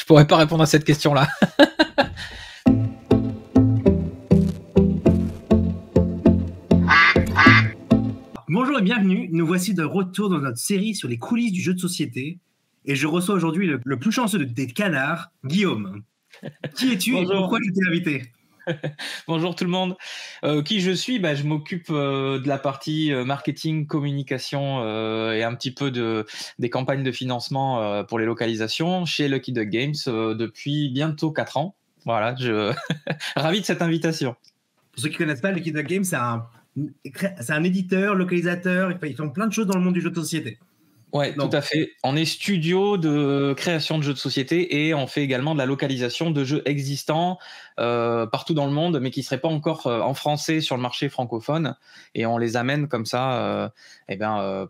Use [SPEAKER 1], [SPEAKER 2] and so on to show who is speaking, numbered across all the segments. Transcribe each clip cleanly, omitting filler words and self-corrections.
[SPEAKER 1] Je pourrais pas répondre à cette question-là.
[SPEAKER 2] Bonjour et bienvenue, nous voici de retour dans notre série sur les coulisses du jeu de société. Et je reçois aujourd'hui le plus chanceux des canards, Guillaume. Qui es-tu et pourquoi je t'ai invité?
[SPEAKER 1] Bonjour tout le monde. Qui je suis? Je m'occupe de la partie marketing, communication et un petit peu des campagnes de financement pour les localisations chez Lucky Duck Games depuis bientôt 4 ans. Voilà, ravi de cette invitation.
[SPEAKER 2] Pour ceux qui ne connaissent pas, Lucky Duck Games, c'est un éditeur, localisateur, ils font plein de choses dans le monde du jeu de société.
[SPEAKER 1] Ouais, tout à fait. On est studio de création de jeux de société et on fait également de la localisation de jeux existants partout dans le monde, mais qui ne seraient pas encore en français sur le marché francophone. Et on les amène comme ça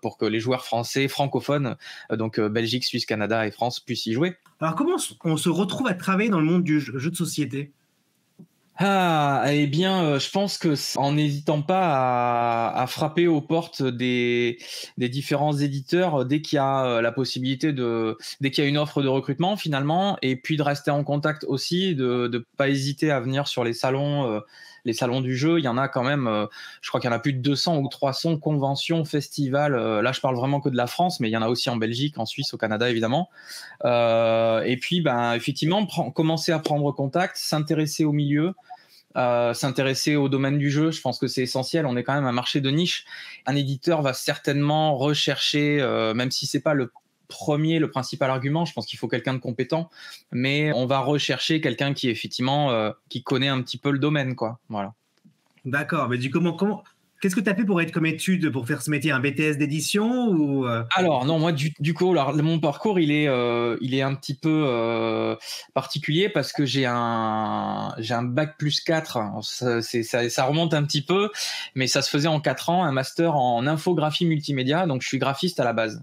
[SPEAKER 1] pour que les joueurs français, francophones, donc Belgique, Suisse, Canada et France, puissent y jouer.
[SPEAKER 2] Alors comment on se retrouve à travailler dans le monde du jeu de société?
[SPEAKER 1] Je pense que en n'hésitant pas à frapper aux portes des différents éditeurs dès qu'il y a la possibilité dès qu'il y a une offre de recrutement finalement, et puis de rester en contact aussi, de pas hésiter à venir sur les salons du jeu. Il y en a quand même, je crois qu'il y en a plus de 200 ou 300 conventions, festivals. Là, je parle vraiment que de la France, mais il y en a aussi en Belgique, en Suisse, au Canada, évidemment. Et puis, effectivement, commencer à prendre contact, s'intéresser au milieu, s'intéresser au domaine du jeu. Je pense que c'est essentiel. On est quand même un marché de niche. Un éditeur va certainement rechercher, même si c'est pas le principal argument, je pense qu'il faut quelqu'un de compétent, mais on va rechercher quelqu'un qui effectivement qui connaît un petit peu le domaine, quoi. Voilà.
[SPEAKER 2] D'accord, mais qu'est-ce que tu as fait pour être comme étude, pour faire ce métier, un BTS d'édition ou
[SPEAKER 1] Alors non, moi du coup, mon parcours il est un petit peu particulier parce que j'ai un bac plus 4. Ça remonte un petit peu, mais ça se faisait en 4 ans, un master en infographie multimédia. Donc je suis graphiste à la base.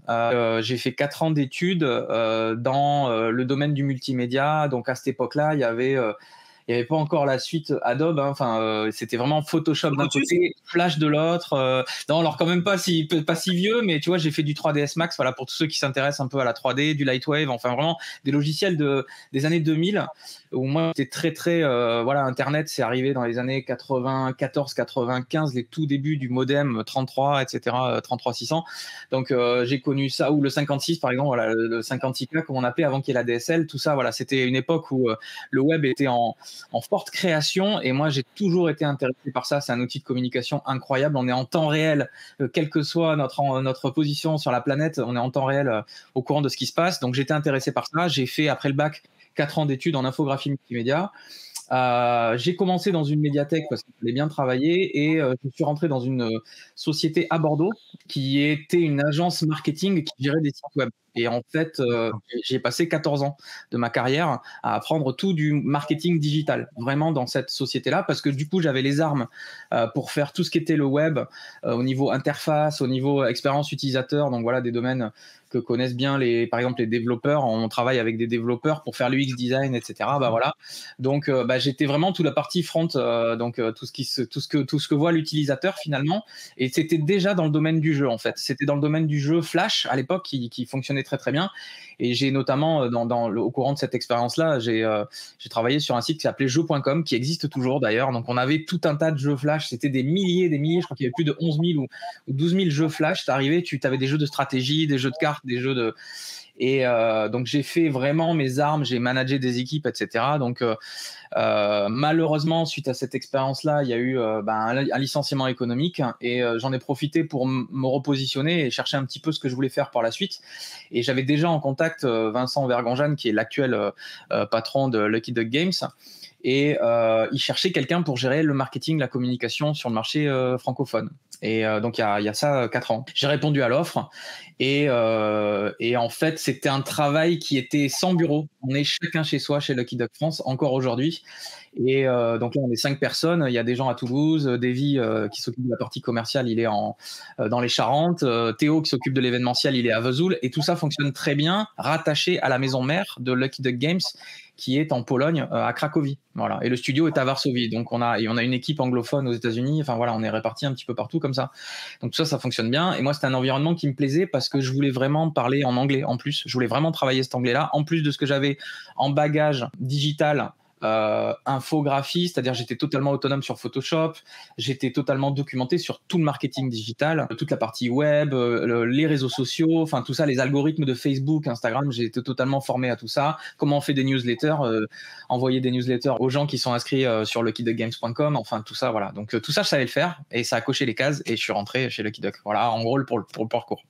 [SPEAKER 1] J'ai fait 4 ans d'études dans le domaine du multimédia. Donc à cette époque-là, il n'y avait pas encore la suite Adobe, c'était vraiment Photoshop d'un côté, Flash de l'autre. Non, alors quand même pas si vieux, mais tu vois, j'ai fait du 3ds Max, voilà, pour tous ceux qui s'intéressent un peu à la 3D, du Lightwave, enfin vraiment des logiciels des années 2000, où moi c'était très Internet, c'est arrivé dans les années 94, 95, les tout débuts du modem 33, etc., 33600. Donc j'ai connu ça, ou le 56 par exemple, voilà, le 56K comme on appelait avant qu'il y ait la DSL, tout ça, voilà, c'était une époque où le web était en forte création, et moi j'ai toujours été intéressé par ça. C'est un outil de communication incroyable, on est en temps réel, quelle que soit notre position sur la planète, on est en temps réel au courant de ce qui se passe. Donc j'étais intéressé par ça. J'ai fait après le bac 4 ans d'études en infographie multimédia. J'ai commencé dans une médiathèque parce qu'il fallait bien travailler, et je suis rentré dans une société à Bordeaux qui était une agence marketing qui gérait des sites web. Et en fait, j'ai passé 14 ans de ma carrière à apprendre tout du marketing digital, vraiment dans cette société-là, parce que du coup, j'avais les armes pour faire tout ce qui était le web, au niveau interface, au niveau expérience utilisateur. Donc voilà, des domaines que connaissent bien par exemple les développeurs. On travaille avec des développeurs pour faire l'UX design, etc. Voilà. Donc j'étais vraiment toute la partie front, tout ce que voit l'utilisateur finalement. Et c'était déjà dans le domaine du jeu en fait. C'était dans le domaine du jeu Flash à l'époque qui fonctionnait très très bien. Et j'ai notamment au courant de cette expérience-là, j'ai travaillé sur un site qui s'appelait jeux.com, qui existe toujours d'ailleurs. Donc on avait tout un tas de jeux Flash. C'était des milliers, je crois qu'il y avait plus de 11 000 ou 12 000 jeux Flash. T'arrivais, tu avais des jeux de stratégie, des jeux de cartes, des jeux de... Et donc j'ai fait vraiment mes armes, j'ai managé des équipes, etc. Donc malheureusement, suite à cette expérience-là, il y a eu un licenciement économique, et j'en ai profité pour me repositionner et chercher un petit peu ce que je voulais faire par la suite. Et j'avais déjà en contact Vincent Vergonjane, qui est l'actuel patron de Lucky Duck Games. Et il cherchait quelqu'un pour gérer le marketing, la communication sur le marché francophone. Et donc il y a ça 4 ans. J'ai répondu à l'offre, et en fait c'était un travail qui était sans bureau. On est chacun chez soi chez Lucky Duck France encore aujourd'hui. Et donc là on est 5 personnes. Il y a des gens à Toulouse, Davy qui s'occupe de la partie commerciale, il est dans les Charentes, Théo qui s'occupe de l'événementiel, il est à Vesoul, et tout ça fonctionne très bien, rattaché à la maison mère de Lucky Duck Games, qui est en Pologne, à Cracovie. Voilà. Et le studio est à Varsovie. Donc on a une équipe anglophone aux États-Unis. Enfin voilà, on est répartis un petit peu partout comme ça. Donc ça fonctionne bien. Et moi, c'était un environnement qui me plaisait parce que je voulais vraiment parler en anglais en plus. Je voulais vraiment travailler cet anglais-là, en plus de ce que j'avais en bagage digital. Infographie, c'est-à-dire j'étais totalement autonome sur Photoshop, j'étais totalement documenté sur tout le marketing digital, toute la partie web, les réseaux sociaux, enfin tout ça, les algorithmes de Facebook, Instagram, j'ai été totalement formé à tout ça, comment on fait des newsletters, envoyer des newsletters aux gens qui sont inscrits sur luckyduckgames.com, enfin tout ça, voilà. Donc tout ça, je savais le faire et ça a coché les cases et je suis rentré chez Lucky Duck. Voilà, en gros, pour le parcours.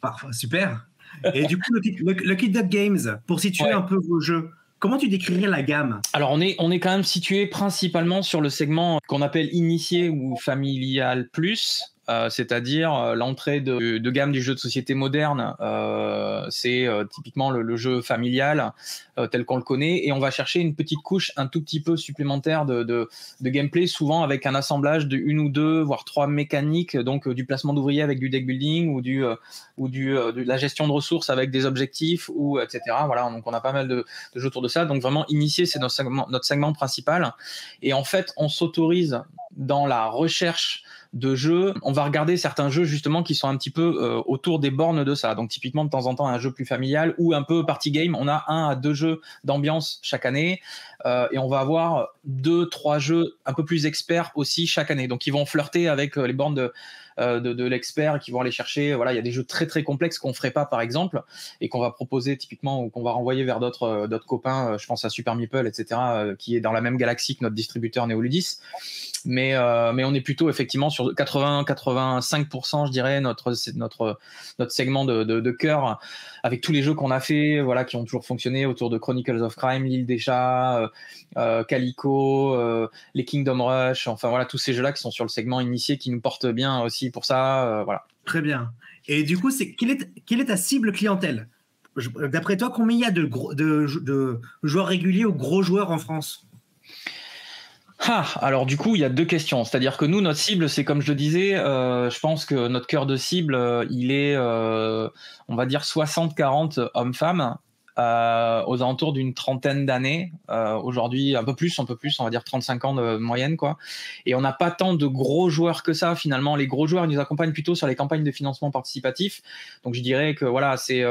[SPEAKER 2] Parfait, super. Et du coup, Lucky Duck Games, pour situer un peu vos jeux, comment tu décrirais la gamme?
[SPEAKER 1] Alors, on est quand même situé principalement sur le segment qu'on appelle initié ou familial plus. C'est-à-dire l'entrée de gamme du jeu de société moderne, c'est typiquement le jeu familial tel qu'on le connaît, et on va chercher une petite couche un tout petit peu supplémentaire de gameplay, souvent avec un assemblage de une ou deux, voire trois mécaniques, donc du placement d'ouvriers avec du deck building ou de la gestion de ressources avec des objectifs, ou etc. Voilà, donc on a pas mal de jeux autour de ça. Donc vraiment, initié, c'est notre segment principal. Et en fait, on s'autorise dans la recherche de jeux, on va regarder certains jeux justement qui sont un petit peu autour des bornes de ça. Donc typiquement, de temps en temps, un jeu plus familial ou un peu party game. On a 1 à 2 jeux d'ambiance chaque année, et on va avoir 2-3 jeux un peu plus experts aussi chaque année. Donc ils vont flirter avec les bornes de l'expert, qui vont aller chercher. Voilà, il y a des jeux très très complexes qu'on ferait pas par exemple, et qu'on va proposer typiquement, ou qu'on va renvoyer vers d'autres copains. Je pense à Super Meeple, etc., qui est dans la même galaxie que notre distributeur Neoludis. Mais on est plutôt effectivement sur 80-85%, je dirais, notre segment de cœur, avec tous les jeux qu'on a fait, voilà, qui ont toujours fonctionné autour de Chronicles of Crime, L'Île des Chats, Calico, les Kingdom Rush, enfin voilà, tous ces jeux-là qui sont sur le segment initié, qui nous portent bien aussi pour ça, voilà.
[SPEAKER 2] Très bien. Et du coup, quelle est ta cible clientèle? D'après toi, combien il y a de joueurs réguliers ou gros joueurs en France?
[SPEAKER 1] Alors du coup, il y a 2 questions. C'est-à-dire que nous, notre cible, c'est comme je le disais, je pense que notre cœur de cible, il est, on va dire 60-40 hommes-femmes, aux alentours d'une 30aine d'années. Aujourd'hui, un peu plus, on va dire 35 ans de moyenne, quoi. Et on n'a pas tant de gros joueurs que ça, finalement. Les gros joueurs, ils nous accompagnent plutôt sur les campagnes de financement participatif. Donc je dirais que voilà, c'est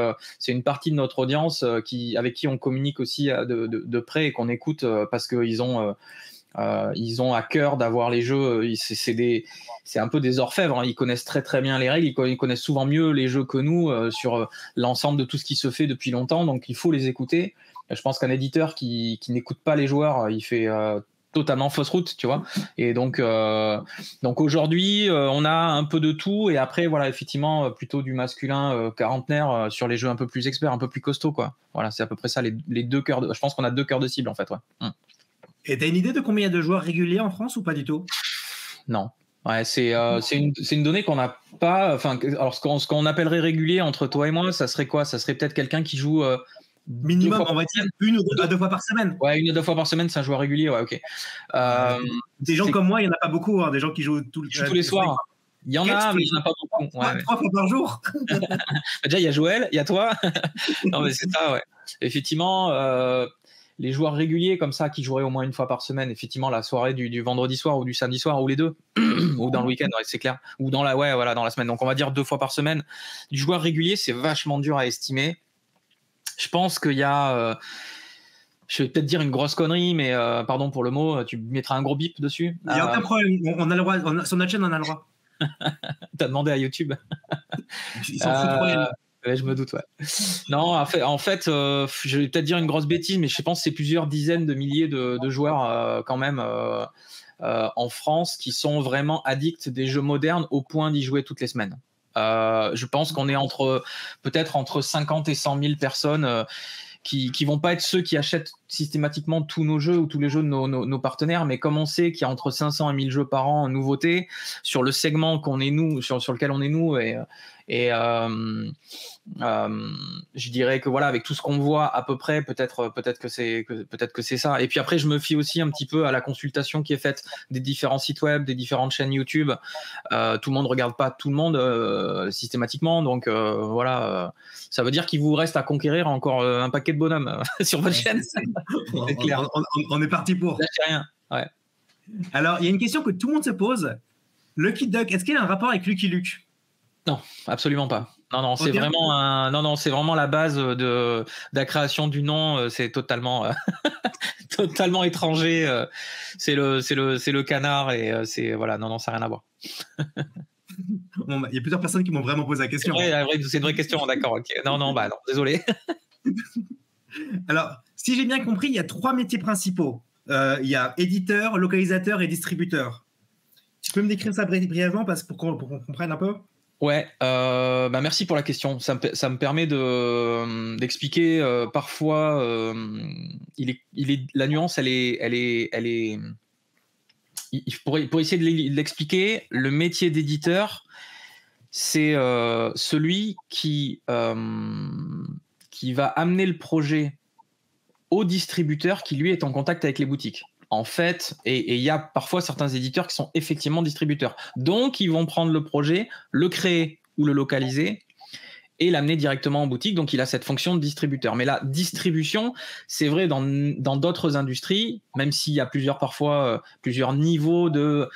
[SPEAKER 1] une partie de notre audience avec qui on communique aussi de près, et qu'on écoute, parce qu'ils ont à cœur d'avoir les jeux. C'est un peu des orfèvres, hein. Ils connaissent très très bien les règles, ils connaissent souvent mieux les jeux que nous, sur l'ensemble de tout ce qui se fait depuis longtemps, donc il faut les écouter. Je pense qu'un éditeur qui n'écoute pas les joueurs, il fait totalement fausse route, tu vois. Et donc aujourd'hui, on a un peu de tout, et après voilà, effectivement, plutôt du masculin quarantenaire sur les jeux un peu plus experts, un peu plus costauds, quoi. Voilà, c'est à peu près ça, les 2 cœurs je pense qu'on a 2 cœurs de cible en fait, ouais.
[SPEAKER 2] Et tu as une idée de combien il y a de joueurs réguliers en France ou pas du tout?
[SPEAKER 1] Non. Ouais, c'est une donnée qu'on n'a pas. Enfin, alors ce qu'on appellerait régulier entre toi et moi, ça serait quoi? Ça serait peut-être quelqu'un qui joue
[SPEAKER 2] minimum, on va dire 1 à 2 fois par semaine.
[SPEAKER 1] Ouais, 1 ou 2 fois par semaine, c'est un joueur régulier. Ouais, ok.
[SPEAKER 2] Des gens comme moi, il n'y en a pas beaucoup, hein, des gens qui jouent tous
[SPEAKER 1] les soirs. Il y en a, mais il n'y en a pas beaucoup.
[SPEAKER 2] 3 fois par jour.
[SPEAKER 1] Déjà, il y a Joël, il y a toi. Non, mais c'est ça, ouais. Effectivement, les joueurs réguliers comme ça, qui joueraient au moins 1 fois par semaine, effectivement, la soirée du vendredi soir ou du samedi soir, ou les deux, ou dans le week-end, ouais, c'est clair, ou dans la semaine. Donc on va dire 2 fois par semaine. Du joueur régulier, c'est vachement dur à estimer. Je pense qu'il y a, je vais peut-être dire une grosse connerie, mais pardon pour le mot, tu mettras un gros bip dessus.
[SPEAKER 2] Il n'y a aucun problème, on a le droit, sur notre chaîne, on a le droit.
[SPEAKER 1] T'as demandé à YouTube.
[SPEAKER 2] Ils s'en foutent royalement.
[SPEAKER 1] Ouais, je me doute, ouais. Non, en fait, je vais peut-être dire une grosse bêtise, mais je pense que c'est plusieurs dizaines de milliers de joueurs quand même en France, qui sont vraiment addicts des jeux modernes au point d'y jouer toutes les semaines. Je pense qu'on est peut-être entre 50 et 100 000 personnes qui vont pas être ceux qui achètent systématiquement tous nos jeux ou tous les jeux de nos partenaires, mais comme on sait qu'il y a entre 500 et 1000 jeux par an en nouveauté sur le segment qu'on est nous, sur lequel on est nous, et Et je dirais que voilà, avec tout ce qu'on voit à peu près, peut-être que c'est ça. Et puis après, je me fie aussi un petit peu à la consultation qui est faite des différents sites web, des différentes chaînes YouTube. Tout le monde regarde pas tout le monde systématiquement, donc voilà, ça veut dire qu'il vous reste à conquérir encore un paquet de bonhommes sur votre chaîne.
[SPEAKER 2] C'est clair. On est parti pour.
[SPEAKER 1] Lâchez rien. Ouais.
[SPEAKER 2] Alors, il y a une question que tout le monde se pose. Lucky Duck, est-ce qu'il y a un rapport avec Lucky Luke?
[SPEAKER 1] Non, absolument pas. Non, c'est vraiment c'est vraiment la base de la création du nom. C'est totalement, totalement étranger. C'est le canard et c'est voilà. Non, ça n'a rien à voir.
[SPEAKER 2] Bon, il y a plusieurs personnes qui m'ont vraiment posé la question.
[SPEAKER 1] C'est une vraie question, d'accord. Okay. Non, désolé.
[SPEAKER 2] Alors, si j'ai bien compris, il y a 3 métiers principaux. Il y a éditeur, localisateur et distributeur. Tu peux me décrire ça brièvement pour qu'on comprenne un peu?
[SPEAKER 1] Ouais, merci pour la question. Ça me permet d'expliquer parfois. La nuance, pour essayer de l'expliquer, le métier d'éditeur, c'est celui qui va amener le projet au distributeur qui lui est en contact avec les boutiques. En fait, et il y a parfois certains éditeurs qui sont effectivement distributeurs. Donc, ils vont prendre le projet, le créer ou le localiser et l'amener directement en boutique. Donc, il a cette fonction de distributeur. Mais la distribution, c'est vrai dans d'autres industries, même s'il y a plusieurs niveaux des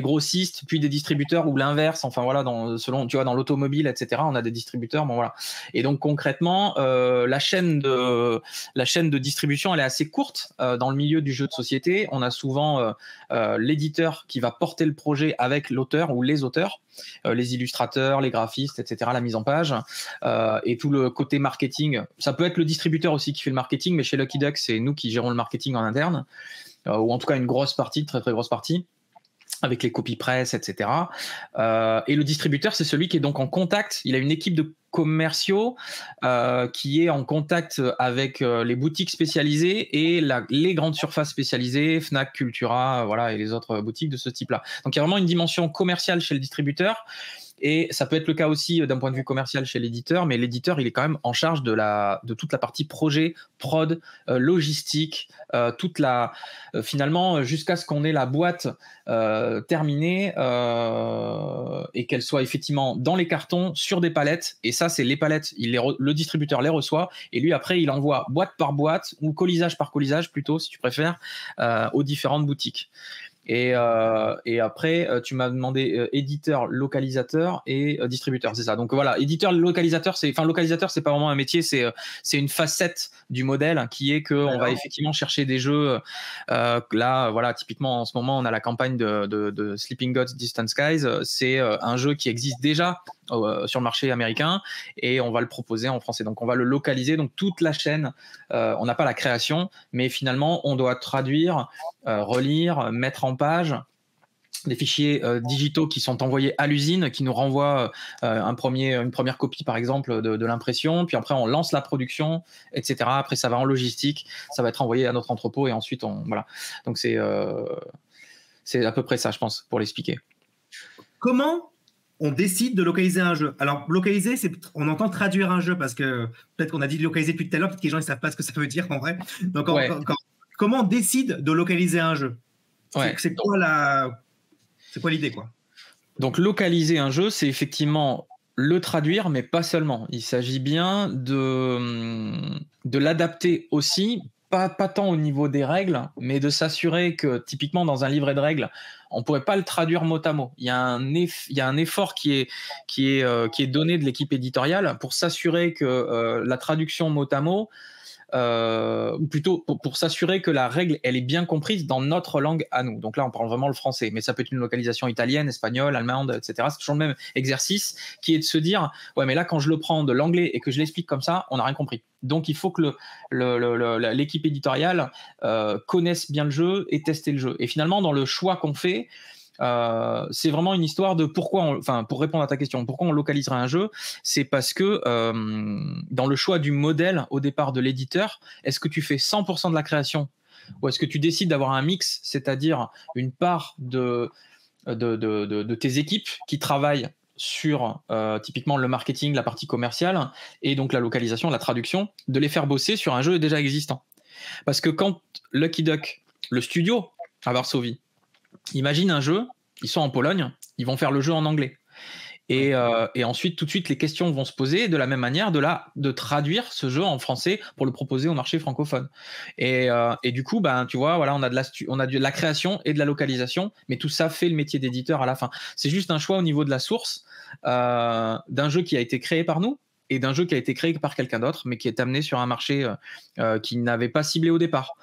[SPEAKER 1] grossistes, puis des distributeurs ou l'inverse. Enfin voilà, selon tu vois dans l'automobile, etc. On a des distributeurs. Bon voilà. Et donc concrètement, la chaîne de distribution, elle est assez courte dans le milieu du jeu de société. On a souvent l'éditeur qui va porter le projet avec l'auteur ou les auteurs. Les illustrateurs, les graphistes, etc., la mise en page et tout le côté marketing. Ça peut être le distributeur aussi qui fait le marketing, mais chez Lucky Duck, c'est nous qui gérons le marketing en interne, ou en tout cas une grosse partie, très très grosse partie, avec les copies presse, etc. Et le distributeur, c'est celui qui est donc en contact. Il a une équipe de commerciaux qui est en contact avec les boutiques spécialisées et les grandes surfaces spécialisées, Fnac, Cultura, voilà, et les autres boutiques de ce type-là. Donc il y a vraiment une dimension commerciale chez le distributeur. Et ça peut être le cas aussi d'un point de vue commercial chez l'éditeur, mais l'éditeur, il est quand même en charge de toute la partie projet, prod, logistique, finalement, jusqu'à ce qu'on ait la boîte terminée et qu'elle soit effectivement dans les cartons, sur des palettes. Et ça, c'est les palettes, le distributeur les reçoit et lui, après, il envoie boîte par boîte ou colisage par colisage, plutôt, si tu préfères, aux différentes boutiques. Et après, tu m'as demandé éditeur, localisateur et distributeur, c'est ça. Donc voilà, éditeur, localisateur, localisateur, c'est pas vraiment un métier, c'est une facette du modèle qui est que on va effectivement chercher des jeux. Là, voilà, typiquement en ce moment, on a la campagne de Sleeping Gods Distant Skies. C'est un jeu qui existe déjà sur le marché américain et on va le proposer en français. Donc on va le localiser. Donc toute la chaîne, on n'a pas la création, mais finalement on doit traduire, relire, mettre en page des fichiers digitaux qui sont envoyés à l'usine, qui nous renvoient une première copie par exemple de l'impression, puis après on lance la production, etc. Après ça va en logistique, ça va être envoyé à notre entrepôt et ensuite voilà. Donc c'est à peu près ça, je pense, pour l'expliquer.
[SPEAKER 2] Comment on décide de localiser un jeu? Alors, localiser, on entend traduire un jeu parce que peut-être qu'on a dit localiser depuis tout à l'heure, peut-être que les gens ne savent pas ce que ça veut dire en vrai. Donc, comment on décide de localiser un jeu? C'est quoi l'idée, quoi?
[SPEAKER 1] Donc, localiser un jeu, c'est effectivement le traduire, mais pas seulement. Il s'agit bien de l'adapter aussi, pas tant au niveau des règles, mais de s'assurer que, typiquement, dans un livret de règles, on ne pourrait pas le traduire mot à mot. Il y a un effort qui est donné de l'équipe éditoriale pour s'assurer que la traduction mot à mot, ou plutôt pour s'assurer que la règle elle est bien comprise dans notre langue à nous. Donc là on parle vraiment le français, mais ça peut être une localisation italienne, espagnole, allemande, etc. C'est toujours le même exercice qui est de se dire ouais mais là quand je le prends de l'anglais et que je l'explique comme ça, on n'a rien compris. Donc il faut que l'équipe éditoriale connaisse bien le jeu et tester le jeu. Et finalement dans le choix qu'on fait, c'est vraiment une histoire de pour répondre à ta question, pourquoi on localiserait un jeu, c'est parce que dans le choix du modèle au départ de l'éditeur, est-ce que tu fais 100% de la création ou est-ce que tu décides d'avoir un mix, c'est-à-dire une part de tes équipes qui travaillent sur typiquement le marketing, la partie commerciale, et donc la localisation, la traduction, de les faire bosser sur un jeu déjà existant. Parce que quand Lucky Duck, le studio à Varsovie, imagine un jeu, ils sont en Pologne, ils vont faire le jeu en anglais. Et ensuite, tout de suite, les questions vont se poser de la même manière de traduire ce jeu en français pour le proposer au marché francophone. Et du coup, ben, tu vois, voilà, on a de la création et de la localisation, mais tout ça fait le métier d'éditeur à la fin. C'est juste un choix au niveau de la source d'un jeu qui a été créé par nous et d'un jeu qui a été créé par quelqu'un d'autre, mais qui est amené sur un marché qui n'avait pas ciblé au départ.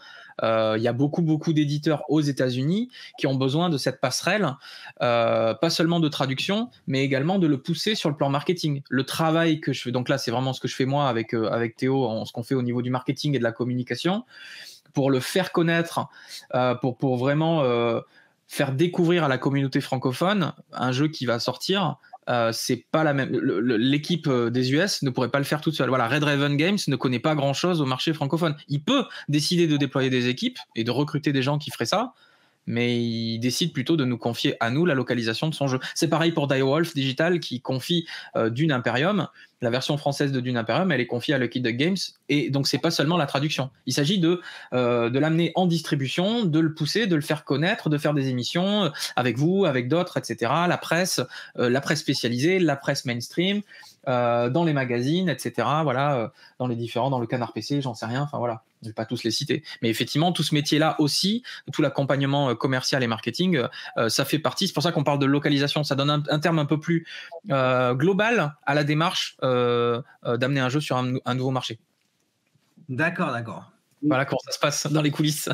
[SPEAKER 1] Il y a beaucoup d'éditeurs aux États-Unis qui ont besoin de cette passerelle, pas seulement de traduction, mais également de le pousser sur le plan marketing. Le travail que je fais, donc là, c'est vraiment ce que je fais moi avec Théo, ce qu'on fait au niveau du marketing et de la communication, pour le faire connaître, pour vraiment faire découvrir à la communauté francophone un jeu qui va sortir. C'est pas la même. L'équipe des US ne pourrait pas le faire toute seule. Voilà, Red Raven Games ne connaît pas grand-chose au marché francophone. Il peut décider de déployer des équipes et de recruter des gens qui feraient ça, mais il décide plutôt de nous confier à nous la localisation de son jeu. C'est pareil pour Direwolf Digital qui confie Dune Imperium. La version française de Dune Imperium, elle est confiée à Lucky Duck Games, et donc c'est pas seulement la traduction. Il s'agit de l'amener en distribution, de le pousser, de le faire connaître, de faire des émissions avec vous, avec d'autres, etc. La presse spécialisée, la presse mainstream, dans les magazines, etc. Voilà, dans le Canard PC, j'en sais rien. Enfin voilà, je vais pas tous les citer. Mais effectivement, tout ce métier-là aussi, tout l'accompagnement commercial et marketing, ça fait partie. C'est pour ça qu'on parle de localisation. Ça donne un terme un peu plus global à la démarche d'amener un jeu sur un nouveau marché.
[SPEAKER 2] D'accord.
[SPEAKER 1] Voilà comment ça se passe dans les coulisses.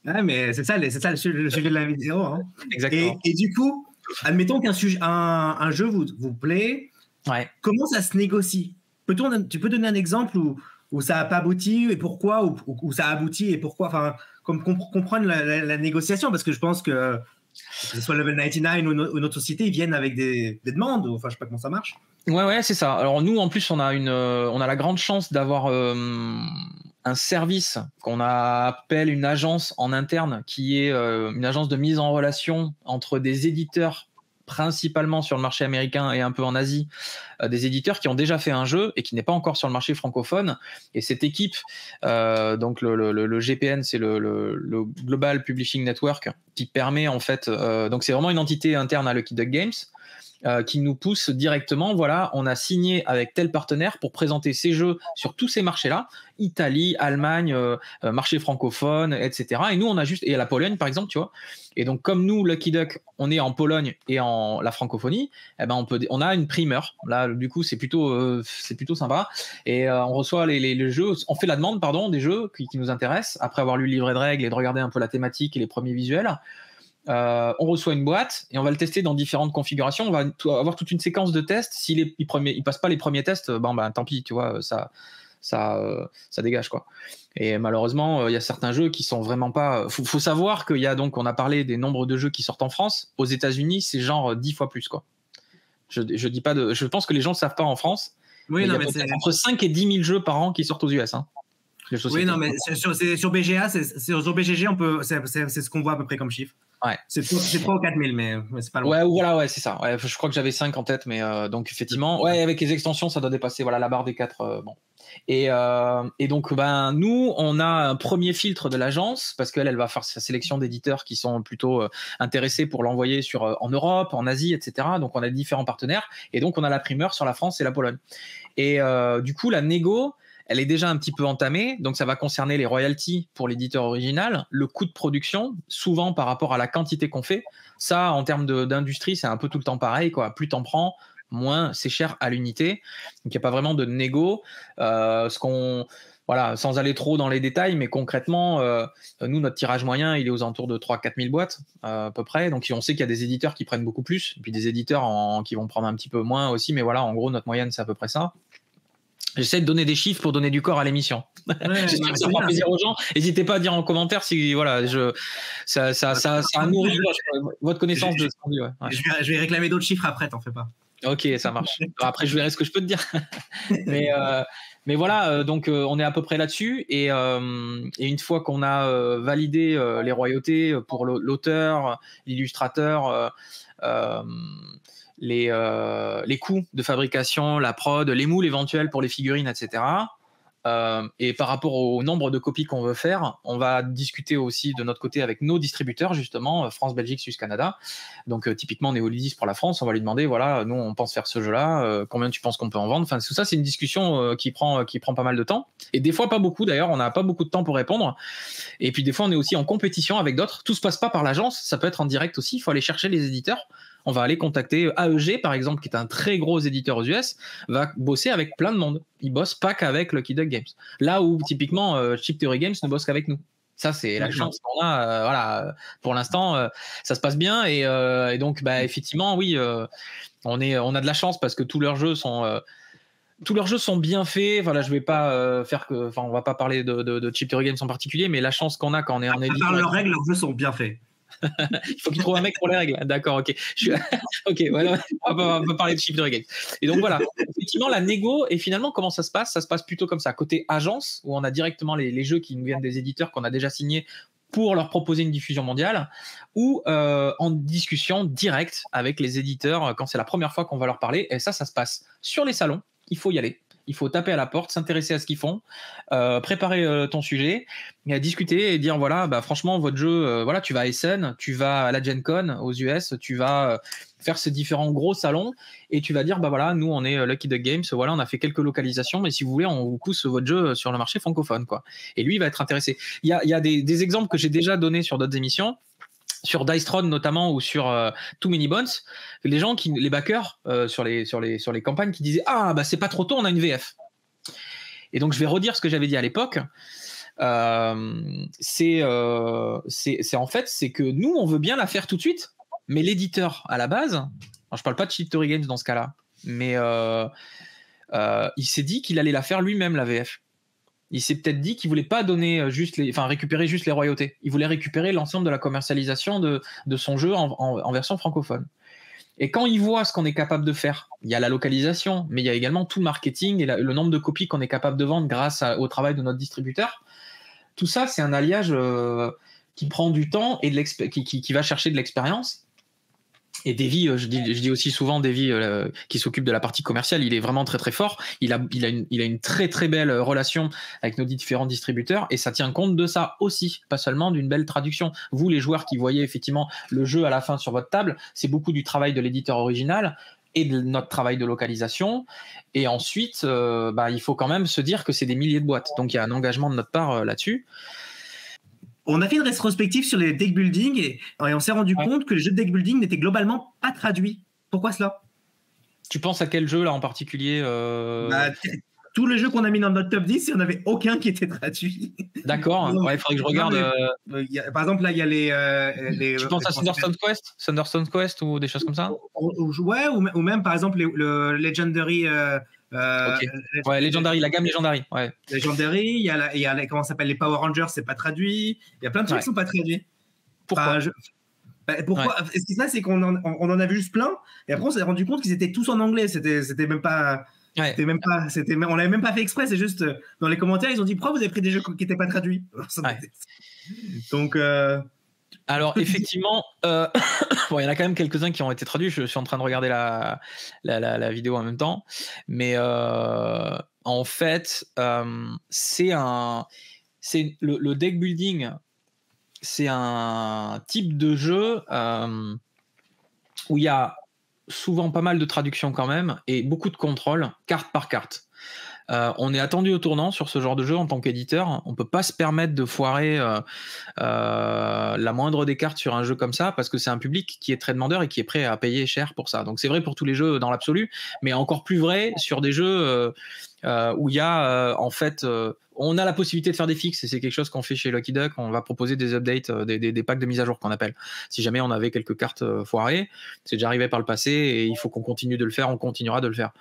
[SPEAKER 2] Ouais, mais c'est ça le sujet de la vidéo. Hein.
[SPEAKER 1] Exactement.
[SPEAKER 2] Et du coup, admettons un jeu vous plaît.
[SPEAKER 1] Ouais.
[SPEAKER 2] Comment ça se négocie? Tu peux donner un exemple où ça n'a pas abouti et pourquoi, ou ça a abouti et pourquoi, enfin, comprendre la négociation, parce que je pense que ce soit Level 99 ou notre société, ils viennent avec des demandes, enfin, je sais pas comment ça marche.
[SPEAKER 1] Ouais, c'est ça. Alors nous, en plus, on a la grande chance d'avoir un service qu'on appelle une agence en interne, qui est une agence de mise en relation entre des éditeurs, principalement sur le marché américain et un peu en Asie, des éditeurs qui ont déjà fait un jeu et qui n'est pas encore sur le marché francophone. Et cette équipe, donc le GPN, c'est le Global Publishing Network, qui permet en fait, donc c'est vraiment une entité interne à Lucky Duck Games, qui nous pousse directement, voilà, on a signé avec tel partenaire pour présenter ces jeux sur tous ces marchés-là, Italie, Allemagne, marché francophone, etc. Et nous, on a juste, et à la Pologne, par exemple, tu vois. Et donc, comme nous, Lucky Duck, on est en Pologne et en la francophonie, eh ben on a une primeur. Là, du coup, c'est plutôt sympa. Et on reçoit les jeux, on fait la demande, pardon, des jeux qui nous intéressent, après avoir lu le livret de règles et de regarder un peu la thématique et les premiers visuels. On reçoit une boîte et on va le tester dans différentes configurations. On va avoir toute une séquence de tests. S'il il passe pas les premiers tests, ben tant pis, tu vois, ça dégage, quoi. Et malheureusement, il y a certains jeux qui sont vraiment pas. Faut savoir qu'il y a, donc, on a parlé des nombres de jeux qui sortent en France. Aux États-Unis, c'est genre 10 fois plus, quoi. Je dis pas de. Je pense que les gens ne savent pas en France. Oui, mais c'est entre 5 et 10 000 jeux par an qui sortent aux US. Hein.
[SPEAKER 2] Oui, non, mais sur BGA, sur BGG, c'est ce qu'on voit à peu près comme chiffre.
[SPEAKER 1] Ouais.
[SPEAKER 2] C'est 3 ou 4 000, mais c'est pas loin.
[SPEAKER 1] Ouais, voilà, ouais, c'est ça. Ouais, je crois que j'avais 5 en tête, mais donc effectivement, ouais, avec les extensions, ça doit dépasser voilà, la barre des 4. Bon. Et donc, ben, nous, on a un premier filtre de l'agence, parce qu'elle va faire sa sélection d'éditeurs qui sont plutôt intéressés pour l'envoyer en Europe, en Asie, etc. Donc, on a différents partenaires. Et donc, on a la primeur sur la France et la Pologne. Et du coup, la négo, elle est déjà un petit peu entamée, donc ça va concerner les royalties pour l'éditeur original, le coût de production, souvent par rapport à la quantité qu'on fait. Ça, en termes d'industrie, c'est un peu tout le temps pareil, quoi. Plus t'en prends, moins c'est cher à l'unité. Donc, il n'y a pas vraiment de négo. Voilà, sans aller trop dans les détails, mais concrètement, nous, notre tirage moyen, il est aux alentours de 3 4 000 boîtes, à peu près. Donc, on sait qu'il y a des éditeurs qui prennent beaucoup plus, et puis des éditeurs qui vont prendre un petit peu moins aussi, mais voilà, en gros, notre moyenne, c'est à peu près ça. J'essaie de donner des chiffres pour donner du corps à l'émission. Ouais, j'espère que ça fera plaisir aux gens. N'hésitez pas à dire en commentaire si voilà, ça nourrit votre connaissance de ce qu'on dit. Ouais.
[SPEAKER 2] Je vais réclamer d'autres chiffres après, t'en fais pas.
[SPEAKER 1] Ok, ça marche. Après, je verrai ce que je peux te dire. Mais voilà, donc on est à peu près là-dessus. Et une fois qu'on a validé les royautés pour l'auteur, l'illustrateur, les coûts de fabrication, la prod, les moules éventuels pour les figurines, etc. Et par rapport au nombre de copies qu'on veut faire, on va discuter aussi de notre côté avec nos distributeurs, justement, France, Belgique, Suisse, Canada. Donc, typiquement, Néolydis pour la France, on va lui demander, voilà, nous, on pense faire ce jeu-là, combien tu penses qu'on peut en vendre? Enfin, tout ça, c'est une discussion qui prend pas mal de temps. Et des fois, pas beaucoup, d'ailleurs, on n'a pas beaucoup de temps pour répondre. Et puis, des fois, on est aussi en compétition avec d'autres. Tout se passe pas par l'agence, ça peut être en direct aussi, il faut aller chercher les éditeurs. On va aller contacter AEG, par exemple, qui est un très gros éditeur aux US, va bosser avec plein de monde. Il bosse pas qu'avec Lucky Duck Games. Là où, typiquement, Chip Theory Games ne bosse qu'avec nous. Ça, c'est la chance qu'on a. Voilà, pour l'instant, ça se passe bien. Et donc, effectivement, oui, on a de la chance parce que tous leurs jeux sont bien faits. Voilà, je vais pas on va pas parler de Chip Theory Games en particulier, mais la chance qu'on a quand on est en éditeur.
[SPEAKER 2] Par leurs règles, leurs jeux sont bien faits.
[SPEAKER 1] Il faut qu'il trouve un mec pour les règles. D'accord, ok. Ok, voilà, on va parler de Chip Theory Games. Et donc voilà, effectivement, la négo, et finalement, comment ça se passe? Ça se passe plutôt comme ça. Côté agence, où on a directement les jeux qui nous viennent des éditeurs qu'on a déjà signés pour leur proposer une diffusion mondiale, ou en discussion directe avec les éditeurs quand c'est la première fois qu'on va leur parler. Et ça se passe sur les salons. Il faut y aller. Il faut taper à la porte, s'intéresser à ce qu'ils font, préparer ton sujet, et discuter et dire voilà, franchement, votre jeu, voilà, tu vas à Essen, tu vas à la Gen Con aux US, tu vas faire ces différents gros salons et tu vas dire voilà, nous on est Lucky Duck Games, voilà, on a fait quelques localisations, mais si vous voulez, on vous pousse votre jeu sur le marché francophone, quoi. Et lui, il va être intéressé. Il y a des exemples que j'ai déjà donnés sur d'autres émissions. Sur Dicetron notamment ou sur Too Many Bones, les backers sur les campagnes qui disaient c'est pas trop tôt, on a une VF. Et donc je vais redire ce que j'avais dit à l'époque. C'est que nous on veut bien la faire tout de suite, mais l'éditeur à la base, alors je parle pas de Chip Theory Games dans ce cas-là, mais il s'est dit qu'il allait la faire lui-même la VF. Il s'est peut-être dit qu'il voulait pas donner récupérer juste les royautés. Il voulait récupérer l'ensemble de la commercialisation de son jeu en version francophone. Et quand il voit ce qu'on est capable de faire, il y a la localisation, mais il y a également tout le marketing et le nombre de copies qu'on est capable de vendre grâce au travail de notre distributeur. Tout ça, c'est un alliage qui prend du temps et qui va chercher de l'expérience. Et Davy, je dis aussi souvent, Davy, qui s'occupe de la partie commerciale, il est vraiment très très fort. Il a une très très belle relation avec nos différents distributeurs et ça tient compte de ça aussi, pas seulement d'une belle traduction. Vous, les joueurs qui voyez effectivement le jeu à la fin sur votre table, c'est beaucoup du travail de l'éditeur original et de notre travail de localisation. Et ensuite, il faut quand même se dire que c'est des milliers de boîtes. Donc il y a un engagement de notre part là-dessus.
[SPEAKER 2] On a fait une rétrospective sur les deck building et on s'est rendu compte que les jeux de deck building n'étaient globalement pas traduits. Pourquoi cela?
[SPEAKER 1] Tu penses à quel jeu là en particulier
[SPEAKER 2] Tous les jeux qu'on a mis dans notre top 10, il n'y en avait aucun qui était traduit.
[SPEAKER 1] D'accord, il faudrait que je regarde.
[SPEAKER 2] Par exemple, là, il y a les
[SPEAKER 1] tu penses à Thunderstone Quest ou des choses comme ça?
[SPEAKER 2] Ouais, ou même par exemple le Legendary.
[SPEAKER 1] Legendary, la gamme Legendary. Ouais.
[SPEAKER 2] Legendary, il y a comment ça s'appelle, les Power Rangers, c'est pas traduit. Il y a plein de trucs qui sont pas traduits.
[SPEAKER 1] Pourquoi?
[SPEAKER 2] Pourquoi? Ce qui se passe, c'est qu'on en a vu juste plein, et après on s'est rendu compte qu'ils étaient tous en anglais. C'était même pas. Ouais. On l'avait même pas fait exprès. C'est juste dans les commentaires, ils ont dit pourquoi vous avez pris des jeux qui n'étaient pas traduits. Donc.
[SPEAKER 1] Alors effectivement, il y en a quand même quelques-uns qui ont été traduits. Je suis en train de regarder la vidéo en même temps, mais en fait, c'est le deck building. C'est un type de jeu où il y a souvent pas mal de traductions quand même et beaucoup de contrôle carte par carte. On est attendu au tournant sur ce genre de jeu en tant qu'éditeur. On peut pas se permettre de foirer la moindre des cartes sur un jeu comme ça parce que c'est un public qui est très demandeur et qui est prêt à payer cher pour ça. Donc c'est vrai pour tous les jeux dans l'absolu, mais encore plus vrai sur des jeux où il y a on a la possibilité de faire des fixes et c'est quelque chose qu'on fait chez Lucky Duck. On va proposer des updates, des packs de mise à jour qu'on appelle. Si jamais on avait quelques cartes foirées, c'est déjà arrivé par le passé et il faut qu'on continue de le faire, on continuera de le faire.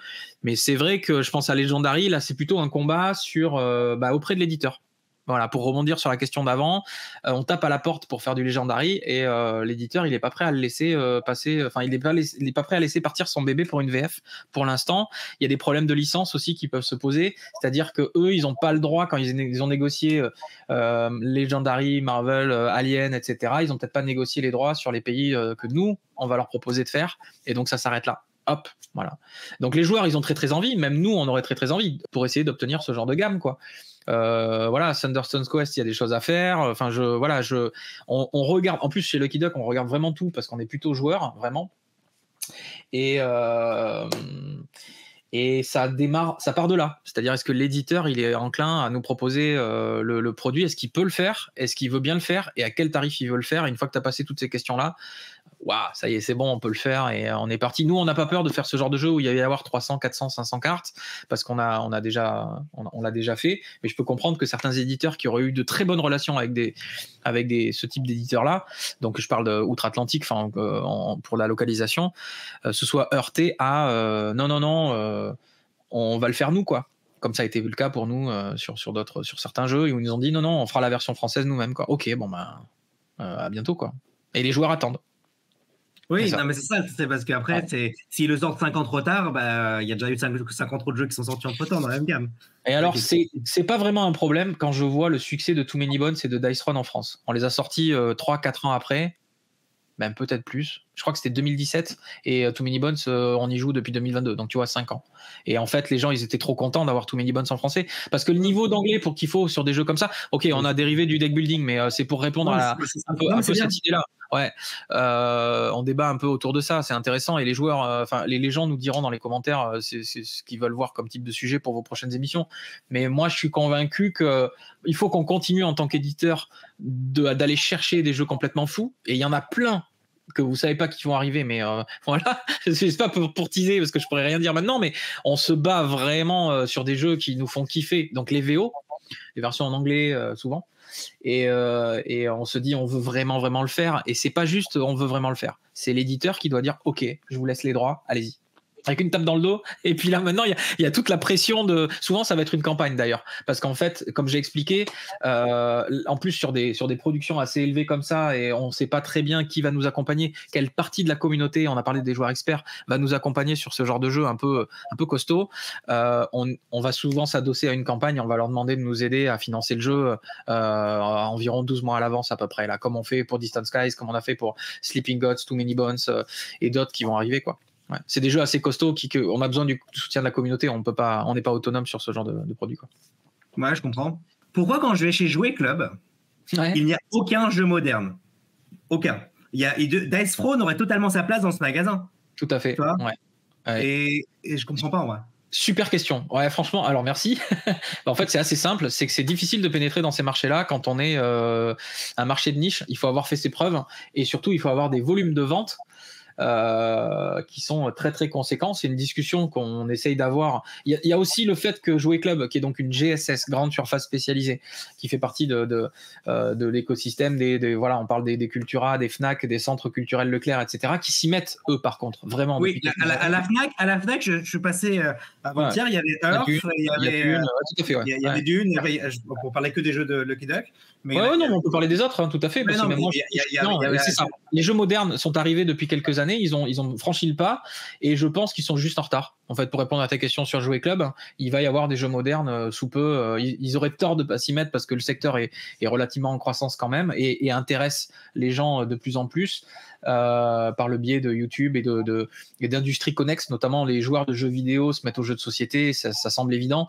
[SPEAKER 1] Mais c'est vrai que je pense à Legendary, là c'est plutôt un combat sur auprès de l'éditeur. Voilà, pour rebondir sur la question d'avant, on tape à la porte pour faire du Legendary et l'éditeur, il est pas prêt à le laisser passer. Enfin, il est pas prêt à laisser partir son bébé pour une VF pour l'instant. Il y a des problèmes de licence aussi qui peuvent se poser, c'est-à-dire que eux, ils n'ont pas le droit quand ils ont négocié Legendary, Marvel, Alien, etc. Ils ont peut-être pas négocié les droits sur les pays que nous, on va leur proposer de faire, et donc ça s'arrête là. Hop, voilà. Donc les joueurs, ils ont très très envie, même nous, on aurait très très envie pour essayer d'obtenir ce genre de gamme, quoi. Voilà, Thunderstone's Quest, il y a des choses à faire. Enfin, on regarde. En plus, chez Lucky Duck, on regarde vraiment tout parce qu'on est plutôt joueur, vraiment. Et ça part de là. C'est-à-dire, est-ce que l'éditeur, il est enclin à nous proposer le produit? Est-ce qu'il peut le faire? Est-ce qu'il veut bien le faire? Et à quel tarif il veut le faire? Et une fois que tu as passé toutes ces questions-là, waouh, ça y est, c'est bon, on peut le faire et on est parti. Nous, on n'a pas peur de faire ce genre de jeu où il y avoir 300, 400, 500 cartes parce qu'on l'a déjà fait. Mais je peux comprendre que certains éditeurs qui auraient eu de très bonnes relations avec ce type d'éditeurs-là, donc je parle d'outre-Atlantique pour la localisation, se soient heurtés à non, on va le faire nous, quoi. Comme ça a été le cas pour nous sur certains jeux où ils nous ont dit non, on fera la version française nous-mêmes, quoi. Ok, bon, à bientôt, quoi. Et les joueurs attendent.
[SPEAKER 2] Oui, non, mais c'est ça, c'est parce qu'après, s'ils le sortent 5 ans trop tard, il y a déjà eu 50 autres jeux qui sont sortis entre-temps dans la même gamme.
[SPEAKER 1] Et alors, c'est pas vraiment un problème quand je vois le succès de Too Many Bones et de Dice Run en France. On les a sortis 3-4 ans après, même peut-être plus. Je crois que c'était 2017 et Too Many Bones, on y joue depuis 2022, donc tu vois, 5 ans. Et en fait, les gens, ils étaient trop contents d'avoir Too Many Bones en français parce que le niveau d'anglais pour qu'il faut sur des jeux comme ça, ok, on a dérivé du deck building, mais c'est pour répondre à un peu cette idée-là. Ouais, on débat un peu autour de ça, c'est intéressant et les joueurs, les gens nous diront dans les commentaires c'est ce qu'ils veulent voir comme type de sujet pour vos prochaines émissions. Mais moi, je suis convaincu qu'il faut qu'on continue en tant qu'éditeur d'aller chercher des jeux complètement fous et il y en a plein que vous savez pas qui vont arriver, mais voilà, c'est pas pour teaser parce que je pourrais rien dire maintenant, mais on se bat vraiment sur des jeux qui nous font kiffer, donc les VO, les versions en anglais souvent, et on se dit on veut vraiment le faire, et c'est pas juste on veut vraiment le faire, c'est l'éditeur qui doit dire ok, je vous laisse les droits, allez-y. Avec une tape dans le dos, et puis là maintenant il y a toute la pression de. Souvent ça va être une campagne d'ailleurs, parce qu'en fait, comme j'ai expliqué, en plus sur des productions assez élevées comme ça, et on sait pas très bien qui va nous accompagner, quelle partie de la communauté, on a parlé des joueurs experts, va nous accompagner sur ce genre de jeu un peu costaud. On va souvent s'adosser à une campagne, on va leur demander de nous aider à financer le jeu à environ 12 mois à l'avance à peu près, là, comme on fait pour Distant Skies, comme on a fait pour Sleeping Gods, Too Many Bones et d'autres qui vont arriver, quoi. Ouais. C'est des jeux assez costauds on a besoin du soutien de la communauté, on n'est pas autonome sur ce genre de produit, quoi.
[SPEAKER 2] Ouais, je comprends. Pourquoi quand je vais chez Jouer Club, il n'y a aucun jeu moderne? Aucun. Dice Throne aurait totalement sa place dans ce magasin.
[SPEAKER 1] Tout à fait. Ouais.
[SPEAKER 2] Et je comprends pas, moi.
[SPEAKER 1] Super question. Ouais, franchement, alors merci. En fait, c'est assez simple, c'est que c'est difficile de pénétrer dans ces marchés-là quand on est un marché de niche. Il faut avoir fait ses preuves et surtout, il faut avoir des volumes de vente qui sont très très conséquents. C'est une discussion qu'on essaye d'avoir. Il y a aussi le fait que Jouer Club, qui est donc une GSS, grande surface spécialisée, qui fait partie de l'écosystème voilà, on parle des Cultura, des Fnac, des centres culturels Leclerc, etc., qui s'y mettent eux par contre, vraiment.
[SPEAKER 2] Oui, à la Fnac, je suis passé avant-hier, il y avait Earth, il y avait Dune, on parlait que des jeux de Lucky Duck.
[SPEAKER 1] Mais non, on peut parler des autres, hein, tout à fait. C'est ça. Les jeux modernes sont arrivés depuis quelques années, ils ont franchi le pas, et je pense qu'ils sont juste en retard. En fait, pour répondre à ta question sur Jouer Club, il va y avoir des jeux modernes sous peu. Ils auraient tort de pas s'y mettre parce que le secteur est relativement en croissance quand même et intéresse les gens de plus en plus par le biais de YouTube et d'industries connexes, notamment les joueurs de jeux vidéo se mettent aux jeux de société, ça semble évident.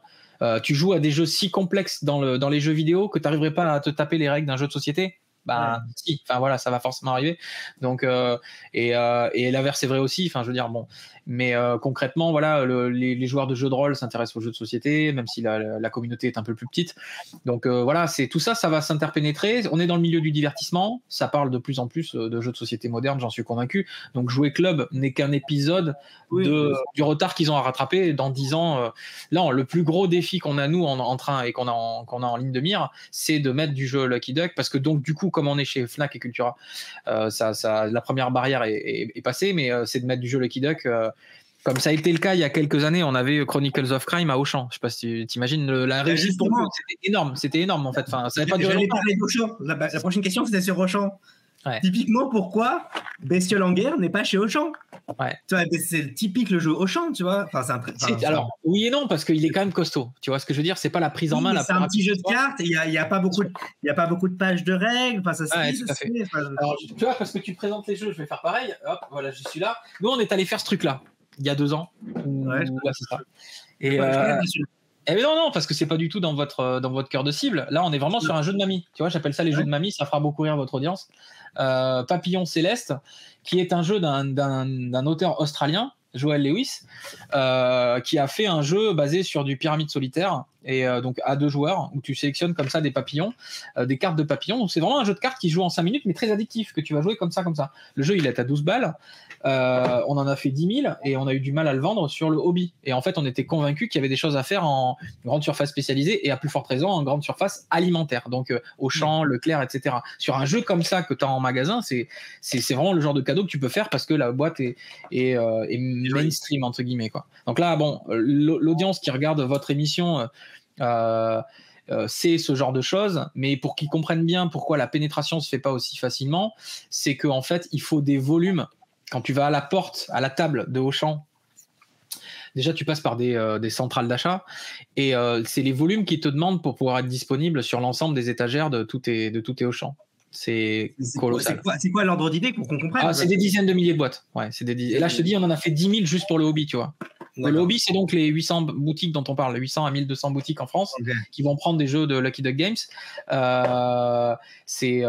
[SPEAKER 1] Tu joues à des jeux si complexes dans les jeux vidéo que tu n'arriverais pas à te taper les règles d'un jeu de société. Si, enfin voilà, ça va forcément arriver. Donc et l'inverse est vrai aussi. Enfin, je veux dire, bon, mais concrètement, voilà, les joueurs de jeux de rôle s'intéressent aux jeux de société, même si la communauté est un peu plus petite. Donc voilà, c'est tout ça, ça va s'interpénétrer. On est dans le milieu du divertissement, ça parle de plus en plus de jeux de société modernes, j'en suis convaincu. Donc Jouer Club n'est qu'un épisode du retard qu'ils ont à rattraper dans 10 ans. Là, le plus gros défi qu'on a nous en train et qu'on a en ligne de mire, c'est de mettre du jeu Lucky Duck, parce que donc du coup, comme on est chez Fnac et Cultura, la première barrière est passée, mais c'est de mettre du jeu Lucky Duck Comme ça a été le cas il y a quelques années, on avait Chronicles of Crime à Auchan. Je sais pas si tu t'imagines la réussite pour nous, c'était énorme en fait. Enfin, ça n'avait pas duré longtemps.
[SPEAKER 2] d'Auchan. La prochaine question, c'était sur Auchan.
[SPEAKER 1] Ouais.
[SPEAKER 2] Typiquement, pourquoi Bestioles en guerre n'est pas chez Auchan?
[SPEAKER 1] Ouais.
[SPEAKER 2] Tu vois, c'est typique le jeu Auchan, tu vois. Enfin,
[SPEAKER 1] alors, oui et non, parce qu'il est quand même costaud. Tu vois ce que je veux dire? C'est pas la prise en main.
[SPEAKER 2] C'est un petit jeu de cartes, il n'y a pas beaucoup de pages de règles. Enfin, ça se lit,
[SPEAKER 1] tout à fait. Alors, tu vois, parce que tu présentes les jeux, je vais faire pareil. Hop, voilà, je suis là. Nous, on est allé faire ce truc-là, il y a 2 ans. Ouais, c'est ça. Et mais non, parce que c'est pas du tout dans votre cœur de cible. Là, on est vraiment sur un jeu de mamie. Tu vois, j'appelle ça les jeux de mamie. Ça fera beaucoup rire votre audience. Papillon Céleste, qui est un jeu d'un auteur australien, Joel Lewis, qui a fait un jeu basé sur du pyramide solitaire et donc à 2 joueurs où tu sélectionnes comme ça des papillons, des cartes de papillons. Donc c'est vraiment un jeu de cartes qui joue en 5 minutes, mais très addictif, que tu vas jouer comme ça. Le jeu, il est à 12 balles. On en a fait 10 000 et on a eu du mal à le vendre sur le hobby. Et en fait, on était convaincus qu'il y avait des choses à faire en grande surface spécialisée et à plus forte raison en grande surface alimentaire. Donc Auchan, Leclerc, etc. Sur un jeu comme ça que tu as en magasin, c'est vraiment le genre de cadeau que tu peux faire parce que la boîte est mainstream, entre guillemets, quoi. Donc là, bon, l'audience qui regarde votre émission c'est ce genre de choses, mais pour qu'ils comprennent bien pourquoi la pénétration se fait pas aussi facilement, c'est qu'en fait, il faut des volumes. Quand tu vas à la table de Auchan, déjà tu passes par des centrales d'achat et c'est les volumes qui te demandent pour pouvoir être disponible sur l'ensemble des étagères de tout tes Auchan. C'est colossal.
[SPEAKER 2] C'est quoi l'ordre d'idée pour qu'on comprenne?
[SPEAKER 1] C'est des dizaines de milliers de boîtes. Ouais, et là, je te dis, on en a fait 10 000 juste pour le hobby, tu vois. Le hobby, c'est donc les 800 boutiques dont on parle, 800 à 1200 boutiques en France qui vont prendre des jeux de Lucky Duck Games. C'est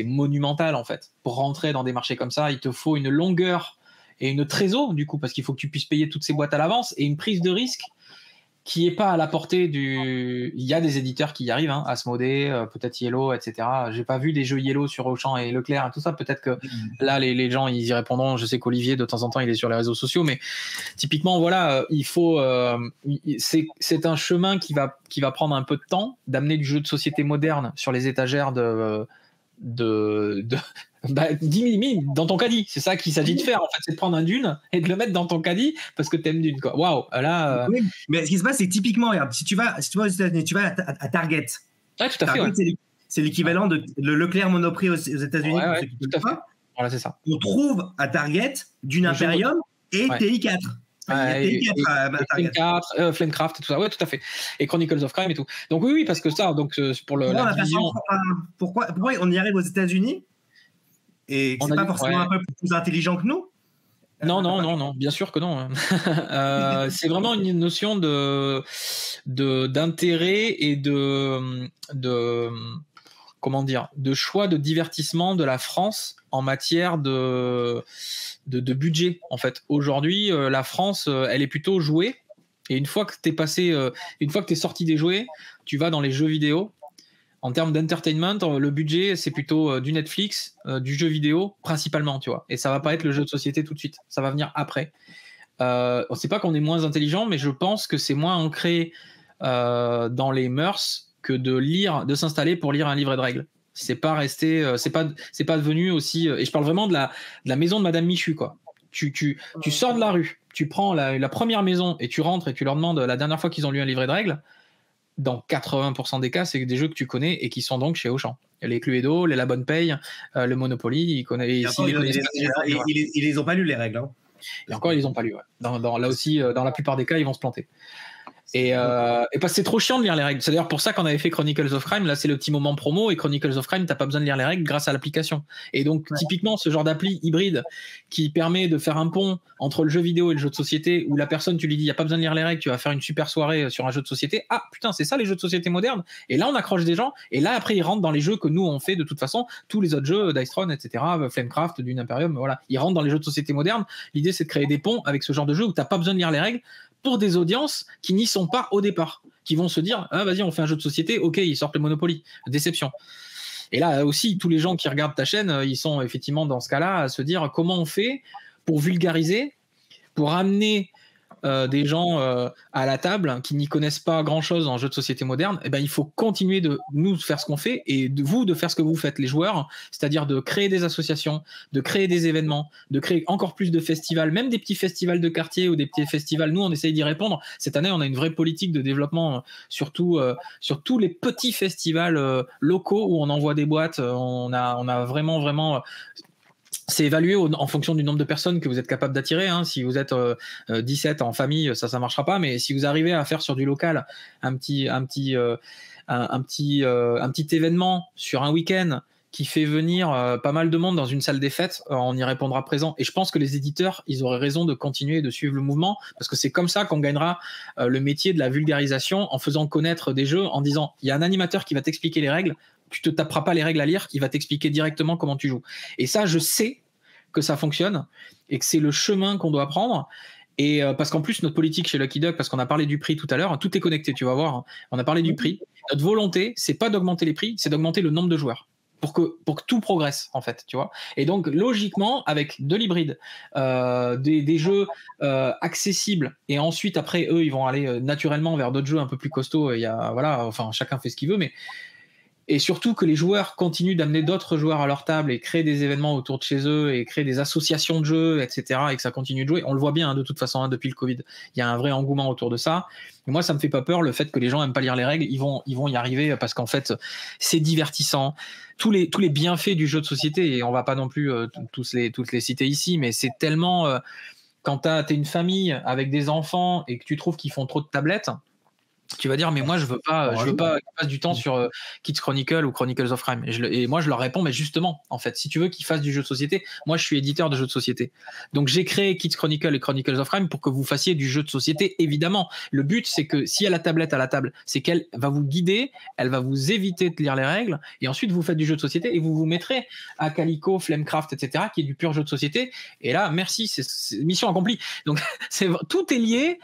[SPEAKER 1] monumental, en fait. Pour rentrer dans des marchés comme ça, il te faut une longueur et une trésor, du coup, parce qu'il faut que tu puisses payer toutes ces boîtes à l'avance et une prise de risque qui est pas à la portée du. Il y a des éditeurs qui y arrivent, hein, Asmodée, peut-être Yellow, etc. J'ai pas vu des jeux Yellow sur Auchan et Leclerc et tout ça. Peut-être que là, les gens, ils y répondront. Je sais qu'Olivier, de temps en temps, il est sur les réseaux sociaux, mais typiquement, voilà, il faut. C'est un chemin qui va prendre un peu de temps d'amener du jeu de société moderne sur les étagères de 10 000 dans ton caddie, c'est ça qu'il s'agit de faire en fait, c'est de prendre un Dune et de le mettre dans ton caddie parce que t'aimes Dune, quoi. Waouh, là.
[SPEAKER 2] Oui, mais ce qui se passe, c'est typiquement, regarde, si tu vas aux États-Unis, tu vas à Target.
[SPEAKER 1] Ouais, tout à fait.
[SPEAKER 2] Target, c'est l'équivalent de Leclerc Monoprix aux États-Unis.
[SPEAKER 1] Ouais, tout à fait. Voilà, c'est ça.
[SPEAKER 2] On trouve à Target Dune Imperium et TI4.
[SPEAKER 1] Flamecraft et tout ça, ouais, tout à fait. Et Chronicles of Crime et tout. Donc oui, parce que ça, donc pour la division.
[SPEAKER 2] Pourquoi on y arrive aux États-Unis et c'est pas forcément un peu plus intelligent que nous?
[SPEAKER 1] Non, bien sûr que non. C'est vraiment une notion d'intérêt et de comment dire, de choix de divertissement de la France en matière de budget. En fait, aujourd'hui, la France, elle est plutôt jouée. Et une fois que t'es sorti des jouets, tu vas dans les jeux vidéo. En termes d'entertainment, le budget, c'est plutôt du Netflix, du jeu vidéo, principalement, tu vois. Et ça va pas être le jeu de société tout de suite. Ça va venir après. C'est pas qu'on est moins intelligent, mais je pense que c'est moins ancré dans les mœurs que de s'installer pour lire un livret de règles. C'est pas resté, c'est pas devenu aussi. Et je parle vraiment de la maison de Madame Michu, quoi. Tu sors de la rue, tu prends la première maison et tu rentres et tu leur demandes la dernière fois qu'ils ont lu un livret de règles. Dans 80% des cas, c'est des jeux que tu connais et qui sont donc chez Auchan. Les Cluedo, les La Bonne Paye, le Monopoly, ils connaissent.
[SPEAKER 2] Ils les ont pas lu les règles. Hein.
[SPEAKER 1] Et encore, ils les ont pas lu. Ouais. Là aussi, dans la plupart des cas, ils vont se planter. Et parce que c'est trop chiant de lire les règles. C'est d'ailleurs pour ça qu'on avait fait Chronicles of Crime. Là, c'est le petit moment promo. Et Chronicles of Crime, t'as pas besoin de lire les règles grâce à l'application. Et donc, typiquement, ce genre d'appli hybride qui permet de faire un pont entre le jeu vidéo et le jeu de société, où la personne, tu lui dis, il n'y a pas besoin de lire les règles, tu vas faire une super soirée sur un jeu de société. Ah, putain, c'est ça les jeux de société modernes. Et là, on accroche des gens. Et là, après, ils rentrent dans les jeux que nous, on fait de toute façon. Tous les autres jeux, Dice Throne, etc., Flamecraft, Dune Imperium, voilà. Ils rentrent dans les jeux de société modernes. L'idée, c'est de créer des ponts avec ce genre de jeu où t'as pas besoin de lire les règles, pour des audiences qui n'y sont pas au départ, qui vont se dire ah vas-y on fait un jeu de société, ok ils sortent le Monopoly, déception. Et là aussi tous les gens qui regardent ta chaîne ils sont effectivement dans ce cas-là à se dire comment on fait pour vulgariser, pour amener des gens à la table qui n'y connaissent pas grand-chose en jeu de société moderne, eh ben, il faut continuer de nous faire ce qu'on fait et de vous de faire ce que vous faites, les joueurs, c'est-à-dire de créer des associations, de créer des événements, de créer encore plus de festivals, même des petits festivals de quartier ou des petits festivals. Nous, on essaye d'y répondre. Cette année, on a une vraie politique de développement, surtout sur tous les petits festivals locaux où on envoie des boîtes. On a vraiment c'est évalué en fonction du nombre de personnes que vous êtes capable d'attirer. Hein. Si vous êtes 17 en famille, ça marchera pas. Mais si vous arrivez à faire sur du local un petit événement sur un week-end qui fait venir pas mal de monde dans une salle des fêtes, on y répondra présent. Et je pense que les éditeurs, ils auraient raison de continuer de suivre le mouvement, parce que c'est comme ça qu'on gagnera le métier de la vulgarisation, en faisant connaître des jeux, en disant, il y a un animateur qui va t'expliquer les règles, tu te taperas pas les règles à lire, il va t'expliquer directement comment tu joues. Et ça, je sais que ça fonctionne, et que c'est le chemin qu'on doit prendre. Et parce qu'en plus, notre politique chez Lucky Duck, parce qu'on a parlé du prix tout à l'heure, tout est connecté, tu vas voir, on a parlé du prix. Notre volonté, c'est pas d'augmenter les prix, c'est d'augmenter le nombre de joueurs. Pour que tout progresse, en fait, tu vois. Et donc, logiquement, avec de l'hybride, des jeux accessibles, et ensuite, après, eux, ils vont aller naturellement vers d'autres jeux un peu plus costauds. Voilà, enfin, chacun fait ce qu'il veut, mais et surtout que les joueurs continuent d'amener d'autres joueurs à leur table et créer des événements autour de chez eux et créer des associations de jeux, etc. et que ça continue de jouer. On le voit bien, hein, de toute façon, hein, depuis le Covid. Il y a un vrai engouement autour de ça. Et moi, ça me fait pas peur, le fait que les gens aiment pas lire les règles. Ils vont y arriver parce qu'en fait, c'est divertissant. Tous les bienfaits du jeu de société, et on va pas non plus toutes les citer ici, mais c'est tellement... quand t'es une famille avec des enfants et que tu trouves qu'ils font trop de tablettes, tu vas dire, mais moi, je veux pas qu'ils fassent du temps sur Kids Chronicle ou Chronicles of Crime. Et moi, je leur réponds, mais justement, en fait, si tu veux qu'ils fassent du jeu de société, moi, je suis éditeur de jeux de société. Donc, j'ai créé Kids Chronicle et Chronicles of Crime pour que vous fassiez du jeu de société, évidemment. Le but, c'est que si elle a la tablette à la table, c'est qu'elle va vous guider, elle va vous éviter de lire les règles, et ensuite, vous faites du jeu de société et vous vous mettrez à Calico, Flamecraft, etc., qui est du pur jeu de société. Et là, merci, c'est mission accomplie. Donc, tout est lié.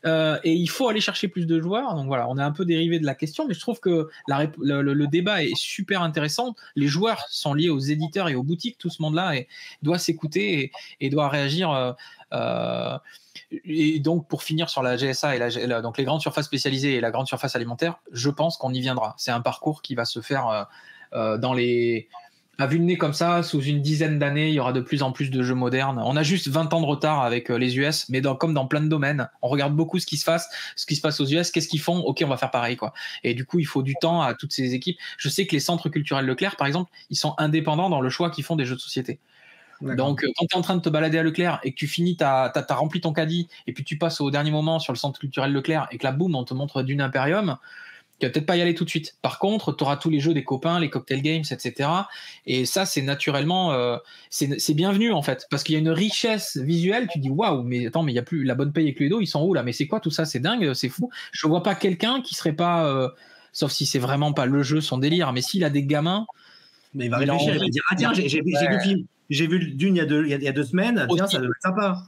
[SPEAKER 1] Et il faut aller chercher plus de joueurs. Donc voilà, on est un peu dérivé de la question, mais je trouve que le débat est super intéressant. Les joueurs sont liés aux éditeurs et aux boutiques, tout ce monde-là, et doit s'écouter et doit réagir. Et donc, pour finir sur la GSA et donc les grandes surfaces spécialisées et la grande surface alimentaire, je pense qu'on y viendra. C'est un parcours qui va se faire à vue de nez comme ça, sous une dizaine d'années, il y aura de plus en plus de jeux modernes. On a juste 20 ans de retard avec les US, mais comme dans plein de domaines, on regarde beaucoup ce qui se passe aux US, qu'est-ce qu'ils font, ok, on va faire pareil, quoi. Et du coup, il faut du temps à toutes ces équipes. Je sais que les centres culturels Leclerc, par exemple, ils sont indépendants dans le choix qu'ils font des jeux de société. D'accord. Donc, quand tu es en train de te balader à Leclerc et que tu finis, t'as rempli ton caddie, et puis tu passes au dernier moment sur le centre culturel Leclerc, et que là, boum, on te montre Dune Imperium, tu vas peut-être pas y aller tout de suite. Par contre, tu auras tous les jeux des copains, les cocktail games, etc. Et ça, c'est naturellement, c'est bienvenu en fait, parce qu'il y a une richesse visuelle. Tu dis waouh, mais attends, mais il y a plus la bonne paye et Cluedo, ils sont où là? Mais c'est quoi tout ça? C'est dingue, c'est fou. Je vois pas quelqu'un qui serait pas, sauf si c'est vraiment pas le jeu, son délire. Mais s'il a des gamins,
[SPEAKER 2] mais il va réfléchir, il va dire ah tiens, j'ai vu Dune il y a 2 semaines, tiens, ça doit être sympa.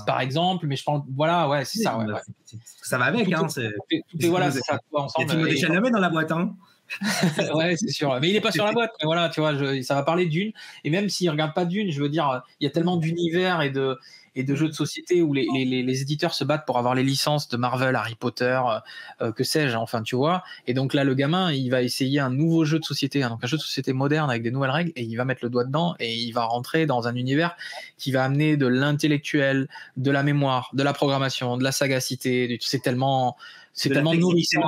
[SPEAKER 1] Par exemple, mais je pense, voilà, ouais, c'est ça. Ouais.
[SPEAKER 2] Ça va avec, hein.
[SPEAKER 1] Voilà, c'est ça.
[SPEAKER 2] Il y a Timothée Chalamet dans la boîte, hein.
[SPEAKER 1] Ouais, c'est sûr. Mais il n'est pas sur la boîte. Mais voilà, tu vois, ça va parler de Dune. Et même s'il ne regarde pas Dune, je veux dire, il y a tellement d'univers et de jeux de société où les éditeurs se battent pour avoir les licences de Marvel, Harry Potter, que sais-je, enfin, tu vois. Et donc là, le gamin, il va essayer un nouveau jeu de société, hein, donc un jeu de société moderne avec des nouvelles règles, et il va mettre le doigt dedans et il va rentrer dans un univers qui va amener de l'intellectuel, de la mémoire, de la programmation, de la sagacité. C'est tellement nourrissant.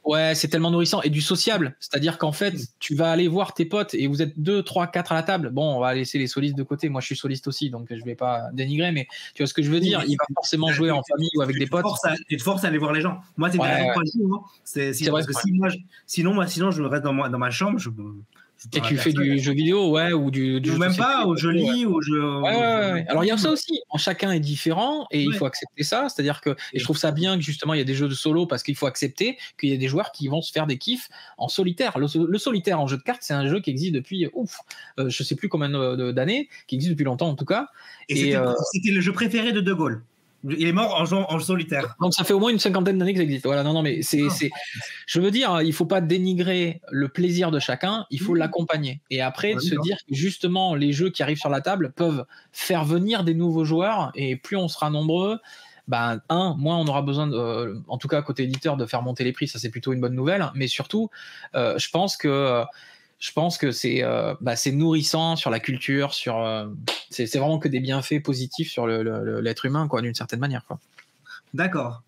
[SPEAKER 1] Ouais, c'est tellement nourrissant, et du sociable, c'est-à-dire qu'en fait, tu vas aller voir tes potes et vous êtes 2, 3, 4 à la table. Bon, on va laisser les solistes de côté. Moi, je suis soliste aussi, donc je vais pas dénigrer, mais tu vois ce que je veux dire. Il va forcément jouer en famille ou avec des potes.
[SPEAKER 2] Tu te forces à aller voir les gens. Moi, c'est une raison de pas jouer. C'est vrai, parce que sinon, je reste dans ma chambre.
[SPEAKER 1] Et tu fais du jeu vidéo, ouais, ou du
[SPEAKER 2] jeu même pas, ou je lis, ou je.
[SPEAKER 1] Ouais. Alors il y a ça aussi. Chacun est différent et il faut accepter ça. C'est-à-dire que, et je trouve ça bien que justement il y a des jeux de solo, parce qu'il faut accepter qu'il y a des joueurs qui vont se faire des kiffs en solitaire. Le solitaire en jeu de cartes, c'est un jeu qui existe depuis je sais plus combien d'années, qui existe depuis longtemps en tout cas.
[SPEAKER 2] Et c'était le jeu préféré de De Gaulle. Il est mort en solitaire.
[SPEAKER 1] Donc ça fait au moins une 50aine d'années que ça existe. Voilà, non, mais je veux dire, il faut pas dénigrer le plaisir de chacun, il faut l'accompagner. Et après, de se dire que justement, les jeux qui arrivent sur la table peuvent faire venir des nouveaux joueurs, et plus on sera nombreux, moins on aura besoin, en tout cas côté éditeur, de faire monter les prix, ça c'est plutôt une bonne nouvelle, mais surtout, je pense que c'est nourrissant sur la culture, c'est vraiment que des bienfaits positifs sur l'être humain, quoi, d'une certaine manière, quoi.
[SPEAKER 2] D'accord.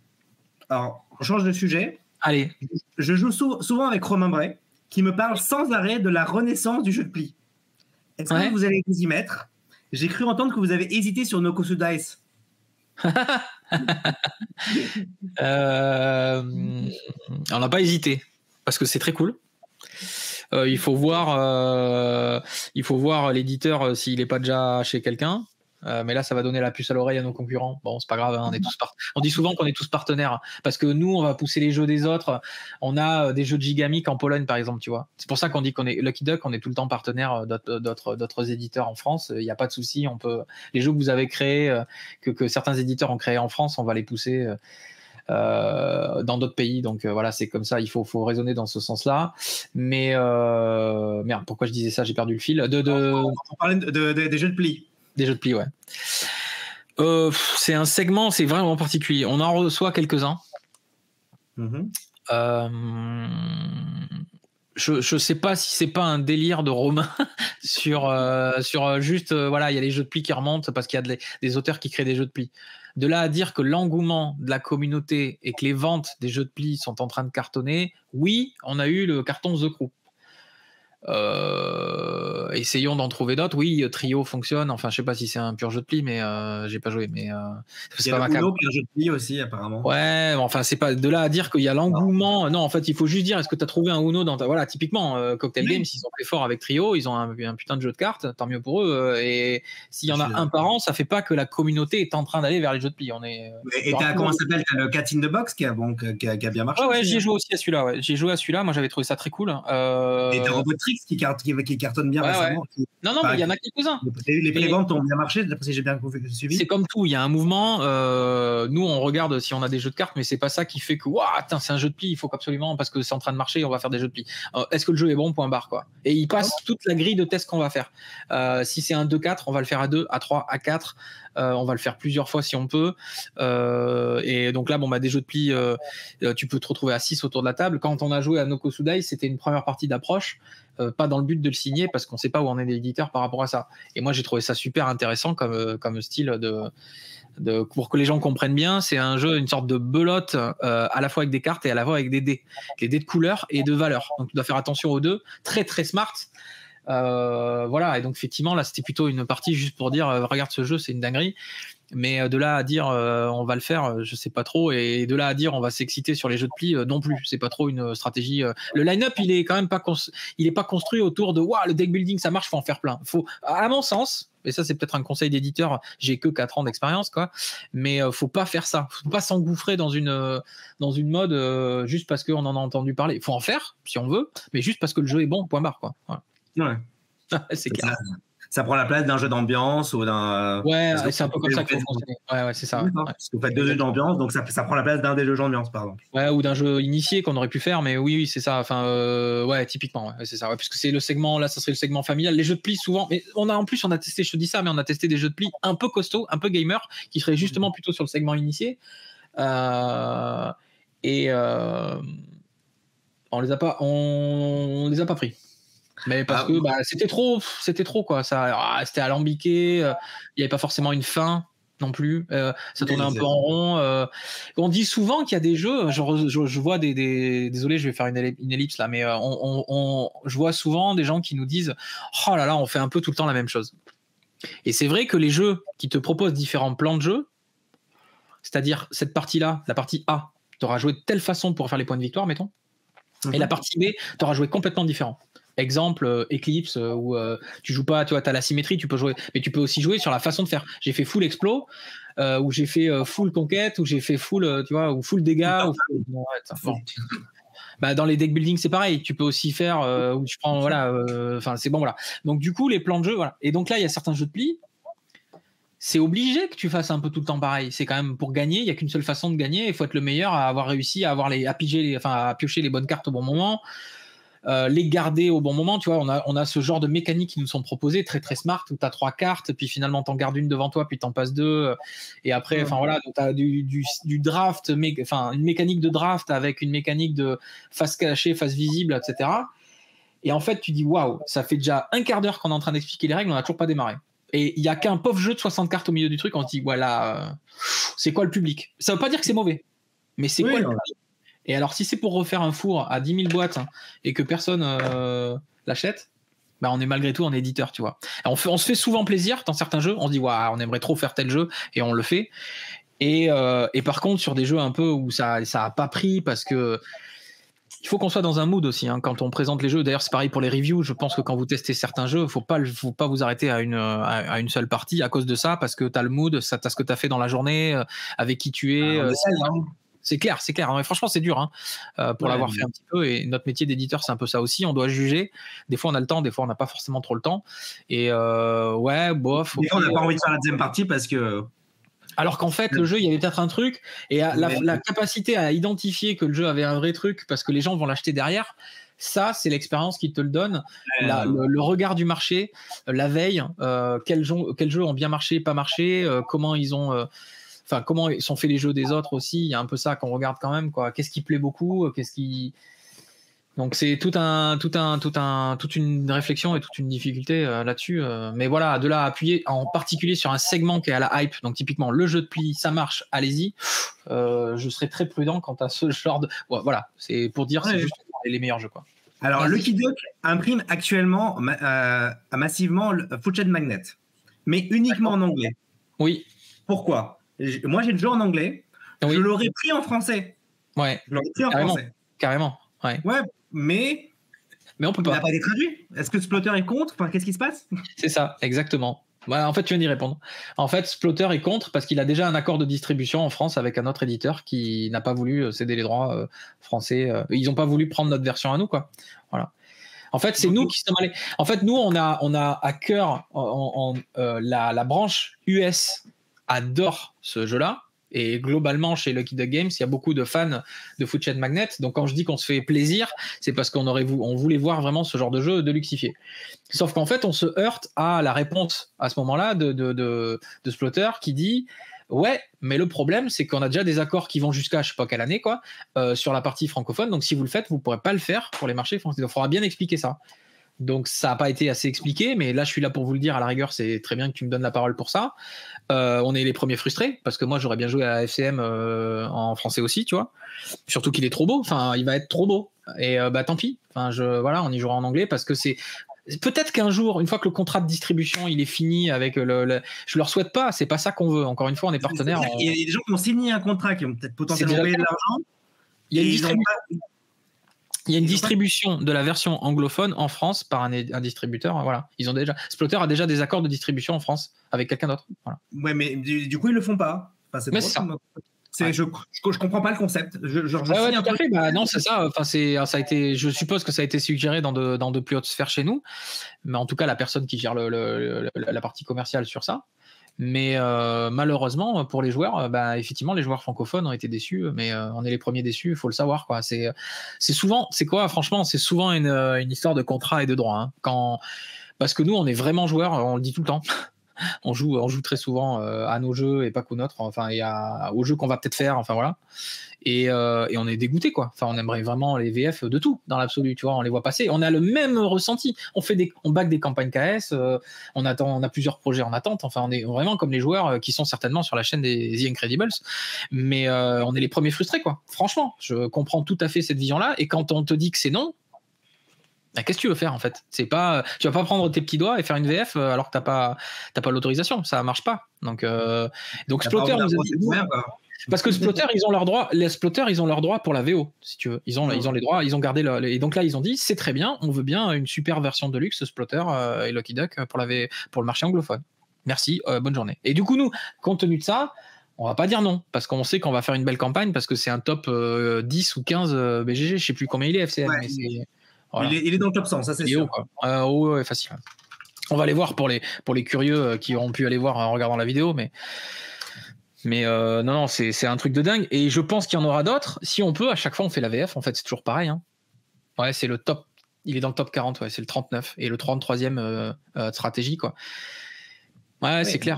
[SPEAKER 2] Alors, on change de sujet.
[SPEAKER 1] Allez.
[SPEAKER 2] Je joue souvent avec Romain Bray, qui me parle sans arrêt de la renaissance du jeu de pli. Est-ce que vous allez vous y mettre? J'ai cru entendre que vous avez hésité sur Nokosu Dice.
[SPEAKER 1] On n'a pas hésité, parce que c'est très cool. Il faut voir l'éditeur s'il n'est pas déjà chez quelqu'un. Mais là, ça va donner la puce à l'oreille à nos concurrents. Bon, c'est pas grave, hein, on dit souvent qu'on est tous partenaires, parce que nous, on va pousser les jeux des autres. On a des jeux de Gigamic en Pologne, par exemple, tu vois. C'est pour ça qu'on dit qu'on est Lucky Duck, on est tout le temps partenaire d'autres éditeurs en France. Il n'y a pas de souci. Les jeux que vous avez créés, que certains éditeurs ont créés en France, on va les pousser dans d'autres pays. Donc voilà, c'est comme ça. Il faut raisonner dans ce sens-là. Mais merde, pourquoi je disais ça? J'ai perdu le fil.
[SPEAKER 2] On parlait des jeux de pli.
[SPEAKER 1] Des jeux de pli, ouais. C'est un segment, c'est vraiment particulier. On en reçoit quelques-uns. Je sais pas si c'est pas un délire de Romain sur juste voilà, il y a les jeux de pli qui remontent parce qu'il y a des auteurs qui créent des jeux de pli. De là à dire que l'engouement de la communauté et que les ventes des jeux de pli sont en train de cartonner, oui, on a eu le carton The Crew. Essayons d'en trouver d'autres. Oui, Trio fonctionne. Enfin, je sais pas si c'est un pur jeu de pli, mais j'ai pas joué. Mais
[SPEAKER 2] c'est pas Uno qui est un jeu de pli aussi, apparemment.
[SPEAKER 1] Ouais, enfin, c'est pas de là à dire qu'il y a l'engouement. Non, en fait, il faut juste dire, est-ce que tu as trouvé un Uno dans ta. Voilà, typiquement, Cocktail Games, ils ont fait fort avec Trio, ils ont un putain de jeu de cartes, tant mieux pour eux. Et s'il y en a un par an, ça fait pas que la communauté est en train d'aller vers les jeux de pli.
[SPEAKER 2] Et comment ça s'appelle? T'as le Cat in the Box qui a bien marché.
[SPEAKER 1] Ouais, j'ai joué aussi à celui-là. Ouais. J'ai joué à celui-là. Moi, j'avais trouvé ça très cool.
[SPEAKER 2] Et t'as Robotrix qui cartonne bien récemment.
[SPEAKER 1] Ouais. Non, mais il y en a quelques-uns.
[SPEAKER 2] Les préventes ont bien marché, si j'ai bien suivi.
[SPEAKER 1] C'est comme tout, il y a un mouvement. Nous, on regarde si on a des jeux de cartes, mais c'est pas ça qui fait que c'est un jeu de pli, il faut qu'absolument, parce que c'est en train de marcher, on va faire des jeux de pli. Est-ce que le jeu est bon? Point barre, quoi. Et il passe toute la grille de tests qu'on va faire. Si c'est un 2-4, on va le faire à 2, à 3, à 4. On va le faire plusieurs fois si on peut. Et donc là, des jeux de pli, tu peux te retrouver à 6 autour de la table. Quand on a joué à Nokosu Dice, c'était une première partie d'approche. Pas dans le but de le signer parce qu'on ne sait pas où en est l'éditeur par rapport à ça. Et moi, j'ai trouvé ça super intéressant comme style pour que les gens comprennent bien. C'est un jeu, une sorte de belote à la fois avec des cartes et à la fois avec des dés. Les dés de couleur et de valeur. Donc, tu dois faire attention aux deux. Très, très smart. Voilà. Et donc, effectivement, là, c'était plutôt une partie juste pour dire regarde ce jeu, c'est une dinguerie. Mais de là à dire on va le faire, je sais pas trop. Et de là à dire on va s'exciter sur les jeux de pli, non plus. C'est pas trop une stratégie. Le line-up, il est quand même pas construit autour de le deck building ça marche, faut en faire plein. Faut, à mon sens, et ça c'est peut-être un conseil d'éditeur, j'ai que 4 ans d'expérience, quoi. Mais faut pas faire ça. Faut pas s'engouffrer dans une mode juste parce qu'on en a entendu parler. Faut en faire si on veut, mais juste parce que le jeu est bon. Point barre, quoi. Voilà.
[SPEAKER 2] Ouais.
[SPEAKER 1] C'est clair.
[SPEAKER 2] Ça prend la place d'un jeu d'ambiance ou d'un.
[SPEAKER 1] Ouais, c'est un peu comme ça qu'il faut fonctionner. Ouais, c'est ça. Ouais.
[SPEAKER 2] Parce que vous faites 2 jeux d'ambiance, donc ça prend la place d'un des jeux d'ambiance, par exemple.
[SPEAKER 1] Ouais, ou d'un jeu initié qu'on aurait pu faire, mais oui, c'est ça. Enfin, typiquement, c'est ça. Ouais, puisque c'est le segment, là, ça serait le segment familial. Les jeux de pli, souvent, mais on a testé, je te dis ça, mais on a testé des jeux de pli un peu costauds, un peu gamer, qui seraient justement plutôt sur le segment initié. On les a pas pris. Mais parce que c'était trop quoi. C'était alambiqué. Il n'y avait pas forcément une fin non plus. Ça tournait un peu en rond. On dit souvent qu'il y a des jeux. Je vois désolé, je vais faire une ellipse là, mais je vois souvent des gens qui nous disent oh là là, on fait un peu tout le temps la même chose. Et c'est vrai que les jeux qui te proposent différents plans de jeu, c'est-à-dire cette partie-là, la partie A, tu auras joué de telle façon pour faire les points de victoire, mettons. Et la partie B, tu auras joué complètement différent. Exemple, Eclipse, où tu joues pas, tu vois, tu as la symétrie, tu peux jouer, mais tu peux aussi jouer sur la façon de faire. J'ai fait full explo, ou j'ai fait full conquête, ou j'ai fait full, tu vois, ou full dégâts. Dans les deck building, c'est pareil. Tu peux aussi faire où tu prends, c'est bon, voilà. Donc, du coup, les plans de jeu, voilà. Et donc là, il y a certains jeux de pli. C'est obligé que tu fasses un peu tout le temps pareil. C'est quand même pour gagner, il n'y a qu'une seule façon de gagner. Il faut être le meilleur à avoir réussi à piocher les bonnes cartes au bon moment. les garder au bon moment. Tu vois, on a ce genre de mécaniques qui nous sont proposées, très très smart, où tu as 3 cartes, puis finalement t'en gardes une devant toi, puis t'en passes 2, et après, enfin voilà, tu as du draft, enfin une mécanique de draft avec une mécanique de face cachée, face visible, etc. Et en fait, tu dis waouh, ça fait déjà un quart d'heure qu'on est en train d'expliquer les règles, on n'a toujours pas démarré. Et il n'y a qu'un pauvre jeu de 60 cartes au milieu du truc, on se dit voilà, c'est quoi le public? Ça veut pas dire que c'est mauvais, mais c'est quoi le public? Et alors, si c'est pour refaire un four à 10 000 boîtes et que personne l'achète, bah on est malgré tout un éditeur, tu vois. On se fait souvent plaisir dans certains jeux, on se dit waouh, on aimerait trop faire tel jeu et on le fait. Et par contre, sur des jeux un peu où ça a pas pris parce que il faut qu'on soit dans un mood aussi quand on présente les jeux. D'ailleurs, c'est pareil pour les reviews. Je pense que quand vous testez certains jeux, faut pas vous arrêter à une seule partie à cause de ça, parce que tu as le mood, tu as ce que tu as fait dans la journée, avec qui tu es. C'est clair. Non, mais franchement, c'est dur pour l'avoir fait un petit peu. Et notre métier d'éditeur, c'est un peu ça aussi. On doit juger. Des fois, on a le temps, des fois, on n'a pas forcément trop le temps. Et bof.
[SPEAKER 2] Des fois, on n'a pas envie de faire la deuxième partie parce que.
[SPEAKER 1] Alors qu'en fait, le jeu, il y avait peut-être un truc, et la capacité à identifier que le jeu avait un vrai truc parce que les gens vont l'acheter derrière, ça, c'est l'expérience qui te le donne. Le regard du marché, la veille, quels jeux ont bien marché, pas marché, comment ils ont. Comment sont faits les jeux des autres aussi. Il y a un peu ça qu'on regarde quand même, quoi. Qu'est-ce qui plaît beaucoup, Donc c'est toute une réflexion et toute une difficulté là-dessus. Mais voilà, de là à appuyer en particulier sur un segment qui est à la hype, donc typiquement le jeu de pli, ça marche, allez-y. Je serais très prudent quant à ce genre de. Ouais, voilà, c'est pour dire, c'est juste les meilleurs jeux, quoi.
[SPEAKER 2] Alors, Lucky Duck imprime actuellement massivement le Footched Magnet, mais uniquement en anglais.
[SPEAKER 1] Oui.
[SPEAKER 2] Pourquoi? Moi, j'ai le jeu en anglais. Oui. Je l'aurais pris en français.
[SPEAKER 1] Ouais.
[SPEAKER 2] Je l'aurais pris en français.
[SPEAKER 1] Carrément. Ouais,
[SPEAKER 2] mais
[SPEAKER 1] on peut pas.
[SPEAKER 2] Il n'a pas été traduit. Est-ce que Splotter est contre? Enfin, qu'est-ce qui se passe?
[SPEAKER 1] C'est ça, exactement. En fait, tu viens d'y répondre. En fait, Splotter est contre parce qu'il a déjà un accord de distribution en France avec un autre éditeur qui n'a pas voulu céder les droits français. Ils n'ont pas voulu prendre notre version à nous, quoi. Voilà. En fait, c'est nous qui sommes allés. En fait, nous, on a à cœur la branche US adore ce jeu-là. Et globalement, chez Lucky Duck Games, il y a beaucoup de fans de Footched Magnet. Donc, quand je dis qu'on se fait plaisir, c'est parce qu'on voulait voir vraiment ce genre de jeu de luxifier. Sauf qu'en fait, on se heurte à la réponse à ce moment-là de Splotter qui dit ouais, mais le problème, c'est qu'on a déjà des accords qui vont jusqu'à je sais pas quelle année, quoi, sur la partie francophone. Donc, si vous le faites, vous ne pourrez pas le faire pour les marchés français. Il faudra bien expliquer ça. Donc ça n'a pas été assez expliqué, mais là je suis là pour vous le dire, à la rigueur c'est très bien que tu me donnes la parole pour ça. On est les premiers frustrés, parce que moi j'aurais bien joué à FCM en français aussi, tu vois. Surtout qu'il est trop beau, enfin il va être trop beau, et tant pis, voilà, on y jouera en anglais, parce que c'est... Peut-être qu'un jour, une fois que le contrat de distribution il est fini avec je leur souhaite pas, c'est pas ça qu'on veut, encore une fois on est partenaires.
[SPEAKER 2] Il y a des gens qui ont signé un contrat, qui ont peut-être potentiellement payé de l'argent.
[SPEAKER 1] Il y a une distribution de la version anglophone en France par un distributeur. Voilà. Splotter a déjà des accords de distribution en France avec quelqu'un d'autre. Voilà.
[SPEAKER 2] Ouais, mais du coup, ils le font pas. Enfin,
[SPEAKER 1] mais c'est ça.
[SPEAKER 2] Je comprends pas le concept.
[SPEAKER 1] Tout à fait. Non, c'est ça. Enfin, ça a été. Je suppose que ça a été suggéré dans de plus hautes sphères chez nous, mais en tout cas, la personne qui gère la partie commerciale sur ça. Mais malheureusement pour les joueurs, effectivement les joueurs francophones ont été déçus, mais on est les premiers déçus, il faut le savoir, quoi. C'est souvent, c'est quoi, franchement, c'est souvent une histoire de contrat et de droit, parce que nous on est vraiment joueurs, on le dit tout le temps. on joue très souvent à nos jeux et pas qu'aux nôtres, enfin, et aux jeux qu'on va peut-être faire, enfin voilà. Et on est dégoûté, quoi. Enfin, on aimerait vraiment les VF de tout dans l'absolu, tu vois. On les voit passer, on a le même ressenti. On back des campagnes KS, on a plusieurs projets en attente. Enfin, on est vraiment comme les joueurs qui sont certainement sur la chaîne des The Incredibles, mais on est les premiers frustrés, quoi. Franchement, je comprends tout à fait cette vision-là. Et quand on te dit que c'est non, qu'est-ce que tu veux faire en fait? C'est pas, tu vas pas prendre tes petits doigts et faire une VF alors que t'as pas l'autorisation, ça marche pas. Donc Splotter nous a dit. Parce que Splotter, ils ont leur droit. Les Splotter, ils ont leur droit pour la VO, si tu veux. Ils ont les droits, ils ont gardé et donc là, ils ont dit, c'est très bien, on veut bien une super version de luxe Splotter et Lucky Duck pour le marché anglophone. Merci, bonne journée. Et du coup, nous, compte tenu de ça, on va pas dire non, parce qu'on sait qu'on va faire une belle campagne, parce que c'est un top 10 ou 15 BGG, je sais plus combien il est FCM.
[SPEAKER 2] Ouais, mais voilà. Il est dans le top 100, ça c'est sûr.
[SPEAKER 1] Ouais, facile. On va aller voir pour les curieux qui auront pu aller voir en regardant la vidéo, mais non, c'est un truc de dingue. Et je pense qu'il y en aura d'autres. Si on peut, à chaque fois, on fait la VF. En fait, c'est toujours pareil. Ouais, c'est le top Il est dans le top 40, ouais, c'est le 39 et le 33e stratégie, quoi. Ouais, c'est clair.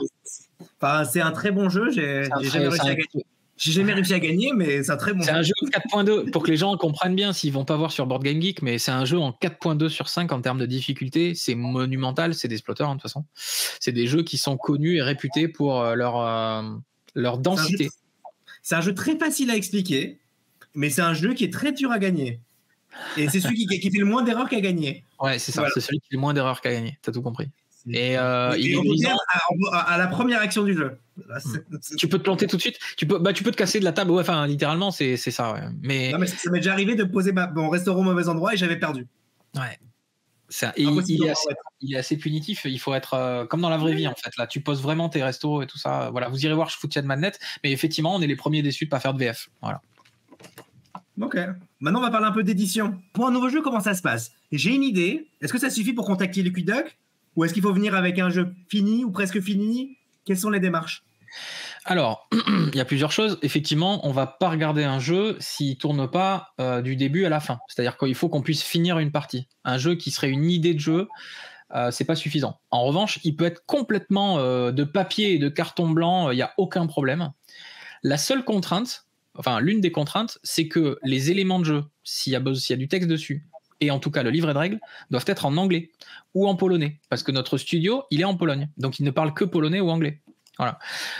[SPEAKER 2] Enfin, c'est un très bon jeu. J'ai jamais réussi à gagner, mais c'est un très bon jeu.
[SPEAKER 1] C'est un jeu 4.2 pour que les gens comprennent bien s'ils vont pas voir sur Board Game Geek, mais c'est un jeu en 4.2 sur 5 en termes de difficulté. C'est monumental, c'est des splitters, de toute façon. C'est des jeux qui sont connus et réputés pour leur densité.
[SPEAKER 2] C'est un jeu très facile à expliquer, mais c'est un jeu qui est très dur à gagner. Et c'est celui qui fait le moins d'erreurs qu'à gagner.
[SPEAKER 1] Ouais, c'est ça, voilà. C'est celui qui fait le moins d'erreurs qu'à gagner, t'as tout compris. Et il est
[SPEAKER 2] grisant à la première action du jeu.
[SPEAKER 1] Tu peux te planter tout de suite. Tu peux te casser de la table. Ouais, enfin, littéralement, c'est ça. Ouais. Mais
[SPEAKER 2] ça m'est déjà arrivé de poser mon restaurant au mauvais endroit et j'avais perdu.
[SPEAKER 1] Ouais. Il est assez punitif. Il faut être comme dans la vraie vie, en fait. Là, tu poses vraiment tes restos et tout ça. Voilà, vous irez voir Footchat Madnet. Mais effectivement, on est les premiers déçus de pas faire de VF. Voilà.
[SPEAKER 2] Ok. Maintenant, on va parler un peu d'édition. Pour un nouveau jeu, comment ça se passe? J'ai une idée. Est-ce que ça suffit pour contacter Lucky Duck? Ou est-ce qu'il faut venir avec un jeu fini ou presque fini? Quelles sont les démarches?
[SPEAKER 1] Alors, il y a plusieurs choses. Effectivement, on va pas regarder un jeu s'il tourne pas du début à la fin. C'est-à-dire qu'il faut qu'on puisse finir une partie. Un jeu qui serait une idée de jeu, c'est pas suffisant. En revanche, il peut être complètement de papier et de carton blanc, il n'y a aucun problème. La seule contrainte, enfin l'une des contraintes, c'est que les éléments de jeu, s'il y a du texte dessus, et en tout cas le livret de règles, doivent être en anglais ou en polonais, parce que notre studio, il est en Pologne, donc il ne parle que polonais ou anglais. Voilà.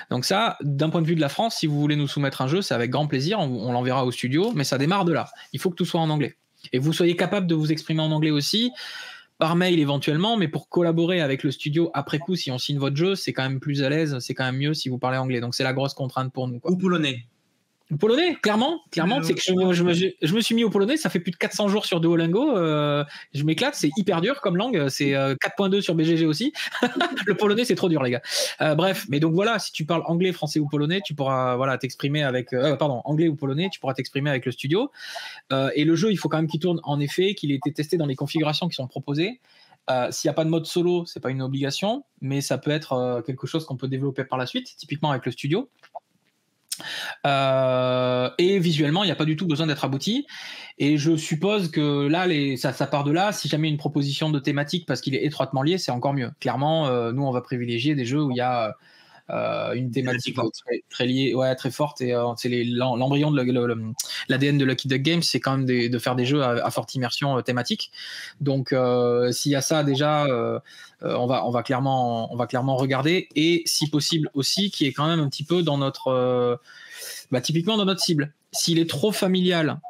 [SPEAKER 1] Donc ça, d'un point de vue de la France, si vous voulez nous soumettre un jeu, c'est avec grand plaisir, on l'enverra au studio, mais ça démarre de là. Il faut que tout soit en anglais. Et vous soyez capable de vous exprimer en anglais aussi, par mail éventuellement, mais pour collaborer avec le studio après coup, si on signe votre jeu, c'est quand même plus à l'aise, c'est quand même mieux si vous parlez anglais. Donc c'est la grosse contrainte pour nous, quoi.
[SPEAKER 2] Ou polonais.
[SPEAKER 1] Polonais, clairement, c'est que je me suis mis au polonais, ça fait plus de 400 jours sur Duolingo, je m'éclate, c'est hyper dur comme langue, c'est 4.2 sur BGG aussi. Le polonais, c'est trop dur, les gars. Bref, mais donc voilà, si tu parles anglais, français ou polonais, tu pourras t'exprimer avec, anglais ou polonais, tu pourras t'exprimer avec le studio. Et le jeu, il faut quand même qu'il tourne en effet, qu'il ait été testé dans les configurations qui sont proposées. S'il n'y a pas de mode solo, c'est pas une obligation, mais ça peut être quelque chose qu'on peut développer par la suite, typiquement avec le studio. Et visuellement, il n'y a pas du tout besoin d'être abouti. Et je suppose que là, ça part de là. Si jamais une proposition de thématique, parce qu'il est étroitement lié, c'est encore mieux. Clairement, nous, on va privilégier des jeux où il y a une thématique très liée, ouais, très forte. Et c'est l'embryon de l'ADN de Lucky Duck Games, c'est quand même de faire des jeux à forte immersion thématique. Donc, s'il y a ça déjà, on va clairement regarder. Et si possible aussi, qui est quand même un petit peu dans notre, typiquement dans notre cible. S'il est trop familial,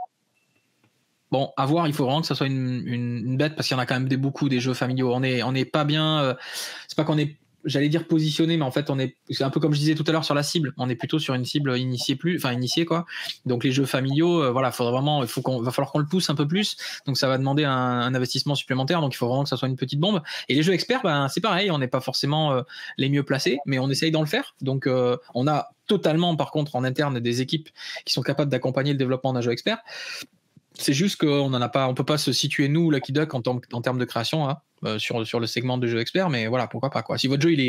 [SPEAKER 1] bon, à voir, il faut vraiment que ça soit une bête, parce qu'il y en a quand même beaucoup des jeux familiaux. On est pas bien. C'est pas qu'on est, j'allais dire positionné, mais en fait c'est un peu comme je disais tout à l'heure sur la cible. On est plutôt sur une cible initiée quoi. Donc les jeux familiaux, voilà, va falloir qu'on le pousse un peu plus. Donc ça va demander un investissement supplémentaire. Donc il faut vraiment que ça soit une petite bombe. Et les jeux experts, c'est pareil. On n'est pas forcément les mieux placés, mais on essaye d'en le faire. Donc on a totalement, par contre, en interne, des équipes qui sont capables d'accompagner le développement d'un jeu expert. C'est juste qu'on on peut pas se situer nous, Lucky Duck, en termes de création, hein, sur le segment de jeu expert, mais voilà, pourquoi pas, quoi. Si votre jeu il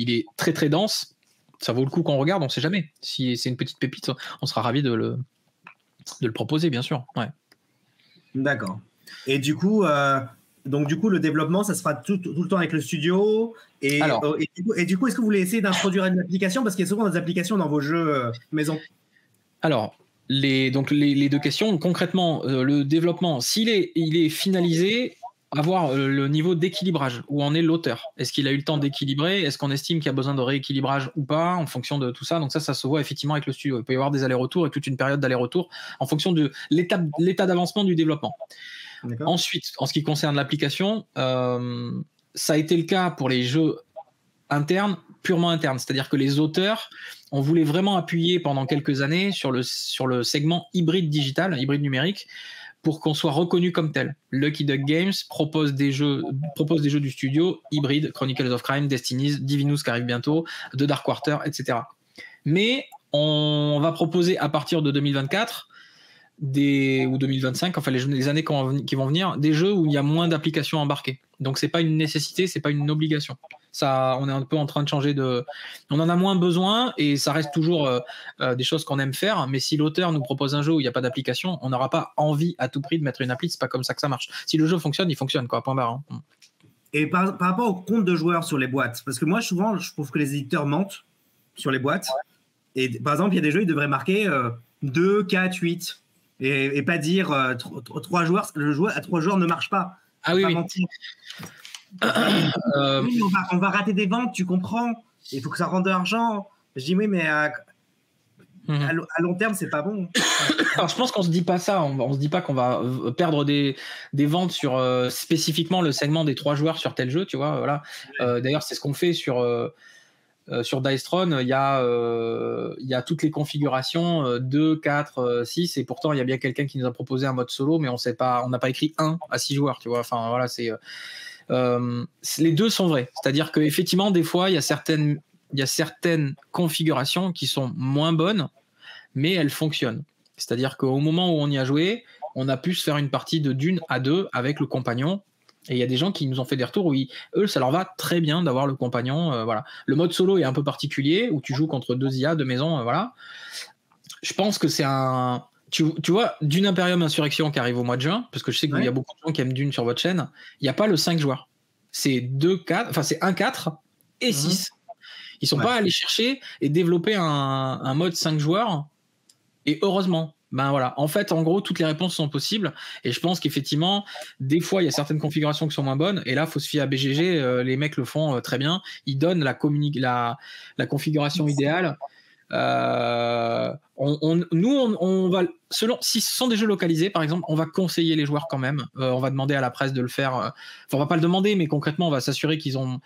[SPEAKER 1] est très très dense, ça vaut le coup qu'on regarde, on sait jamais. Si c'est une petite pépite, on sera ravi de le proposer, bien sûr. Ouais.
[SPEAKER 2] D'accord. Et du coup, le développement, ça se fera tout le temps avec le studio. Et du coup, est-ce que vous voulez essayer d'introduire une application, parce qu'il y a souvent des applications dans vos jeux maison?
[SPEAKER 1] Alors, les deux questions. Concrètement, le développement, s'il est finalisé, avoir le niveau d'équilibrage, où en est l'auteur. Est-ce qu'il a eu le temps d'équilibrer? Est-ce qu'on estime qu'il y a besoin de rééquilibrage ou pas, en fonction de tout ça? Donc ça se voit effectivement avec le studio. Il peut y avoir des allers-retours et toute une période d'aller-retour en fonction de l'état d'avancement du développement. D'accord. Ensuite, en ce qui concerne l'application, ça a été le cas pour les jeux internes, purement internes. C'est-à-dire que les auteurs, on voulait vraiment appuyer pendant quelques années sur le segment hybride digital, hybride numérique, pour qu'on soit reconnu comme tel. Lucky Duck Games propose des jeux du studio hybrides, Chronicles of Crime, Destinies, Divinus qui arrive bientôt, The Dark Quarter, etc. Mais on va proposer à partir de 2024 ou 2025, enfin les années qui vont venir, des jeux où il y a moins d'applications embarquées. Donc c'est pas une nécessité, c'est pas une obligation. Ça, on est un peu en train de changer de. On en a moins besoin et ça reste toujours des choses qu'on aime faire. Mais si l'auteur nous propose un jeu où il n'y a pas d'application, on n'aura pas envie à tout prix de mettre une appli. C'est pas comme ça que ça marche. Si le jeu fonctionne, il fonctionne, quoi. Point barre. Hein.
[SPEAKER 2] Et par rapport au compte de joueurs sur les boîtes, parce que moi, souvent, je trouve que les éditeurs mentent sur les boîtes. Et par exemple, il y a des jeux, ils devraient marquer 2, 4, 8. Et pas dire 3 joueurs, le jeu à 3 joueurs ne marche pas.
[SPEAKER 1] Ah oui, oui.
[SPEAKER 2] Oui, on va rater des ventes, tu comprends. Il faut que ça rende de l'argent. Je dis oui, mais à long terme, c'est pas bon.
[SPEAKER 1] Alors, je pense qu'on se dit pas ça. On se dit pas qu'on va perdre des ventes sur spécifiquement le segment des 3 joueurs sur tel jeu, tu vois. Voilà. D'ailleurs, c'est ce qu'on fait sur Dicetron. Il y a toutes les configurations 2, 4, 6, et pourtant il y a bien quelqu'un qui nous a proposé un mode solo, mais on n'a pas écrit 1 à 6 joueurs, tu vois. Enfin voilà, les deux sont vrais. C'est-à-dire qu'effectivement, des fois, il y a certaines configurations qui sont moins bonnes, mais elles fonctionnent. C'est-à-dire qu'au moment où on y a joué, on a pu se faire une partie de Dune à 2 avec le compagnon. Et il y a des gens qui nous ont fait des retours où eux, ça leur va très bien d'avoir le compagnon. Voilà. Le mode solo est un peu particulier, où tu joues contre 2 IA, 2 maisons. Voilà. Je pense que c'est un... Tu vois, Dune Imperium Insurrection qui arrive au mois de juin, parce que je sais qu'il y a beaucoup de gens qui aiment Dune sur votre chaîne, il n'y a pas le 5 joueurs. C'est 1, 4 et 6. Ils sont pas allés chercher et développer un mode 5 joueurs. Et heureusement. Ben voilà. En fait, en gros, toutes les réponses sont possibles. Et je pense qu'effectivement, des fois, il y a certaines configurations qui sont moins bonnes. Et là, il faut se fier à BGG. Les mecs le font très bien. Ils donnent la configuration idéale. On va, si ce sont des jeux localisés, par exemple, on va conseiller les joueurs quand même. On va demander à la presse de le faire. Enfin, on va pas le demander, mais concrètement, on va s'assurer qu'ils ont.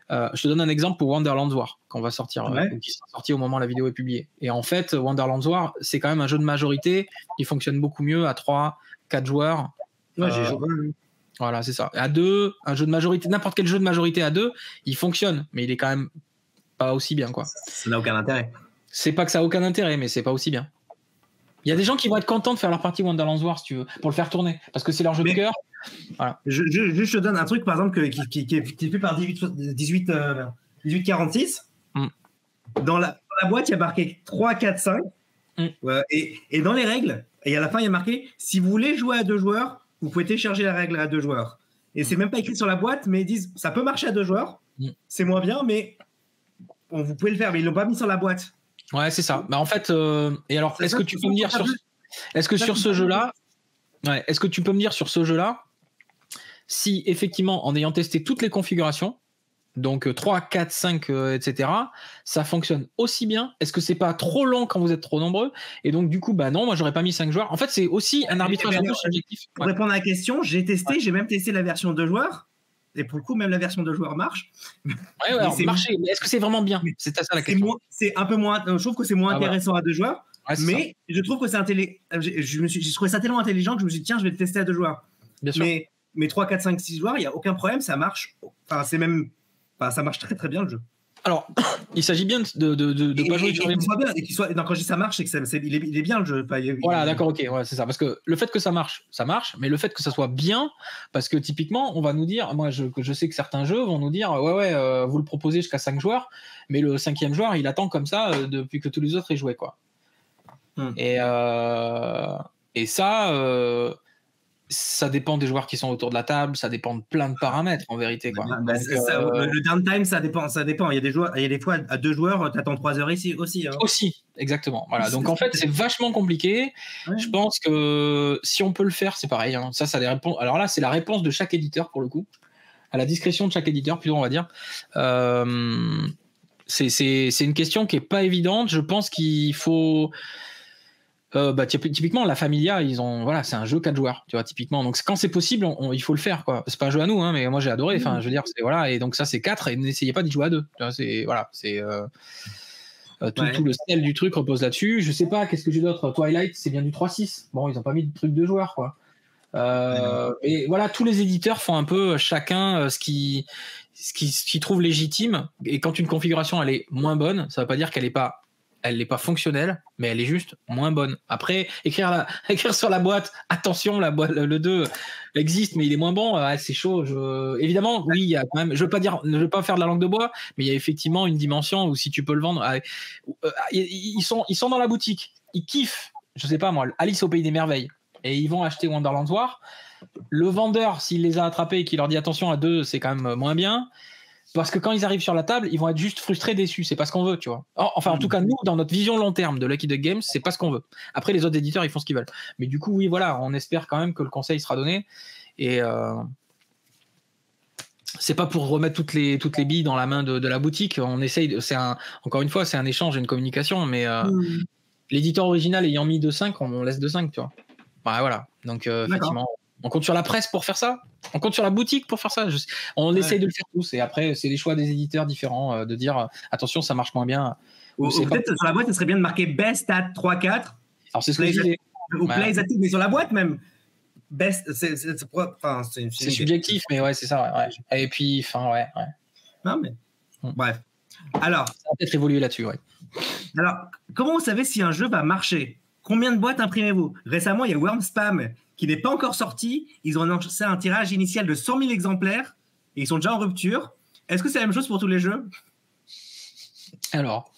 [SPEAKER 1] Je te donne un exemple pour Wonderlands War, qu'on va sortir, qui sera sorti au moment où la vidéo est publiée. Et en fait, Wonderlands War, c'est quand même un jeu de majorité. Il fonctionne beaucoup mieux à 3, 4 joueurs.
[SPEAKER 2] J'ai joué.
[SPEAKER 1] Voilà, c'est ça. À 2, un jeu de majorité, n'importe quel jeu de majorité à 2, il fonctionne, mais il est quand même pas aussi bien, quoi.
[SPEAKER 2] Ça n'a aucun intérêt.
[SPEAKER 1] C'est pas que ça a aucun intérêt, mais c'est pas aussi bien. Il y a des gens qui vont être contents de faire leur partie Wonderlands War, si tu veux, pour le faire tourner, parce que c'est leur jeu de cœur. Voilà.
[SPEAKER 2] Je te donne un truc, par exemple, qui est fait par 1846. Dans la boîte, il y a marqué 3, 4, 5. Et dans les règles, et à la fin, il y a marqué si vous voulez jouer à 2 joueurs, vous pouvez télécharger la règle à 2 joueurs. Et c'est même pas écrit sur la boîte, mais ils disent ça peut marcher à 2 joueurs, c'est moins bien, mais vous pouvez le faire. Mais ils l'ont pas mis sur la boîte.
[SPEAKER 1] Ouais, c'est ça. Bah, en fait, et alors, est-ce que tu peux me dire sur ce jeu-là, est-ce que tu peux me dire sur ce jeu-là, si effectivement, en ayant testé toutes les configurations, donc 3, 4, 5, etc., ça fonctionne aussi bien? Est-ce que c'est pas trop long quand vous êtes trop nombreux? Et donc, du coup, bah non, moi, j'aurais pas mis 5 joueurs. En fait, c'est aussi un arbitrage un peu subjectif.
[SPEAKER 2] Pour répondre à la question, j'ai testé, j'ai même testé la version 2 joueurs. Et pour le coup, même la version 2 joueurs marche.
[SPEAKER 1] Alors, marché, mais est-ce que c'est vraiment bien? C'est ça la question.
[SPEAKER 2] C'est un peu moins. Je trouve que c'est moins intéressant à 2 joueurs. Mais je trouve que c'est intelligent. J'ai trouvé ça tellement intelligent que je me suis dit, tiens, je vais le tester à 2 joueurs.
[SPEAKER 1] Bien sûr.
[SPEAKER 2] Mais 3, 4, 5, 6 joueurs, il n'y a aucun problème, ça marche. Enfin, ça marche très très bien le jeu.
[SPEAKER 1] Alors, il s'agit bien de pas jouer sur les.
[SPEAKER 2] Quand je dis ça marche, c'est qu'il est bien le jeu.
[SPEAKER 1] Voilà, d'accord, ok, ouais, c'est ça. Parce que le fait que ça marche, mais le fait que ça soit bien, parce que typiquement, on va nous dire, moi je sais que certains jeux vont nous dire, vous le proposez jusqu'à 5 joueurs, mais le 5e joueur, il attend comme ça depuis que tous les autres aient joué, quoi. Et ça dépend des joueurs qui sont autour de la table, ça dépend de plein de paramètres en vérité, quoi.
[SPEAKER 2] Le downtime, ça dépend. Il y a des fois à 2 joueurs, tu attends 3 heures ici aussi.
[SPEAKER 1] Aussi, exactement. Voilà. Donc en fait, c'est vachement compliqué. Ouais. Je pense que si on peut le faire, c'est pareil. Hein. Ça dépend. Alors là, c'est la réponse de chaque éditeur pour le coup, à la discrétion de chaque éditeur, plutôt on va dire. C'est une question qui est pas évidente. Je pense qu'il faut. Typiquement la Familia, c'est un jeu 4 joueurs, tu vois, typiquement. Donc quand c'est possible, il faut le faire, quoi. C'est pas un jeu à nous, hein, mais moi j'ai adoré. Enfin, je veux dire, et donc ça c'est 4 et n'essayez pas d'y jouer à 2. Tu vois, tout le sel du truc repose là-dessus. Je sais pas, qu'est-ce que j'ai d'autre? Twilight, c'est bien du 3-6. Bon, ils ont pas mis de truc de joueurs, quoi. Et voilà, tous les éditeurs font un peu chacun ce qu'ils trouvent légitime. Et quand une configuration elle est moins bonne, ça veut pas dire qu'elle est pas elle n'est pas fonctionnelle, mais elle est juste moins bonne. Après, écrire sur la boîte, attention, le 2 existe, mais il est moins bon, c'est chaud. Évidemment, oui, il y a quand même, je veux pas faire de la langue de bois, mais il y a effectivement une dimension où si tu peux le vendre, ils sont dans la boutique, ils kiffent, je sais pas moi, Alice au Pays des Merveilles, et ils vont acheter Wonderland War. Le vendeur, s'il les a attrapés et qu'il leur dit attention à 2, c'est quand même moins bien. Parce que quand ils arrivent sur la table, ils vont être juste frustrés, déçus. C'est pas ce qu'on veut, tu vois. Enfin, en tout cas, nous, dans notre vision long terme de Lucky Duck Games, c'est pas ce qu'on veut. Après, les autres éditeurs, ils font ce qu'ils veulent. Mais du coup, oui, voilà, on espère quand même que le conseil sera donné. Et c'est pas pour remettre toutes les billes dans la main de la boutique. On essaye. Encore une fois, c'est un échange et une communication. Mais l'éditeur original ayant mis 2.5, on laisse 2.5, tu vois. Bah, voilà. Donc, effectivement. On compte sur la presse pour faire ça. On compte sur la boutique pour faire ça. On essaye de le faire tous. Et après, c'est les choix des éditeurs différents de dire attention, ça marche moins bien.
[SPEAKER 2] Ou peut-être sur la boîte, ça serait bien de marquer Best at 3-4.
[SPEAKER 1] Alors, c'est ce que je disais.
[SPEAKER 2] Ou Plays at, mais sur la boîte même. Best, c'est
[SPEAKER 1] subjectif, mais ouais, c'est ça. Ouais. Et puis, ouais.
[SPEAKER 2] Non, mais. Bref. Alors.
[SPEAKER 1] Ça va peut-être évoluer là-dessus, ouais.
[SPEAKER 2] Alors, comment vous savez si un jeu va marcher? Combien de boîtes imprimez-vous? Récemment, il y a Wormspam qui n'est pas encore sorti. Ils ont annoncé un tirage initial de 100 000 exemplaires et ils sont déjà en rupture. Est-ce que c'est la même chose pour tous les jeux?
[SPEAKER 1] Alors,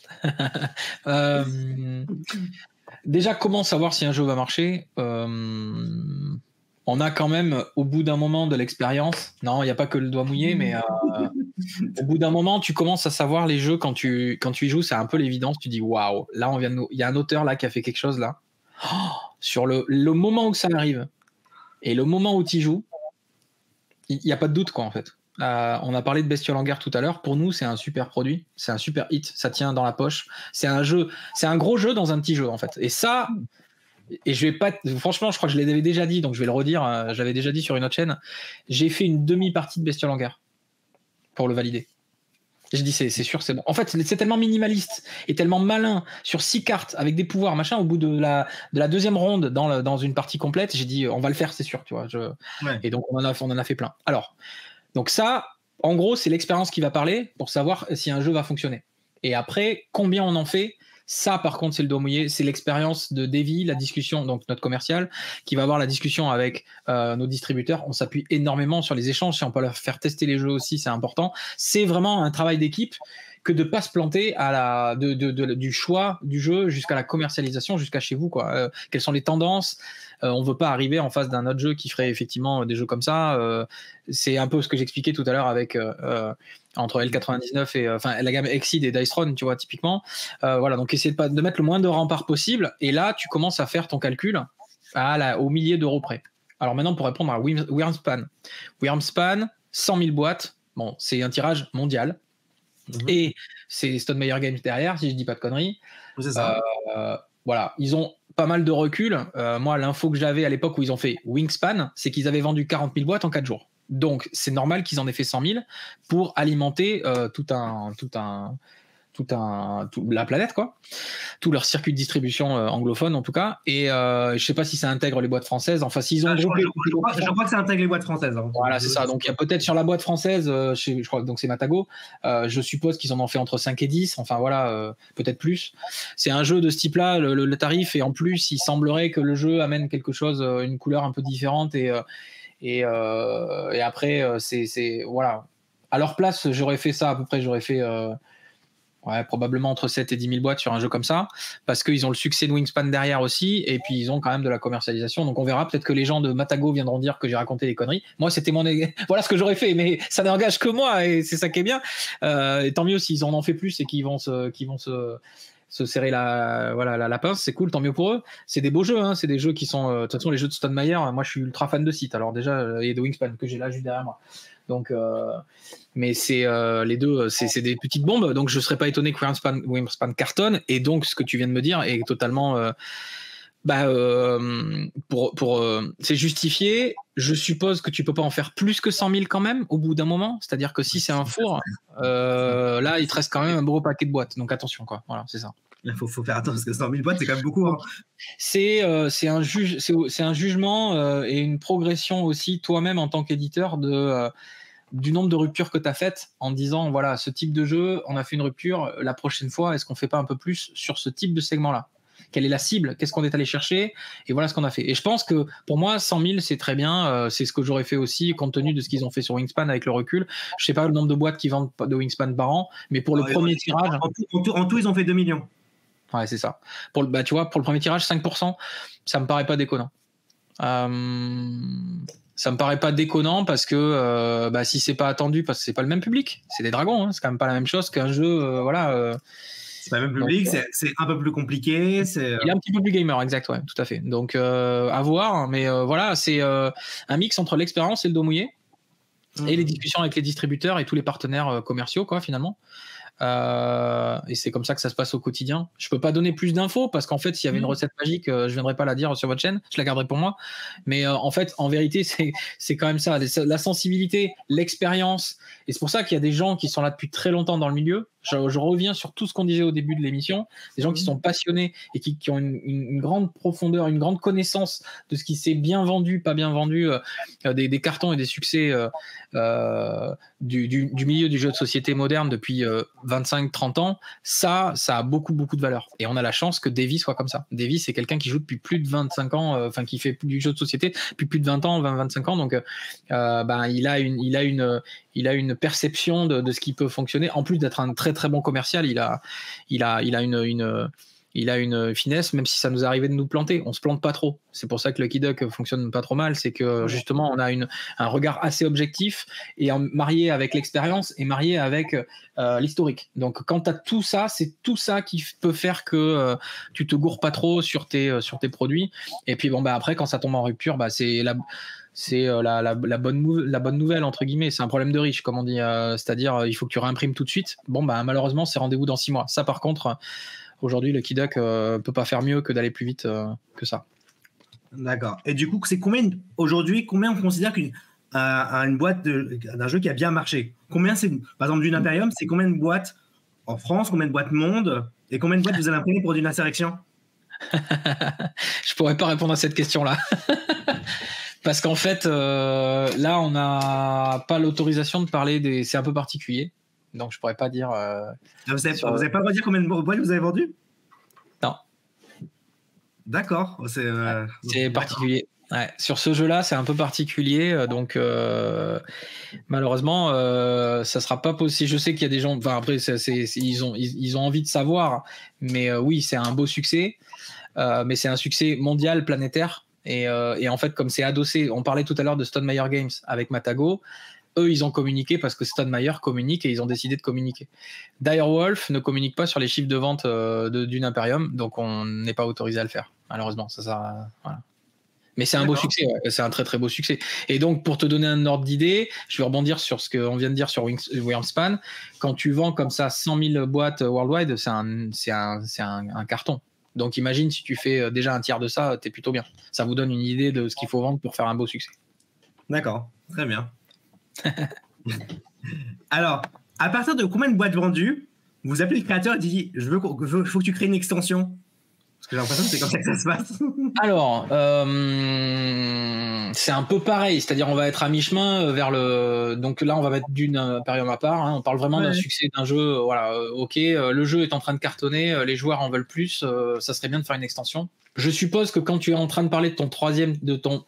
[SPEAKER 1] déjà, comment savoir si un jeu va marcher? On a quand même, au bout d'un moment de l'expérience, non, il n'y a pas que le doigt mouillé, mais au bout d'un moment, tu commences à savoir les jeux quand tu y joues, c'est un peu l'évidence. Tu dis waouh, là, il y a un auteur là qui a fait quelque chose là. Sur le moment où ça arrive et le moment où tu y joues, il n'y a pas de doute, quoi, en fait. On a parlé de Bestiole en guerre tout à l'heure. Pour nous, c'est un super produit, c'est un super hit, ça tient dans la poche. C'est un gros jeu dans un petit jeu, en fait. Et ça, et je vais pas, franchement, je crois que je l'avais déjà dit, donc je vais le redire. J'avais déjà dit sur une autre chaîne. J'ai fait une demi-partie de Bestiole en guerre pour le valider. Je dis c'est sûr, c'est bon. En fait, c'est tellement minimaliste et tellement malin sur 6 cartes avec des pouvoirs, machin. Au bout de la deuxième ronde dans une partie complète, j'ai dit on va le faire, c'est sûr, tu vois. Ouais. Et donc on en a fait plein. Alors, donc ça, en gros, c'est l'expérience qui va parler pour savoir si un jeu va fonctionner. Et après, combien on en fait? Ça, par contre, c'est le doigt mouillé. C'est l'expérience de Davy, la discussion, donc notre commercial, qui va avoir la discussion avec nos distributeurs. On s'appuie énormément sur les échanges. Si on peut leur faire tester les jeux aussi, c'est important. C'est vraiment un travail d'équipe que de ne pas se planter du choix du jeu jusqu'à la commercialisation, jusqu'à chez vous, quoi. Quelles sont les tendances? On ne veut pas arriver en face d'un autre jeu qui ferait effectivement des jeux comme ça. C'est un peu ce que j'expliquais tout à l'heure avec entre L99 et la gamme Exceed et Dice Throne, tu vois, typiquement. Voilà, donc essayer de mettre le moins de remparts possible. Et là, tu commences à faire ton calcul au millier d'euros près. Alors maintenant, pour répondre à Wormspan. Wormspan, 100 000 boîtes. Bon, c'est un tirage mondial. Et c'est Stonemaier Games derrière, si je dis pas de conneries.
[SPEAKER 2] C'est ça.
[SPEAKER 1] Voilà, ils ont pas mal de recul. Moi, l'info que j'avais à l'époque où ils ont fait Wingspan, c'est qu'ils avaient vendu 40 000 boîtes en 4 jours. Donc, c'est normal qu'ils en aient fait 100 000 pour alimenter la planète, quoi. Tout leur circuit de distribution anglophone, en tout cas. Et je sais pas si ça intègre les boîtes françaises. Enfin, s'ils ont groupé...
[SPEAKER 2] Je crois que ça intègre les boîtes françaises. Hein.
[SPEAKER 1] Voilà, c'est ça. Donc, il y a peut-être sur la boîte française, je crois que c'est Matago, je suppose qu'ils en ont fait entre 5 et 10. Enfin, voilà, peut-être plus. C'est un jeu de ce type-là, le tarif. Et en plus, il semblerait que le jeu amène quelque chose, une couleur un peu différente. Et après, c'est voilà. À leur place, j'aurais fait ça à peu près. J'aurais fait... probablement entre 7 et 10 000 boîtes sur un jeu comme ça, parce qu'ils ont le succès de Wingspan derrière aussi, et puis ils ont quand même de la commercialisation. Donc on verra, peut-être que les gens de Matago viendront dire que j'ai raconté des conneries. Moi, c'était voilà ce que j'aurais fait, mais ça n'engage que moi, et c'est ça qui est bien. Et tant mieux s'ils en ont fait plus et qu'ils vont se serrer la pince, c'est cool, tant mieux pour eux. C'est des beaux jeux, hein, c'est des jeux qui sont... de toute façon, les jeux de Stonemaier, moi je suis ultra fan de Sith, alors déjà, et de Wingspan, que j'ai là juste derrière moi. Donc, mais c'est les deux, c'est des petites bombes. Donc, je serais pas étonné que Wingspan cartonne. Et donc, ce que tu viens de me dire est totalement, c'est justifié. Je suppose que tu peux pas en faire plus que 100 000 quand même au bout d'un moment. C'est-à-dire que si c'est un four, là, il te reste quand même un gros paquet de boîtes. Donc, attention, quoi. Voilà, c'est ça.
[SPEAKER 2] Il faut faire attention parce que 100 000 boîtes, c'est quand même beaucoup. Hein.
[SPEAKER 1] C'est un jugement et une progression aussi toi-même en tant qu'éditeur de du nombre de ruptures que tu as faites en disant, voilà, ce type de jeu, on a fait une rupture, la prochaine fois, est-ce qu'on fait pas un peu plus sur ce type de segment-là? Quelle est la cible? Qu'est-ce qu'on est allé chercher? Et voilà ce qu'on a fait. Et je pense que pour moi, 100 000, c'est très bien. C'est ce que j'aurais fait aussi, compte tenu de ce qu'ils ont fait sur Wingspan avec le recul. Je sais pas le nombre de boîtes qui vendent de Wingspan par an, mais pour le premier tirage.
[SPEAKER 2] En tout, ils ont fait 2 millions.
[SPEAKER 1] Ouais, c'est ça. Tu vois, pour le premier tirage, 5%, ça me paraît pas déconnant. Ça me paraît pas déconnant parce que si c'est pas attendu, parce que c'est pas le même public, c'est des dragons, hein, c'est quand même pas la même chose qu'un jeu,
[SPEAKER 2] c'est pas le même public, donc, c'est un peu plus compliqué.
[SPEAKER 1] Il est un petit peu plus gamer, exact, ouais, tout à fait. Donc à voir, mais voilà, c'est un mix entre l'expérience et le dos mouillé et les discussions avec les distributeurs et tous les partenaires commerciaux, quoi, finalement. Et c'est comme ça que ça se passe au quotidien. Je peux pas donner plus d'infos parce qu'en fait, s'il y avait une recette magique, je viendrais pas la dire sur votre chaîne, je la garderai pour moi. Mais en fait, en vérité, c'est quand même ça, la sensibilité, l'expérience. Et c'est pour ça qu'il y a des gens qui sont là depuis très longtemps dans le milieu. Je reviens sur tout ce qu'on disait au début de l'émission, des gens qui sont passionnés et qui ont une grande profondeur, une grande connaissance de ce qui s'est bien vendu, pas bien vendu, des cartons et des succès du milieu du jeu de société moderne depuis 25-30 ans. Ça a beaucoup de valeur. Et on a la chance que Davy soit comme ça. Davy, c'est quelqu'un qui joue depuis plus de 25 ans, qui fait du jeu de société depuis plus de 20 ans, 20-25 ans. Donc, il a une perception de ce qui peut fonctionner. En plus d'être un très très bon commercial, il a une finesse, même si ça nous arrivait de nous planter. On se plante pas trop. C'est pour ça que Lucky Duck fonctionne pas trop mal. C'est que justement, on a un regard assez objectif et marié avec l'expérience et marié avec l'historique. Donc, quand tu as tout ça, c'est tout ça qui peut faire que tu te gourres pas trop sur tes produits. Et puis, après, quand ça tombe en rupture, c'est la bonne nouvelle, entre guillemets. C'est un problème de riche, comme on dit. C'est-à-dire, il faut que tu réimprimes tout de suite. Malheureusement, c'est rendez-vous dans 6 mois. Ça, par contre, aujourd'hui, Lucky Duck peut pas faire mieux que d'aller plus vite que ça.
[SPEAKER 2] D'accord. Et du coup, c'est combien on considère qu'une boîte d'un jeu qui a bien marché? Combien c'est, par exemple, d'une Imperium, c'est combien de boîtes en France, combien de boîtes monde, et combien de boîtes vous allez imprimer pour d'une Insurrection?
[SPEAKER 1] Je pourrais pas répondre à cette question-là. Parce qu'en fait, là, on n'a pas l'autorisation de parler c'est un peu particulier. Donc, je pourrais pas dire.
[SPEAKER 2] Vous n'avez pas le droit de dire combien de boîtes vous avez vendues?
[SPEAKER 1] Non.
[SPEAKER 2] D'accord.
[SPEAKER 1] C'est particulier. Ouais. Sur ce jeu-là, c'est un peu particulier. Donc, malheureusement, ça sera pas possible. Je sais qu'il y a des gens. Enfin, après, ils ont envie de savoir. Mais oui, c'est un beau succès. Mais c'est un succès mondial, planétaire. Et en fait, comme c'est adossé, on parlait tout à l'heure de Stonemaier Games avec Matago. Eux, ils ont communiqué parce que Stonemaier communique et ils ont décidé de communiquer. Direwolf ne communique pas sur les chiffres de vente d'une Imperium, donc on n'est pas autorisé à le faire, malheureusement. Voilà. Mais c'est un beau succès, ouais. C'est un très très beau succès. Et donc, pour te donner un ordre d'idée, je vais rebondir sur ce qu'on vient de dire sur Wingspan. Quand tu vends comme ça 100 000 boîtes worldwide, c'est un carton. Donc, imagine si tu fais déjà un tiers de ça, t'es plutôt bien. Ça vous donne une idée de ce qu'il faut vendre pour faire un beau succès.
[SPEAKER 2] D'accord, très bien. Alors, à partir de combien de boîtes vendues, vous appelez le créateur et dit il faut que tu crées une extension? Parce que j'ai l'impression que c'est comme ça que ça se passe.
[SPEAKER 1] Alors, c'est un peu pareil, c'est-à-dire on va être à mi-chemin vers le. Donc là, on va mettre d'une Imperium à part. Hein. On parle vraiment d'un succès d'un jeu. Voilà, ok, le jeu est en train de cartonner, les joueurs en veulent plus. Ça serait bien de faire une extension. Je suppose que quand tu es en train de parler de ton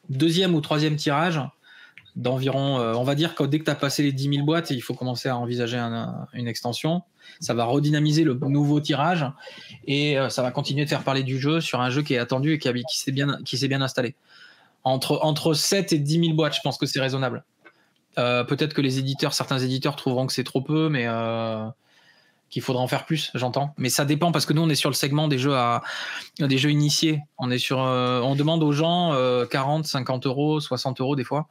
[SPEAKER 1] deuxième ou troisième tirage, d'environ, on va dire que dès que tu as passé les 10 000 boîtes, il faut commencer à envisager une extension. Ça va redynamiser le nouveau tirage et ça va continuer de faire parler du jeu sur un jeu qui est attendu et qui s'est bien installé. Entre 7 et 10 000 boîtes, je pense que c'est raisonnable. Peut-être que certains éditeurs trouveront que c'est trop peu, mais qu'il faudra en faire plus, j'entends. Mais ça dépend parce que nous, on est sur le segment des jeux initiés. On demande aux gens 40, 50 euros, 60 euros des fois.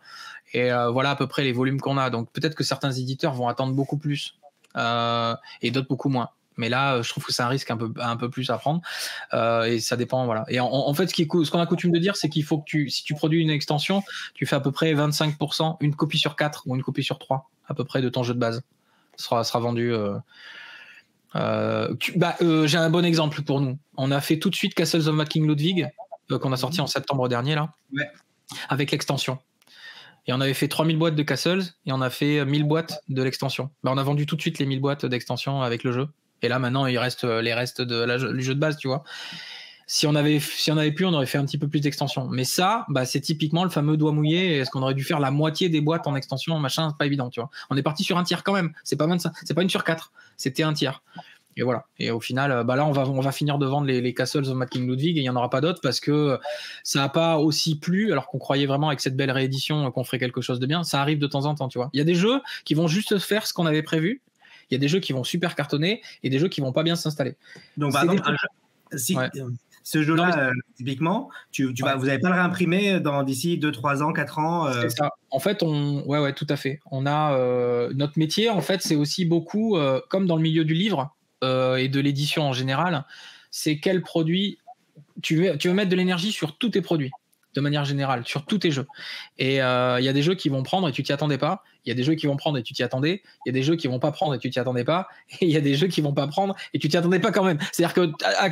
[SPEAKER 1] Et voilà à peu près les volumes qu'on a. Donc peut-être que certains éditeurs vont attendre beaucoup plus et d'autres beaucoup moins. Mais là, je trouve que c'est un risque un peu plus à prendre. Et ça dépend, voilà. Et en fait, ce qu'on a coutume de dire, c'est qu'il faut que si tu produis une extension, tu fais à peu près 25%, une copie sur 4 ou une copie sur 3 à peu près de ton jeu de base. Sera vendu. J'ai un bon exemple pour nous. On a fait tout de suite Castles of King Ludwig qu'on a sorti en septembre dernier là, avec l'extension. Et on avait fait 3000 boîtes de Castles et on a fait 1000 boîtes de l'extension. Bah, on a vendu tout de suite les 1000 boîtes d'extension avec le jeu. Et là, maintenant, il reste les restes du jeu de base, tu vois. Si on avait pu, on aurait fait un petit peu plus d'extension. Mais ça, bah, c'est typiquement le fameux doigt mouillé. Est-ce qu'on aurait dû faire la moitié des boîtes en extension, machin, c'est pas évident, tu vois. On est parti sur un tiers quand même. C'est pas 25, c'est pas une sur 4. C'était un tiers. Et voilà. Et au final, bah là, on va finir de vendre les Castles of Mad King Ludwig et il n'y en aura pas d'autres parce que ça n'a pas aussi plu, alors qu'on croyait vraiment avec cette belle réédition qu'on ferait quelque chose de bien. Ça arrive de temps en temps, tu vois. Il y a des jeux qui vont juste faire ce qu'on avait prévu. Il y a des jeux qui vont super cartonner et des jeux qui vont pas bien s'installer.
[SPEAKER 2] Donc, par exemple, ce jeu-là, typiquement, vous n'allez pas le réimprimer d'ici 2, 3 ans, 4 ans
[SPEAKER 1] C'est ça. En fait, ouais, tout à fait. On a notre métier, en fait, c'est aussi beaucoup, comme dans le milieu du livre et de l'édition en général, c'est quel produit tu veux mettre de l'énergie sur tous tes produits, de manière générale, sur tous tes jeux. Et il y a des jeux qui vont prendre et tu t'y attendais pas. Il y a des jeux qui vont prendre et tu t'y attendais. Il y a des jeux qui vont pas prendre et tu t'y attendais pas. Et il y a des jeux qui vont pas prendre et tu t'y attendais pas quand même. C'est-à-dire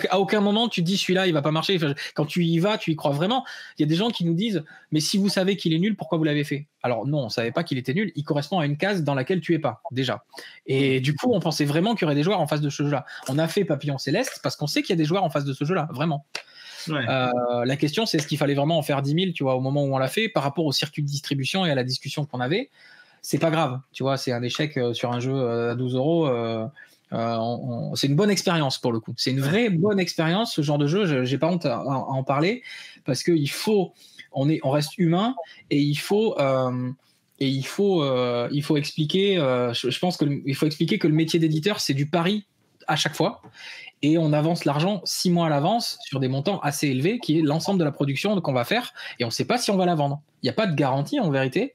[SPEAKER 1] qu'à aucun moment tu te dis celui-là il va pas marcher. Enfin, quand tu y vas, tu y crois vraiment. Il y a des gens qui nous disent mais si vous savez qu'il est nul, pourquoi vous l'avez fait? Alors non, on savait pas qu'il était nul. Il correspond à une case dans laquelle tu es pas déjà. Et du coup, on pensait vraiment qu'il y aurait des joueurs en face de ce jeu-là. On a fait Papillon Céleste parce qu'on sait qu'il y a des joueurs en face de ce jeu-là, vraiment. Ouais. La question, c'est est-ce qu'il fallait vraiment en faire 10 000, tu vois, au moment où on l'a fait, par rapport au circuit de distribution et à la discussion qu'on avait. C'est pas grave, tu vois, c'est un échec sur un jeu à 12 €. C'est une bonne expérience pour le coup. C'est une vraie bonne expérience, ce genre de jeu. J'ai pas honte à en parler parce que on reste humain et il faut expliquer. Je pense qu'il faut expliquer que le métier d'éditeur, c'est du pari à chaque fois. Et on avance l'argent 6 mois à l'avance sur des montants assez élevés, qui est l'ensemble de la production qu'on va faire, et on ne sait pas si on va la vendre. Il n'y a pas de garantie en vérité.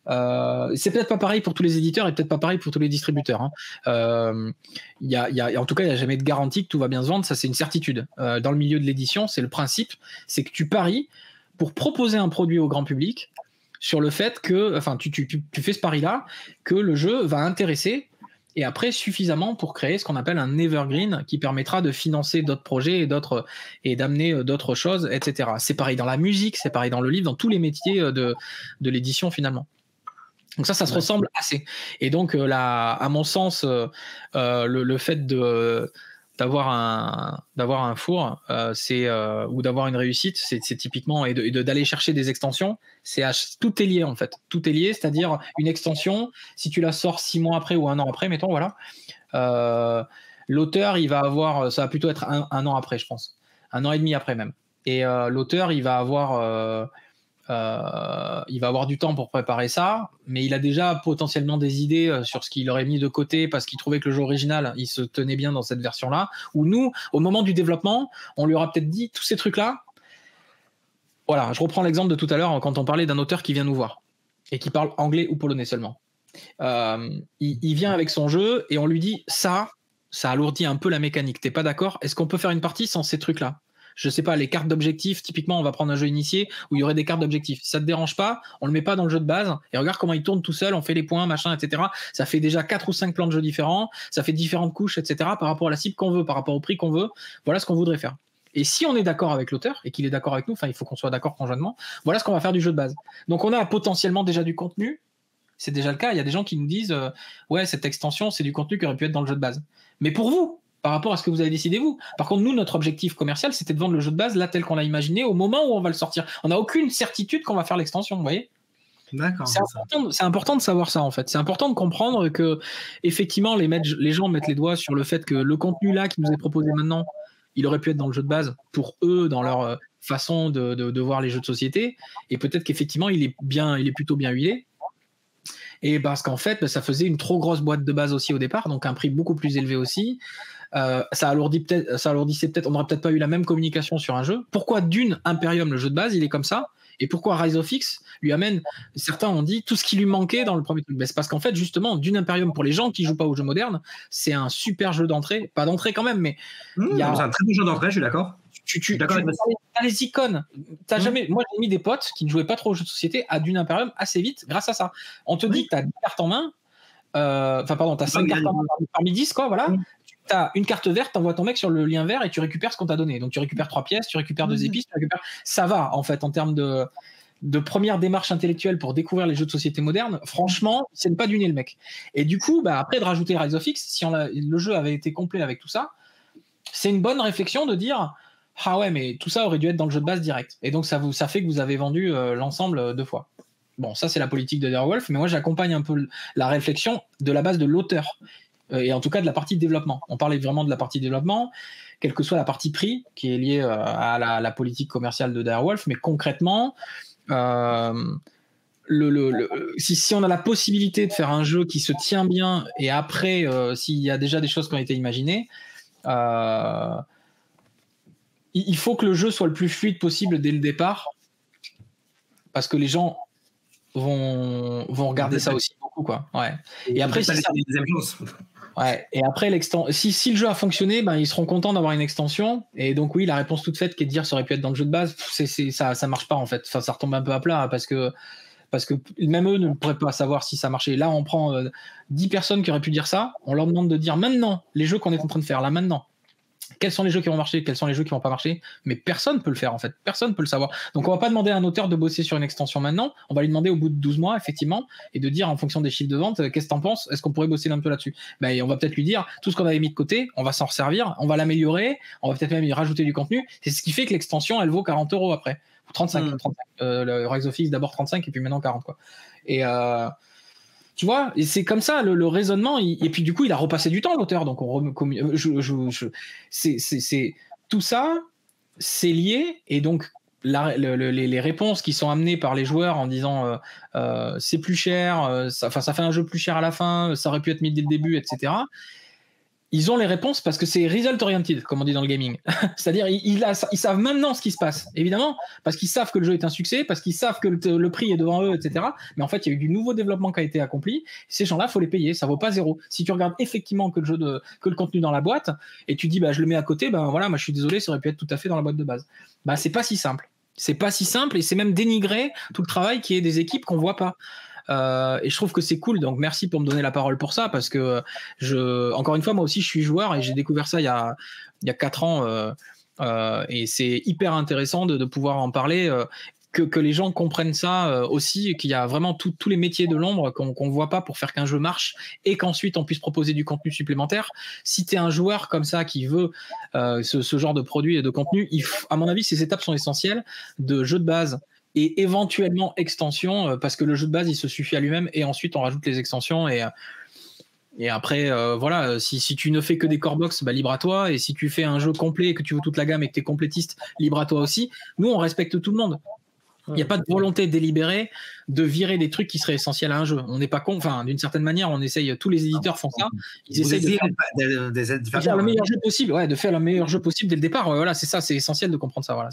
[SPEAKER 1] C'est peut-être pas pareil pour tous les éditeurs et peut-être pas pareil pour tous les distributeurs. En tout cas, il n'y a jamais de garantie que tout va bien se vendre, ça c'est une certitude. Dans le milieu de l'édition, c'est le principe, c'est que tu paries pour proposer un produit au grand public sur le fait que, enfin, tu fais ce pari-là, que le jeu va intéresser et après suffisamment pour créer ce qu'on appelle un evergreen qui permettra de financer d'autres projets et d'amener d'autres choses, etc. C'est pareil dans la musique, c'est pareil dans le livre, dans tous les métiers de l'édition finalement. Donc ça se ressemble assez. Et donc à mon sens, le fait d'avoir un four, ou d'avoir une réussite, c'est typiquement, et d'aller chercher des extensions, tout est lié en fait. Tout est lié, c'est-à-dire une extension, si tu la sors 6 mois après ou 1 an après, mettons, voilà, l'auteur, il va avoir, ça va plutôt être un an après, je pense. 1 an et demi après même. Et l'auteur, il va avoir du temps pour préparer ça, mais il a déjà potentiellement des idées sur ce qu'il aurait mis de côté parce qu'il trouvait que le jeu original, il se tenait bien dans cette version-là, où nous, au moment du développement, on lui aura peut-être dit tous ces trucs-là. Voilà, je reprends l'exemple de tout à l'heure quand on parlait d'un auteur qui vient nous voir et qui parle anglais ou polonais seulement. Il vient avec son jeu et on lui dit ça alourdit un peu la mécanique, t'es pas d'accord? Est-ce qu'on peut faire une partie sans ces trucs-là? Je sais pas, les cartes d'objectifs, typiquement, on va prendre un jeu initié où il y aurait des cartes d'objectifs. Si ça te dérange pas, on le met pas dans le jeu de base et regarde comment il tourne tout seul, on fait les points, machin, etc. Ça fait déjà 4 ou 5 plans de jeu différents, ça fait différentes couches, etc. par rapport à la cible qu'on veut, par rapport au prix qu'on veut. Voilà ce qu'on voudrait faire. Et si on est d'accord avec l'auteur et qu'il est d'accord avec nous, enfin, il faut qu'on soit d'accord conjointement, voilà ce qu'on va faire du jeu de base. Donc, on a potentiellement déjà du contenu. C'est déjà le cas. Il y a des gens qui nous disent ouais, cette extension, c'est du contenu qui aurait pu être dans le jeu de base. Mais pour vous, par rapport à ce que vous avez décidé vous. Par contre, nous, notre objectif commercial, c'était de vendre le jeu de base là tel qu'on l'a imaginé au moment où on va le sortir. On n'a aucune certitude qu'on va faire l'extension, vous voyez.
[SPEAKER 2] D'accord.
[SPEAKER 1] C'est important de savoir ça en fait. C'est important de comprendre que effectivement les gens mettent les doigts sur le fait que le contenu là qui nous est proposé maintenant, il aurait pu être dans le jeu de base pour eux dans leur façon de voir les jeux de société. Et peut-être qu'effectivement il est plutôt bien huilé. Et parce qu'en fait, ça faisait une trop grosse boîte de base aussi au départ, donc un prix beaucoup plus élevé aussi. Ça alourdissait peut-être, on n'aurait peut-être pas eu la même communication sur un jeu. Pourquoi Dune Imperium, le jeu de base, il est comme ça? Et pourquoi Rise of X lui amène, certains ont dit, tout ce qui lui manquait dans le premier truc? C'est parce qu'en fait, justement, Dune Imperium, pour les gens qui jouent pas aux jeux modernes, c'est un super jeu d'entrée. Pas d'entrée quand même, mais...
[SPEAKER 2] C'est un très bon jeu d'entrée, je suis d'accord.
[SPEAKER 1] T'as les icônes. Moi, j'ai mis des potes qui ne jouaient pas trop aux jeux de société à Dune Imperium assez vite grâce à ça. On te dit que tu as 10 cartes en main. T'as 5 cartes en main parmi 10, quoi, voilà. Tu as une carte verte, tu envoies ton mec sur le lien vert et tu récupères ce qu'on t'a donné. Donc, tu récupères 3 pièces, tu récupères 2 épices, ça va, en fait, en termes de. de première démarche intellectuelle pour découvrir les jeux de société modernes, franchement, c'est pas du nez le mec. Et du coup, après de rajouter Rise of X, si le jeu avait été complet avec tout ça, c'est une bonne réflexion de dire ah ouais, mais tout ça aurait dû être dans le jeu de base direct. Et donc ça fait que vous avez vendu l'ensemble 2 fois. Bon, ça c'est la politique de Direwolf, mais moi j'accompagne un peu la réflexion de la base de l'auteur, et en tout cas de la partie développement. On parlait vraiment de la partie développement, quelle que soit la partie prix qui est liée à la politique commerciale de Direwolf, mais concrètement, si on a la possibilité de faire un jeu qui se tient bien, et après s'il y a déjà des choses qui ont été imaginées, il faut que le jeu soit le plus fluide possible dès le départ, parce que les gens vont regarder ça aussi beaucoup, quoi. Ouais. Et après, ouais. Et après, si le jeu a fonctionné, ils seront contents d'avoir une extension. Et donc oui, la réponse toute faite qui est de dire ça aurait pu être dans le jeu de base, ça marche pas en fait. Enfin, ça retombe un peu à plat parce que même eux ne pourraient pas savoir si ça marchait. Là, on prend 10 personnes qui auraient pu dire ça, on leur demande de dire maintenant les jeux qu'on est en train de faire là maintenant. Quels sont les jeux qui vont marcher, quels sont les jeux qui vont pas marcher, mais personne peut le faire en fait, personne peut le savoir. Donc on va pas demander à un auteur de bosser sur une extension maintenant, on va lui demander au bout de 12 mois effectivement, et de dire en fonction des chiffres de vente, qu'est-ce que t'en penses, est-ce qu'on pourrait bosser un peu là-dessus. On va peut-être lui dire, tout ce qu'on avait mis de côté, on va s'en resservir, on va l'améliorer, on va peut-être même y rajouter du contenu, c'est ce qui fait que l'extension elle vaut 40 € après, ou 35, le Rise of X d'abord 35 et puis maintenant 40 quoi. Et tu vois, et c'est comme ça le raisonnement. Et puis du coup, il a repassé du temps l'auteur. Donc c'est tout ça, c'est lié. Et donc les réponses qui sont amenées par les joueurs en disant c'est plus cher, ça fait un jeu plus cher à la fin, ça aurait pu être mis dès le début, etc. Ils ont les réponses parce que c'est result oriented, comme on dit dans le gaming. C'est-à-dire, ils savent maintenant ce qui se passe. Évidemment, parce qu'ils savent que le jeu est un succès, parce qu'ils savent que le prix est devant eux, etc. Mais en fait, il y a eu du nouveau développement qui a été accompli. Ces gens-là, faut les payer. Ça vaut pas 0. Si tu regardes effectivement que le contenu dans la boîte, et tu dis, je le mets à côté, voilà, moi, je suis désolé, ça aurait pu être tout à fait dans la boîte de base. C'est pas si simple. C'est pas si simple, et c'est même dénigrer tout le travail qui est des équipes qu'on voit pas. Et je trouve que c'est cool, donc merci pour me donner la parole pour ça, parce que encore une fois, moi aussi je suis joueur et j'ai découvert ça il y a 4 ans, et c'est hyper intéressant de pouvoir en parler, que les gens comprennent ça aussi, qu'il y a vraiment tous les métiers de l'ombre qu'on voit pas pour faire qu'un jeu marche et qu'ensuite on puisse proposer du contenu supplémentaire. Si tu es un joueur comme ça qui veut ce genre de produit et de contenu, à mon avis ces étapes sont essentielles, de jeu de base et éventuellement extension, parce que le jeu de base il se suffit à lui-même, et ensuite on rajoute les extensions, et après voilà, si tu ne fais que des core box, libre à toi, et si tu fais un jeu complet et que tu veux toute la gamme et que tu es complétiste, libre à toi aussi. Nous on respecte tout le monde. Il n'y a pas de volonté délibérée de virer des trucs qui seraient essentiels à un jeu. On n'est pas con. Enfin, d'une certaine manière, on essaye. Tous les éditeurs font ça. Ils essayent de faire le meilleur jeu possible. Ouais, de faire le meilleur jeu possible dès le départ. Voilà, c'est ça. C'est essentiel de comprendre ça. Voilà.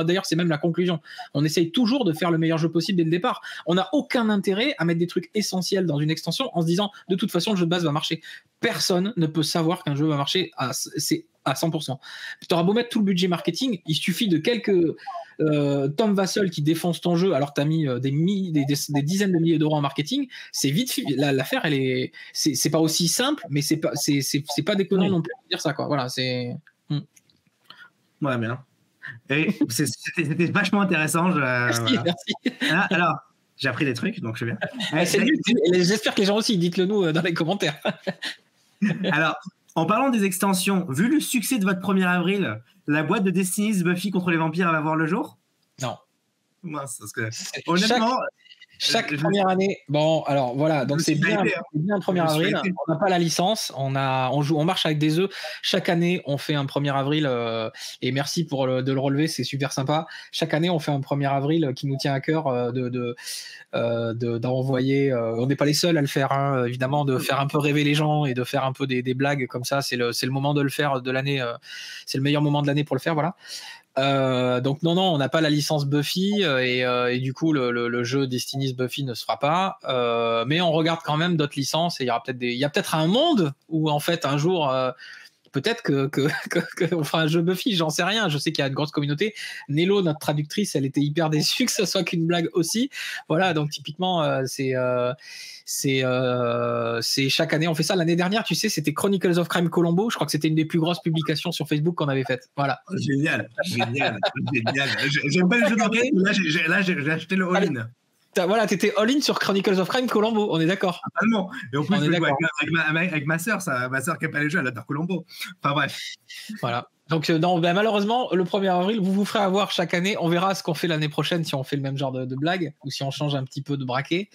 [SPEAKER 1] D'ailleurs, c'est même la conclusion. On essaye toujours de faire le meilleur jeu possible dès le départ. On n'a aucun intérêt à mettre des trucs essentiels dans une extension en se disant de toute façon le jeu de base va marcher. Personne ne peut savoir qu'un jeu va marcher à 100%. Tu auras beau mettre tout le budget marketing, il suffit de quelques Tom Vassell qui défonce ton jeu alors que tu as mis des dizaines de milliers d'euros en marketing, c'est vite l'affaire c'est pas aussi simple, mais c'est pas déconnant non plus de dire ça quoi. Voilà, c'est
[SPEAKER 2] ouais, bien. Et c'était vachement intéressant.
[SPEAKER 1] Merci.
[SPEAKER 2] Alors j'ai appris des trucs, donc je vais bien.
[SPEAKER 1] J'espère que les gens aussi, dites-le nous dans les commentaires.
[SPEAKER 2] Alors, en parlant des extensions, vu le succès de votre 1er avril, la boîte de Destiny's Buffy contre les vampires va voir le jour?
[SPEAKER 1] Non.
[SPEAKER 2] Mince, parce que honnêtement,
[SPEAKER 1] chaque première année. Bon, alors voilà, donc c'est bien le 1er avril. On n'a pas la licence, on marche avec des œufs. Chaque année, on fait un 1er avril, et merci de le relever, c'est super sympa. Chaque année, on fait un 1er avril qui nous tient à cœur d'envoyer. On n'est pas les seuls à le faire, hein, évidemment, de faire un peu rêver les gens et de faire un peu des blagues comme ça. C'est le moment de le faire de l'année. C'est le meilleur moment de l'année pour le faire, voilà. Donc non, on n'a pas la licence Buffy, et du coup le jeu Destiny's Buffy ne se fera pas, mais on regarde quand même d'autres licences, et il y a peut-être un monde où en fait un jour peut-être qu'on fera un jeu Buffy, j'en sais rien. Je sais qu'il y a une grosse communauté. Nello, notre traductrice, elle était hyper déçue que ça soit qu'une blague aussi. Voilà, donc typiquement, c'est chaque année on fait ça. L'année dernière, tu sais, c'était Chronicles of Crime Colombo. Je crois que c'était une des plus grosses publications sur Facebook qu'on avait faites. Voilà.
[SPEAKER 2] Génial. J'aime pas les jeux d'enquête, là j'ai acheté le all-in.
[SPEAKER 1] Voilà, t'étais all-in sur Chronicles of Crime Colombo, on est d'accord.
[SPEAKER 2] Totalement. Et en plus, avec ma sœur qui n'a pas les jeux, elle adore Colombo. Enfin bref.
[SPEAKER 1] Voilà. Donc non, malheureusement, le 1er avril, vous ferez avoir chaque année. On verra ce qu'on fait l'année prochaine, si on fait le même genre de blague ou si on change un petit peu de braquet.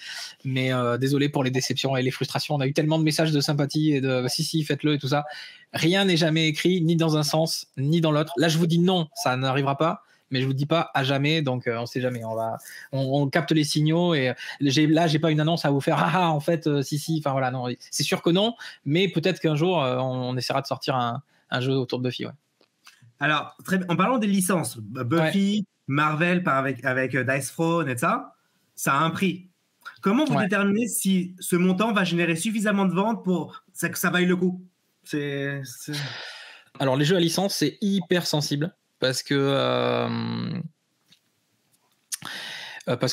[SPEAKER 1] Mais désolé pour les déceptions et les frustrations. On a eu tellement de messages de sympathie et de si, faites-le et tout ça. Rien n'est jamais écrit, ni dans un sens, ni dans l'autre. Là, je vous dis non, ça n'arrivera pas. Mais je vous dis pas à jamais, donc on sait jamais. On capte les signaux et j'ai pas une annonce à vous faire. En fait, si. Enfin voilà, non, c'est sûr que non. Mais peut-être qu'un jour, on essaiera de sortir un jeu autour de Buffy. Ouais.
[SPEAKER 2] Alors, en parlant des licences, Buffy, Marvel, avec Dice Throne et ça a un prix. Comment vous déterminez si ce montant va générer suffisamment de ventes pour que ça vaille le coup?
[SPEAKER 1] Alors, les jeux à licence, c'est hyper sensible. Parce que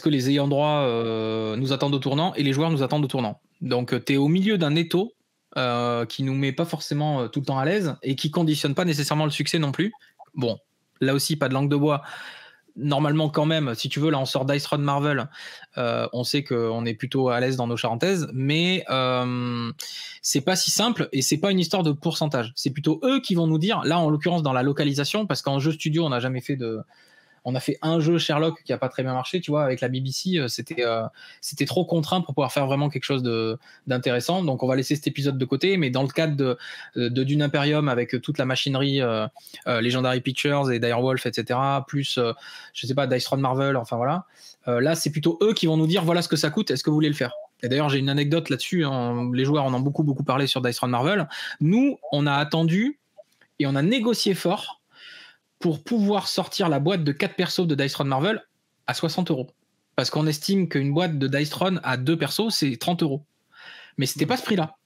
[SPEAKER 1] les ayants droit nous attendent au tournant et les joueurs nous attendent au tournant. Donc, tu es au milieu d'un étau qui nous met pas forcément tout le temps à l'aise et qui conditionne pas nécessairement le succès non plus. Bon, là aussi, pas de langue de bois. Normalement, quand même, si tu veux, là, on sort Dice Throne Marvel. On sait qu'on est plutôt à l'aise dans nos charentaises, mais c'est pas si simple et c'est pas une histoire de pourcentage. C'est plutôt eux qui vont nous dire, là, en l'occurrence, dans la localisation, parce qu'en jeu studio, on n'a jamais fait on a fait un jeu Sherlock qui a pas très bien marché, tu vois, avec la BBC, c'était trop contraint pour pouvoir faire vraiment quelque chose d'intéressant. Donc on va laisser cet épisode de côté, mais dans le cadre de Dune Imperium avec toute la machinerie Legendary Pictures et Direwolf, etc., plus je sais pas, Dice Throne Marvel, enfin voilà. Là, c'est plutôt eux qui vont nous dire voilà ce que ça coûte, est-ce que vous voulez le faire? Et d'ailleurs, j'ai une anecdote là-dessus, hein, les joueurs en ont beaucoup parlé sur Dice Throne Marvel. Nous, on a attendu et on a négocié fort pour pouvoir sortir la boîte de 4 persos de Dice Throne Marvel à 60 €. Parce qu'on estime qu'une boîte de Dice Throne à 2 persos, c'est 30 €. Mais c'était pas ce prix-là.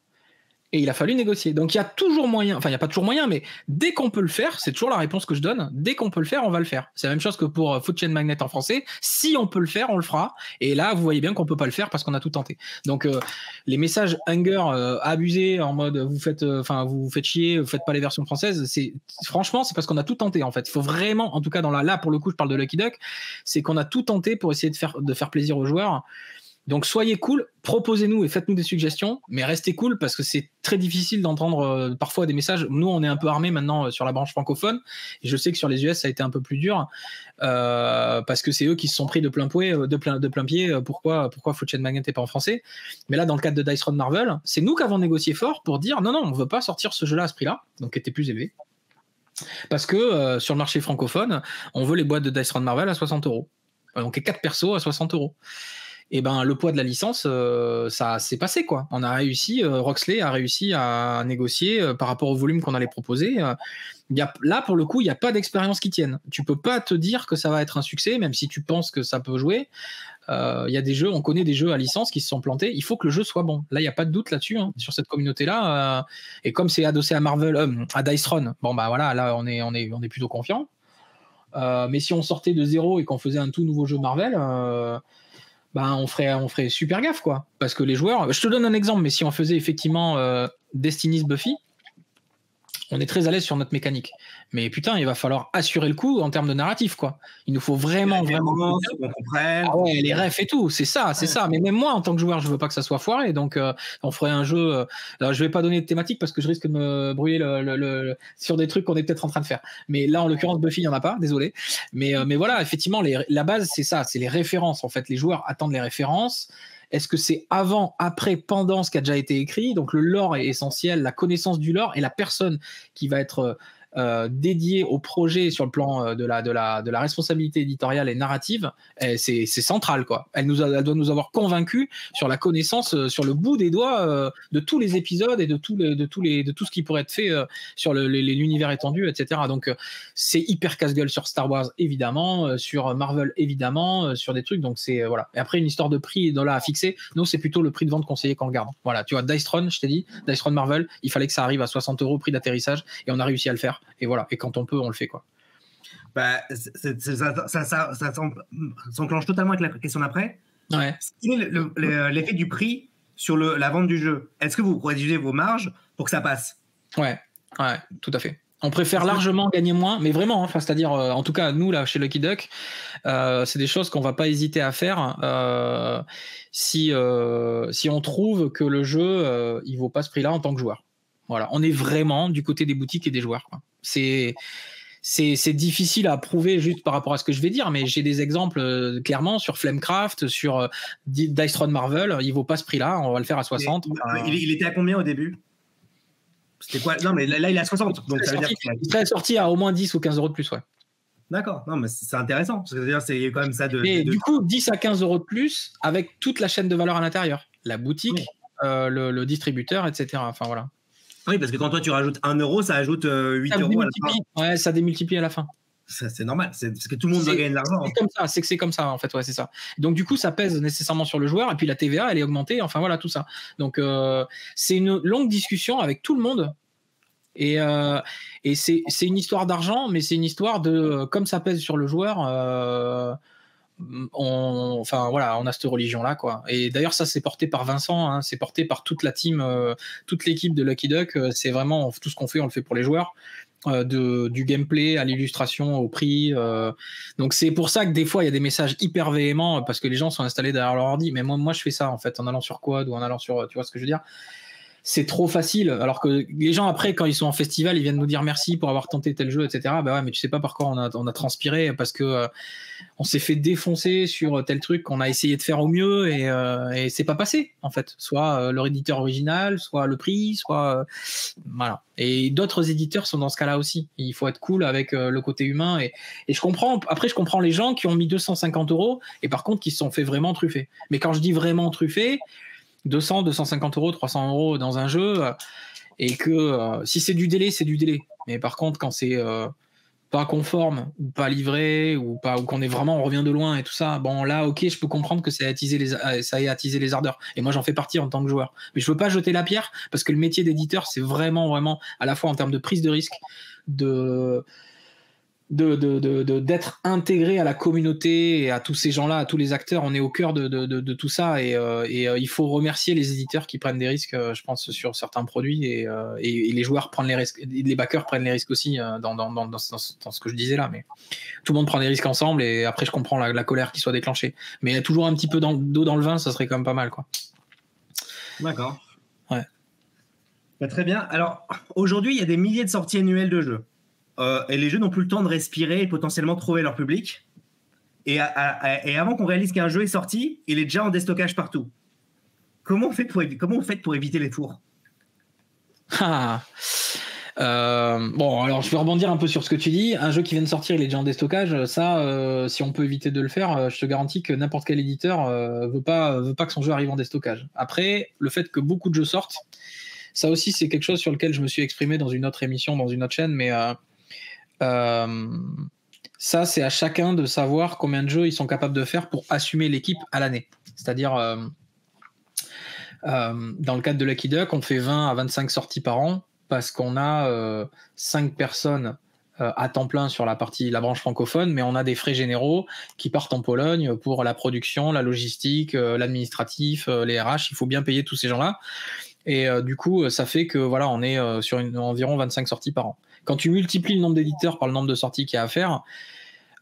[SPEAKER 1] Et il a fallu négocier. Donc il y a toujours moyen, enfin il n'y a pas toujours moyen, mais dès qu'on peut le faire, c'est toujours la réponse que je donne, dès qu'on peut le faire, on va le faire. C'est la même chose que pour Food Chain Magnet en français. Si on peut le faire, on le fera. Et là, vous voyez bien qu'on peut pas le faire parce qu'on a tout tenté. Donc les messages Hunger abusés en mode vous faites chier, vous faites pas les versions françaises, franchement, c'est parce qu'on a tout tenté en fait. Il faut vraiment, en tout cas là pour le coup, je parle de Lucky Duck, c'est qu'on a tout tenté pour essayer de faire plaisir aux joueurs. Donc soyez cool, proposez-nous et faites-nous des suggestions, mais restez cool parce que c'est très difficile d'entendre parfois des messages. Nous, on est un peu armés maintenant sur la branche francophone et je sais que sur les US, ça a été un peu plus dur parce que c'est eux qui se sont pris de plein pied. Pourquoi Food Chain Magnet n'est pas en français? Mais là, dans le cadre de Dice Throne Marvel, c'est nous qui avons négocié fort pour dire non, on ne veut pas sortir ce jeu-là à ce prix-là, donc qui était plus élevé. Parce que sur le marché francophone, on veut les boîtes de Dice Throne Marvel à 60 €. Donc 4 persos à 60 €. Et ben le poids de la licence, ça s'est passé quoi. On a réussi, Roxley a réussi à négocier par rapport au volume qu'on allait proposer. Là pour le coup, il n'y a pas d'expérience qui tienne. Tu peux pas te dire que ça va être un succès, même si tu penses que ça peut jouer. Il y a des jeux, on connaît des jeux à licence qui se sont plantés. Il faut que le jeu soit bon. Là, il n'y a pas de doute là-dessus sur cette communauté-là. Et comme c'est adossé à Marvel, à Dice Throne, bon bah voilà, là on est plutôt confiant. Mais si on sortait de zéro et qu'on faisait un tout nouveau jeu Marvel. On ferait super gaffe quoi, parce que les joueurs, je te donne un exemple, mais si on faisait effectivement Destiny's Buffy, on est très à l'aise sur notre mécanique, mais putain, il va falloir assurer le coup en termes de narratif quoi. Il nous faut vraiment
[SPEAKER 2] on comprenne.
[SPEAKER 1] Ah ouais, les refs et tout, c'est ça. Mais même moi en tant que joueur, je veux pas que ça soit foiré, donc on ferait un jeu. Alors je vais pas donner de thématique parce que je risque de me brouiller sur des trucs qu'on est peut-être en train de faire. Mais là en l'occurrence Buffy, il y en a pas, désolé. Mais voilà, effectivement, la base c'est ça, c'est les références en fait. Les joueurs attendent les références. Est-ce que c'est avant, après, pendant ce qui a déjà été écrit? Donc le lore est essentiel, la connaissance du lore et la personne qui va être dédiée au projet sur le plan de la responsabilité éditoriale et narrative, c'est central, quoi. Elle doit nous avoir convaincus sur la connaissance sur le bout des doigts de tous les épisodes et de tout ce qui pourrait être fait sur l'univers étendu, etc. Donc c'est hyper casse-gueule sur Star Wars, évidemment, sur Marvel, évidemment, sur des trucs. Donc c'est voilà. Et après, une histoire de prix à fixer. Nous, c'est plutôt le prix de vente conseillé qu'on regarde. Voilà, tu vois, Dicetron, je t'ai dit, Dicetron Marvel, il fallait que ça arrive à 60 € prix d'atterrissage, et on a réussi à le faire. Et voilà. Et quand on peut, on le fait, quoi.
[SPEAKER 2] Bah, ça s'enclenche totalement avec la question d'après.
[SPEAKER 1] Ouais.
[SPEAKER 2] Quel est l'effet du prix sur la vente du jeu? Est-ce que vous réduisez vos marges pour que ça passe?
[SPEAKER 1] Ouais, tout à fait. On préfère largement gagner moins, mais vraiment, hein, c'est-à-dire, en tout cas, nous, là, chez Lucky Duck, c'est des choses qu'on va pas hésiter à faire si on trouve que le jeu, il vaut pas ce prix-là en tant que joueur. Voilà, on est vraiment du côté des boutiques et des joueurs, quoi. C'est difficile à prouver juste par rapport à ce que je vais dire, mais j'ai des exemples clairement sur Flamecraft, sur Dicetron Marvel, il vaut pas ce prix-là, on va le faire à 60.
[SPEAKER 2] Il était à combien au début? C'était quoi? Non, mais là, il est à 60. Donc
[SPEAKER 1] il serait sorti à au moins 10 ou 15 € de plus, ouais.
[SPEAKER 2] D'accord, non, mais c'est intéressant. C'est-à-dire, c'est quand même ça
[SPEAKER 1] du coup, 10 à 15 € de plus avec toute la chaîne de valeur à l'intérieur. La boutique, le distributeur, etc. Enfin, voilà.
[SPEAKER 2] Oui, parce que quand toi, tu rajoutes 1 €, ça ajoute 8 € à la fin.
[SPEAKER 1] Ouais, ça démultiplie à la fin.
[SPEAKER 2] C'est normal, c'est parce que tout le monde doit gagner de l'argent.
[SPEAKER 1] C'est comme ça, en fait, ouais, c'est ça. Donc, du coup, ça pèse nécessairement sur le joueur, et puis la TVA, elle est augmentée, enfin, voilà, tout ça. Donc, c'est une longue discussion avec tout le monde. Et c'est une histoire d'argent, mais c'est une histoire de comme ça pèse sur le joueur. On a cette religion là, quoi. Et d'ailleurs, ça, c'est porté par Vincent, hein, c'est porté par toute la team, toute l'équipe de Lucky Duck. C'est vraiment tout ce qu'on fait, on le fait pour les joueurs. Du gameplay à l'illustration, au prix. Donc c'est pour ça que des fois il y a des messages hyper véhéments parce que les gens sont installés derrière leur ordi. Mais moi je fais ça en fait en allant sur Quad ou en allant sur, tu vois ce que je veux dire. C'est trop facile, alors que les gens après quand ils sont en festival ils viennent nous dire merci pour avoir tenté tel jeu, etc. Bah ouais, mais tu sais pas par quoi on a transpiré parce que on s'est fait défoncer sur tel truc qu'on a essayé de faire au mieux et c'est pas passé en fait, soit leur éditeur original, soit le prix, soit voilà. Et d'autres éditeurs sont dans ce cas-là aussi. Il faut être cool avec le côté humain et je comprends les gens qui ont mis 250 € et par contre qui se sont fait vraiment truffer. Mais quand je dis vraiment truffer, 200, 250 €, 300 € dans un jeu, et que si c'est du délai, c'est du délai. Mais par contre, quand c'est pas conforme, ou pas livré, ou qu'on est vraiment, on revient de loin et tout ça, bon là, ok, je peux comprendre que ça ait attisé les ardeurs. Et moi, j'en fais partie en tant que joueur. Mais je veux pas jeter la pierre, parce que le métier d'éditeur, c'est vraiment, vraiment, à la fois en termes de prise de risque, d'être intégré à la communauté et à tous ces gens-là, à tous les acteurs, on est au cœur de tout ça et il faut remercier les éditeurs qui prennent des risques, je pense, sur certains produits et les joueurs prennent les risques, les backers prennent les risques aussi dans ce que je disais là, mais tout le monde prend des risques ensemble et après je comprends la colère qui soit déclenchée, mais il y a toujours un petit peu d'eau dans le vin, ça serait quand même pas mal, quoi.
[SPEAKER 2] D'accord.
[SPEAKER 1] Ouais.
[SPEAKER 2] Bah, très bien. Alors aujourd'hui il y a des milliers de sorties annuelles de jeux. Et les jeux n'ont plus le temps de respirer et potentiellement trouver leur public. Et avant qu'on réalise qu'un jeu est sorti, il est déjà en déstockage partout. Comment vous faites pour éviter les fours?
[SPEAKER 1] Bon, alors je vais rebondir un peu sur ce que tu dis. Un jeu qui vient de sortir, il est déjà en déstockage. Ça, si on peut éviter de le faire, je te garantis que n'importe quel éditeur veut pas que son jeu arrive en déstockage. Après, le fait que beaucoup de jeux sortent, ça aussi, c'est quelque chose sur lequel je me suis exprimé dans une autre émission, dans une autre chaîne, mais ça, c'est à chacun de savoir combien de jeux ils sont capables de faire pour assumer l'équipe à l'année. C'est-à-dire, dans le cadre de Lucky Duck, on fait 20 à 25 sorties par an parce qu'on a 5 personnes à temps plein sur la branche francophone, mais on a des frais généraux qui partent en Pologne pour la production, la logistique, l'administratif, les RH. Il faut bien payer tous ces gens-là. Et du coup, ça fait que voilà, on est sur environ 25 sorties par an. Quand tu multiplies le nombre d'éditeurs par le nombre de sorties qu'il y a à faire,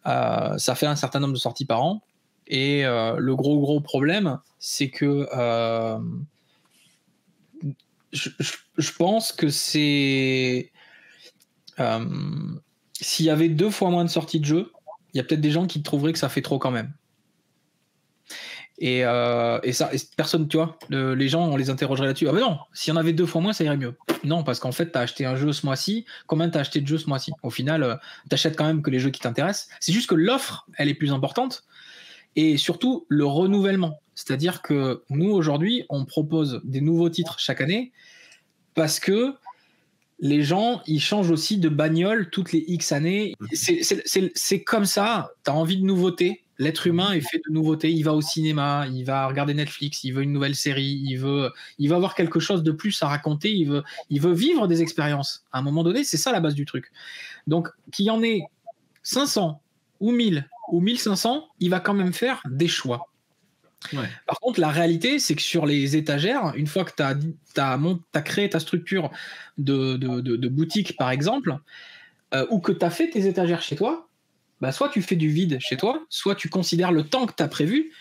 [SPEAKER 1] ça fait un certain nombre de sorties par an. Et le gros problème, c'est que je pense que c'est s'il y avait 2 fois moins de sorties de jeux, il y a peut-être des gens qui trouveraient que ça fait trop quand même. Et personne, tu vois, les gens, on les interrogerait là-dessus. Ah ben non, s'il y en avait 2 fois moins, ça irait mieux. Non, parce qu'en fait, tu as acheté un jeu ce mois-ci. Combien tu as acheté de jeux ce mois-ci? Au final, tu achètes quand même que les jeux qui t'intéressent. C'est juste que l'offre, elle est plus importante. Et surtout, le renouvellement. C'est-à-dire que nous, aujourd'hui, on propose des nouveaux titres chaque année parce que les gens, ils changent aussi de bagnole toutes les X années. C'est comme ça, tu as envie de nouveautés. L'être humain est fait de nouveautés. Il va au cinéma, il va regarder Netflix, il veut une nouvelle série, il veut avoir quelque chose de plus à raconter, il veut vivre des expériences. À un moment donné, c'est ça la base du truc. Donc, qu'il y en ait 500 ou 1000 ou 1500, il va quand même faire des choix. Ouais. Par contre, la réalité, c'est que sur les étagères, une fois que tu as créé ta structure de boutique, par exemple, ou que tu as fait tes étagères chez toi, bah, soit tu fais du vide chez toi, soit tu considères le temps que tu as prévu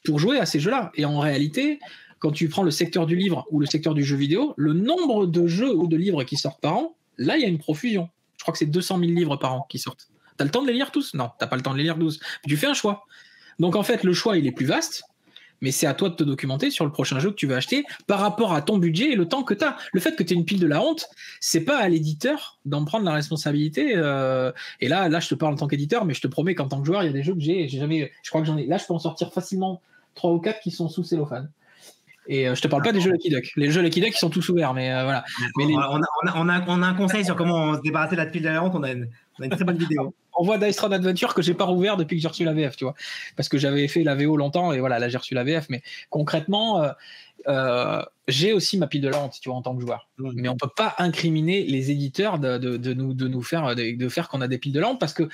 [SPEAKER 1] pour jouer à ces jeux-là. Et en réalité, quand tu prends le secteur du livre ou le secteur du jeu vidéo, le nombre de jeux ou de livres qui sortent par an, là, il y a une profusion. Je crois que c'est 200 000 livres par an qui sortent. Tu as le temps de les lire tous? Non, tu n'as pas le temps de les lire tous. Tu fais un choix. Donc en fait, le choix, il est plus vaste. Mais c'est à toi de te documenter sur le prochain jeu que tu veux acheter par rapport à ton budget et le temps que tu as. Le fait que tu aies une pile de la honte, c'est pas à l'éditeur d'en prendre la responsabilité. Et là, je te parle en tant qu'éditeur, mais je te promets qu'en tant que joueur, il y a des jeux que j'ai jamais. Je crois que j'en ai. Là, je peux en sortir facilement 3 ou 4 qui sont sous cellophane. Et je te parle pas des jeux Lucky Duck. Les jeux Lucky Duck, ils sont tous ouverts, mais voilà. Mais
[SPEAKER 2] on a un conseil sur comment se débarrasser de la pile de la honte. On a une très bonne vidéo.
[SPEAKER 1] On voit Dice Run Adventure que j'ai pas rouvert depuis que j'ai reçu la VF, tu vois, parce que j'avais fait la VO longtemps et voilà, là j'ai reçu la VF. Mais concrètement, j'ai aussi ma pile de la honte, tu vois, en tant que joueur. Mais on peut pas incriminer les éditeurs de nous faire qu'on a des piles de la honte, parce que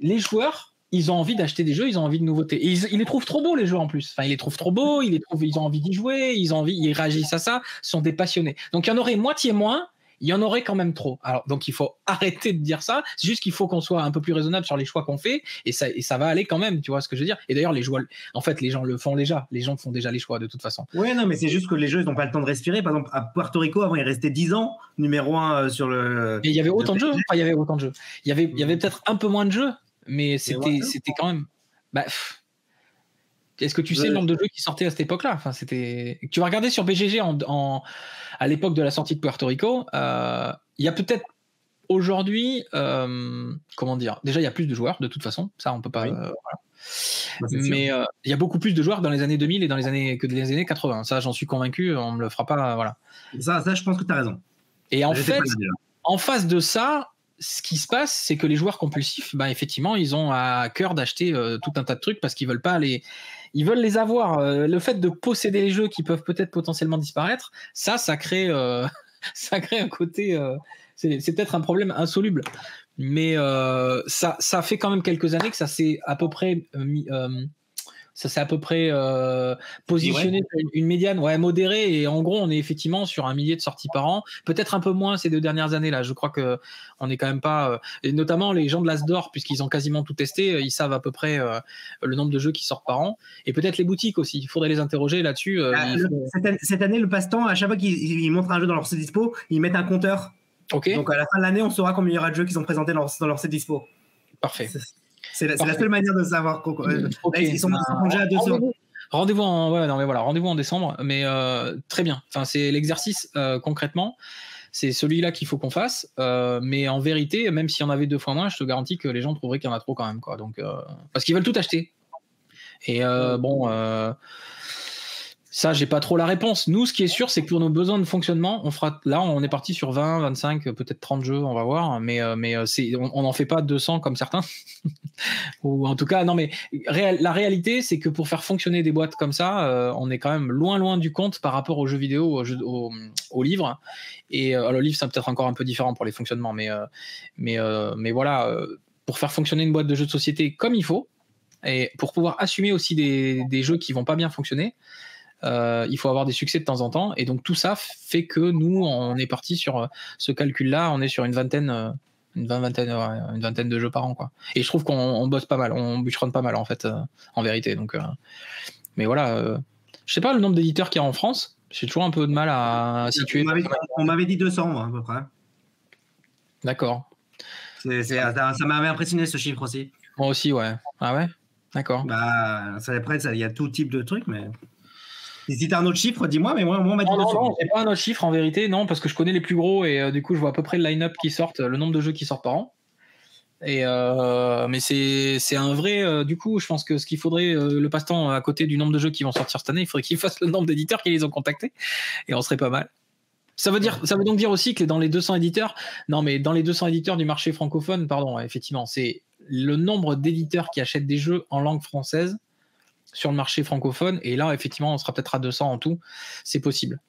[SPEAKER 1] les joueurs, ils ont envie d'acheter des jeux, ils ont envie de nouveautés. Et ils les trouvent trop beaux, les jeux en plus. Enfin, ils les trouvent trop beaux, ils ont envie d'y jouer, ils réagissent à ça, sont des passionnés. Donc il y en aurait moitié moins. Il y en aurait quand même trop. Alors, donc il faut arrêter de dire ça. C'est juste qu'il faut qu'on soit un peu plus raisonnable sur les choix qu'on fait, et ça va aller quand même. Tu vois ce que je veux dire? Et d'ailleurs, les gens le font déjà. Les gens font déjà les choix de toute façon.
[SPEAKER 2] Ouais, non, mais c'est juste que les jeux, ils n'ont pas le temps de respirer. Par exemple, à Puerto Rico, avant, il restait 10 ans, numéro 1 sur le.
[SPEAKER 1] Mais il y avait autant de jeux. Enfin, il y avait autant de jeux. Il y avait peut-être un peu moins de jeux, mais c'était quand même. Est-ce que tu sais le nombre de jeux qui sortaient à cette époque-là? Enfin, tu vas regarder sur BGG à l'époque de la sortie de Puerto Rico. Il y a peut-être aujourd'hui, comment dire? Déjà, il y a plus de joueurs de toute façon. Ça, on peut pas. Voilà. Mais il y a beaucoup plus de joueurs dans les années 2000 et dans les années 80. Ça, j'en suis convaincu. On me le fera pas. Voilà.
[SPEAKER 2] Ça, je pense que tu as raison.
[SPEAKER 1] Et en fait, en face de ça, ce qui se passe, c'est que les joueurs compulsifs, effectivement, ils ont à cœur d'acheter tout un tas de trucs parce qu'ils veulent pas ils veulent les avoir. Le fait de posséder les jeux qui peuvent peut-être potentiellement disparaître, ça crée un côté. C'est peut-être un problème insoluble, mais ça fait quand même quelques années que ça s'est à peu près positionné sur une médiane modérée, et en gros on est effectivement sur 1 millier de sorties par an, peut-être un peu moins ces 2 dernières années là. Je crois que on est quand même pas, et notamment les gens de l'Asdor, puisqu'ils ont quasiment tout testé, ils savent à peu près le nombre de jeux qui sortent par an, et peut-être les boutiques aussi, il faudrait les interroger là-dessus.
[SPEAKER 2] Cette année, le passe-temps, à chaque fois qu'ils montrent un jeu dans leur set dispo, ils mettent un compteur.
[SPEAKER 1] Okay.
[SPEAKER 2] Donc à la fin de l'année, on saura combien il y aura de jeux qui sont présentés dans leur set dispo.
[SPEAKER 1] Parfait.
[SPEAKER 2] C'est la seule manière de savoir. Ils sont déjà à 200.
[SPEAKER 1] Rendez-vous en décembre, mais très bien. Enfin, c'est l'exercice concrètement. C'est celui-là qu'il faut qu'on fasse. Mais en vérité, même s'il y en avait 2 fois moins, je te garantis que les gens trouveraient qu'il y en a trop quand même, quoi. Donc, parce qu'ils veulent tout acheter. Et ça, j'ai pas trop la réponse. Nous, ce qui est sûr, c'est que pour nos besoins de fonctionnement, on est parti sur 20, 25, peut-être 30 jeux, on va voir. Mais on n'en fait pas 200 comme certains. Ou en tout cas, non, mais la réalité, c'est que pour faire fonctionner des boîtes comme ça, on est quand même loin du compte par rapport aux jeux vidéo, aux livres. Et le livre, c'est peut-être encore un peu différent pour les fonctionnements, mais voilà, pour faire fonctionner une boîte de jeux de société comme il faut, et pour pouvoir assumer aussi des jeux qui vont pas bien fonctionner, il faut avoir des succès de temps en temps, et donc tout ça fait que nous, on est parti sur ce calcul-là. On est sur une vingtaine de jeux par an, quoi. Et je trouve qu'on bosse pas mal, on bûcheronne pas mal en fait, en vérité. Donc, mais voilà, je sais pas le nombre d'éditeurs qu'il y a en France. J'ai toujours un peu de mal à situer.
[SPEAKER 2] On m'avait dit 200 à peu près.
[SPEAKER 1] D'accord.
[SPEAKER 2] Ça m'avait impressionné ce chiffre aussi.
[SPEAKER 1] Moi aussi, ouais. Ah ouais. D'accord.
[SPEAKER 2] Bah, ça, après, il y a tout type de trucs, mais. Et si t'as un autre chiffre, dis-moi, mais moi, on m'a dit
[SPEAKER 1] Non,
[SPEAKER 2] dessus.
[SPEAKER 1] non, j'ai pas un autre chiffre en vérité, non, parce que je connais les plus gros et du coup, je vois à peu près le line-up qui sortent, le nombre de jeux qui sortent par an. Et mais c'est un vrai. Du coup, je pense que ce qu'il faudrait, le passe-temps à côté du nombre de jeux qui vont sortir cette année, il faudrait qu'ils fassent le nombre d'éditeurs qui les ont contactés et on serait pas mal. Ça veut donc dire aussi que dans les 200 éditeurs, non, mais dans les 200 éditeurs du marché francophone, pardon, effectivement, c'est le nombre d'éditeurs qui achètent des jeux en langue française sur le marché francophone. Et là, effectivement, on sera peut-être à 200 en tout. C'est possible.